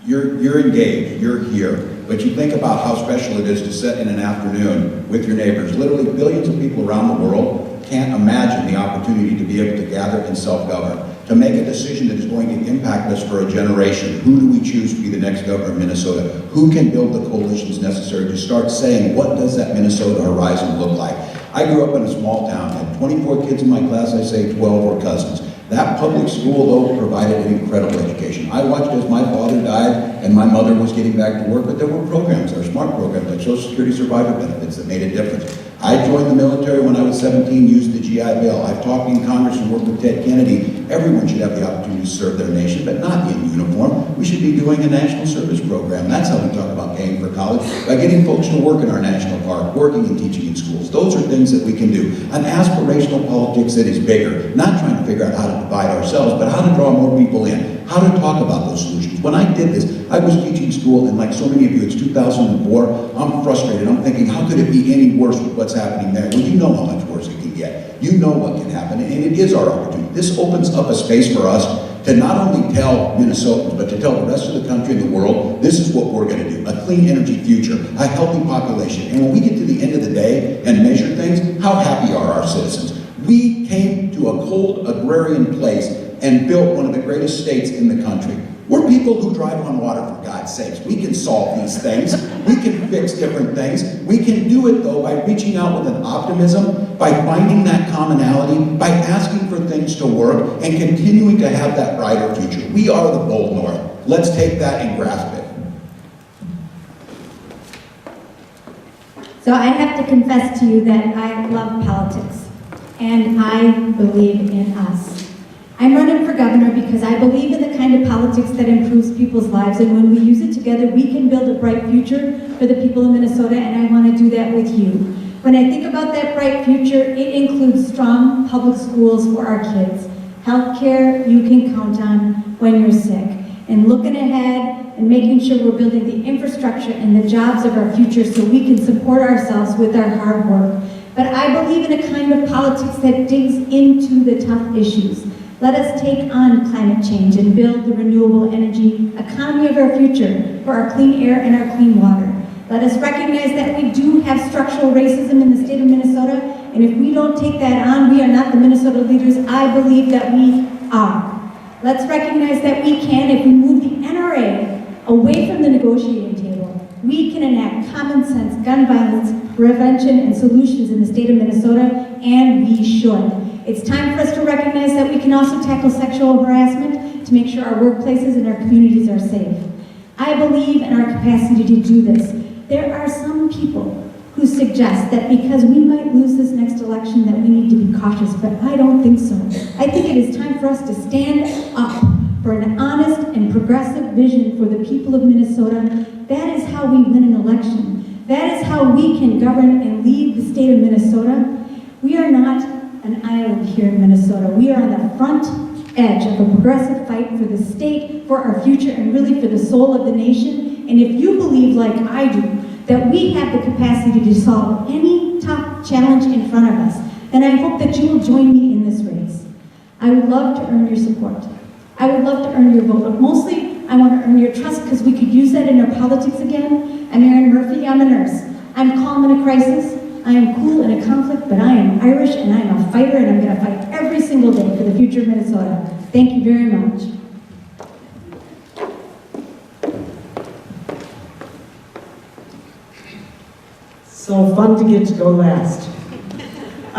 You're engaged, you're here, but you think about how special it is to sit in an afternoon with your neighbors. Literally billions of people around the world can't imagine the opportunity to be able to gather and self-govern, to make a decision that is going to impact us for a generation. Who do we choose to be the next governor of Minnesota? Who can build the coalitions necessary to start saying, what does that Minnesota horizon look like? I grew up in a small town, had 24 kids in my class, I say 12 were cousins. That public school, though, provided an incredible education. I watched as my father died and my mother was getting back to work, but there were programs, there were smart programs like Social Security survivor benefits that made a difference. I joined the military when I was 17, used the GI Bill. I've talked in Congress and worked with Ted Kennedy. Everyone should have the opportunity to serve their nation, but not in uniform. We should be doing a national service program. That's how we talk about paying for college, by getting folks to work in our national park, working and teaching in schools. Those are things that we can do. An aspirational politics that is bigger, not trying to figure out how to divide ourselves, but how to draw more people in, how to talk about those solutions. When I did this, I was teaching school, and like so many of you, it's 2004. I'm frustrated. I'm thinking, how could it be any worse with what's happening there? Well, you know how much worse it can get. You know what can happen, and it is our opportunity. This opens up a space for us to not only tell Minnesotans, but to tell the rest of the country and the world, this is what we're going to do. A clean energy future, a healthy population. And when we get to the end of the day and measure things, how happy are our citizens? We came to a cold agrarian place and built one of the greatest states in the country. We're people who drive on water, for God's sakes. We can solve these things. We can fix different things. We can do it, though, by reaching out with an optimism, by finding that commonality, by asking for things to work, and continuing to have that brighter future. We are the bold North. Let's take that and grasp it. So I have to confess to you that I love politics, and I believe in us. I'm running for governor because I believe in the kind of politics that improves people's lives, and when we use it together, we can build a bright future for the people of Minnesota, and I want to do that with you. When I think about that bright future, it includes strong public schools for our kids, healthcare you can count on when you're sick, and looking ahead and making sure we're building the infrastructure and the jobs of our future so we can support ourselves with our hard work. But I believe in a kind of politics that digs into the tough issues. Let us take on climate change and build the renewable energy economy of our future for our clean air and our clean water. Let us recognize that we do have structural racism in the state of Minnesota, and if we don't take that on, we are not the Minnesota leaders I believe that we are. Let's recognize that we can, if we move the NRA away from the negotiating table, we can enact common sense gun violence prevention and solutions in the state of Minnesota, and we should. It's time for us to recognize that we can also tackle sexual harassment to make sure our workplaces and our communities are safe. I believe in our capacity to do this. There are some people who suggest that because we might lose this next election that we need to be cautious, but I don't think so. I think it is time for us to stand up for an honest and progressive vision for the people of Minnesota. That is how we win an election. That is how we can govern and lead the state of Minnesota. We are not an island here in Minnesota. We are on the front edge of a progressive fight for the state, for our future, and really for the soul of the nation. And if you believe, like I do, that we have the capacity to solve any tough challenge in front of us, then I hope that you will join me in this race. I would love to earn your support. I would love to earn your vote, but mostly I want to earn your trust because we could use that in our politics again. I'm Erin Murphy, I'm a nurse. I'm calm in a crisis. I am cool in a conflict, but I am Irish and I am a fighter, and I'm going to fight every single day for the future of Minnesota. Thank you very much. So fun to get to go last.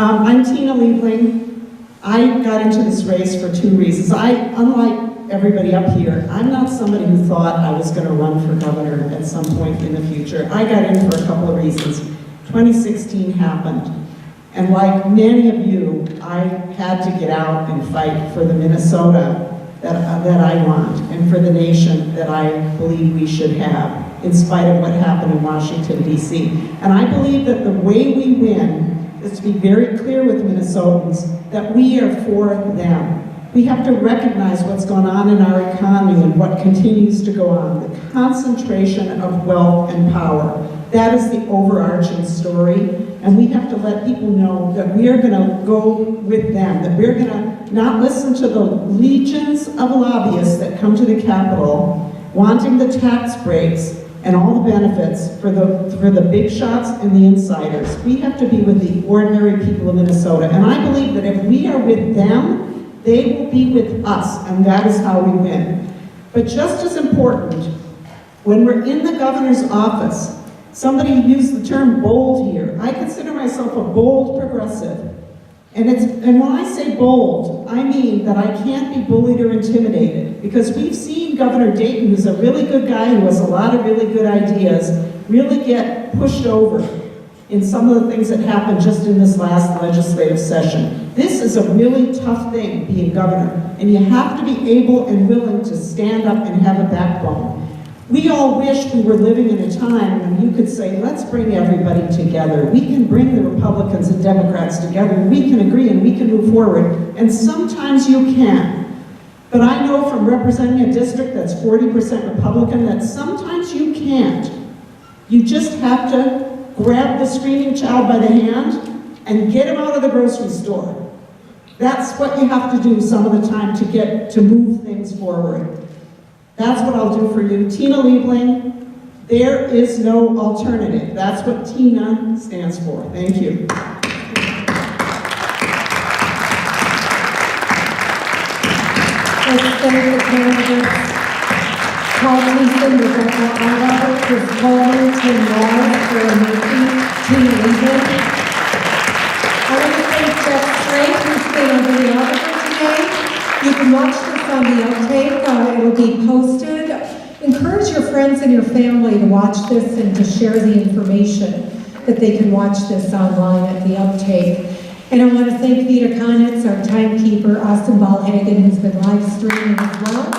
I'm Tina Liebling. I got into this race for 2 reasons. Unlike everybody up here, I'm not somebody who thought I was going to run for governor at some point in the future. I got in for a couple of reasons. 2016 happened, and like many of you, I had to get out and fight for the Minnesota that I want, and for the nation that I believe we should have, in spite of what happened in Washington, D.C. And I believe that the way we win is to be very clear with Minnesotans that we are for them. We have to recognize what's going on in our economy and what continues to go on, the concentration of wealth and power. That is the overarching story, and we have to let people know that we are going to go with them, that we're going to not listen to the legions of lobbyists that come to the Capitol wanting the tax breaks and all the benefits for the big shots and the insiders. We have to be with the ordinary people of Minnesota, and I believe that if we are with them, they will be with us, and that is how we win. But just as important, when we're in the governor's office, somebody used the term bold here. I consider myself a bold progressive. And when I say bold, I mean that I can't be bullied or intimidated, because we've seen Governor Dayton, who's a really good guy, who has a lot of really good ideas, really get pushed over in some of the things that happened just in this last legislative session. This is a really tough thing, being governor, and you have to be able and willing to stand up and have a backbone. We all wish we were living in a time when you could say, let's bring everybody together. We can bring the Republicans and Democrats together, and we can agree and we can move forward. And sometimes you can. But I know from representing a district that's 40% Republican that sometimes you can't. You just have to grab the screaming child by the hand and get him out of the grocery store. That's what you have to do some of the time to move things forward. That's what I'll do for you. Tina Liebling, there is no alternative. That's what TINA stands for. Thank you. Let's thank the candidates. Paul Gleason, Rebecca Otto, Chris Coleman, Tim Wallace, Aaron Murphy, Tina Liebling. I want to thank Jeff Strait, who's been our videographer today. You can watch this on the outtake. It will be posted. Encourage your friends and your family to watch this and to share the information that they can watch this online at the outtake. And I want to thank Vita Konitz, our timekeeper, Austin Ballhagen, who's been live streaming as well.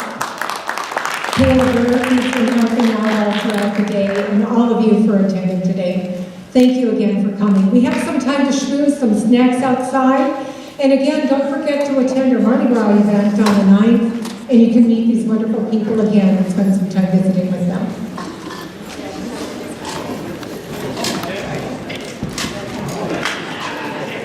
Kayla Burke, who's been helping out all throughout the day, and all of you for attending today. Thank you again for coming. We have some time to schmooze, some snacks outside. And again, don't forget to attend our Mardi Gras event on the 9th, and you can meet these wonderful people again and spend some time visiting.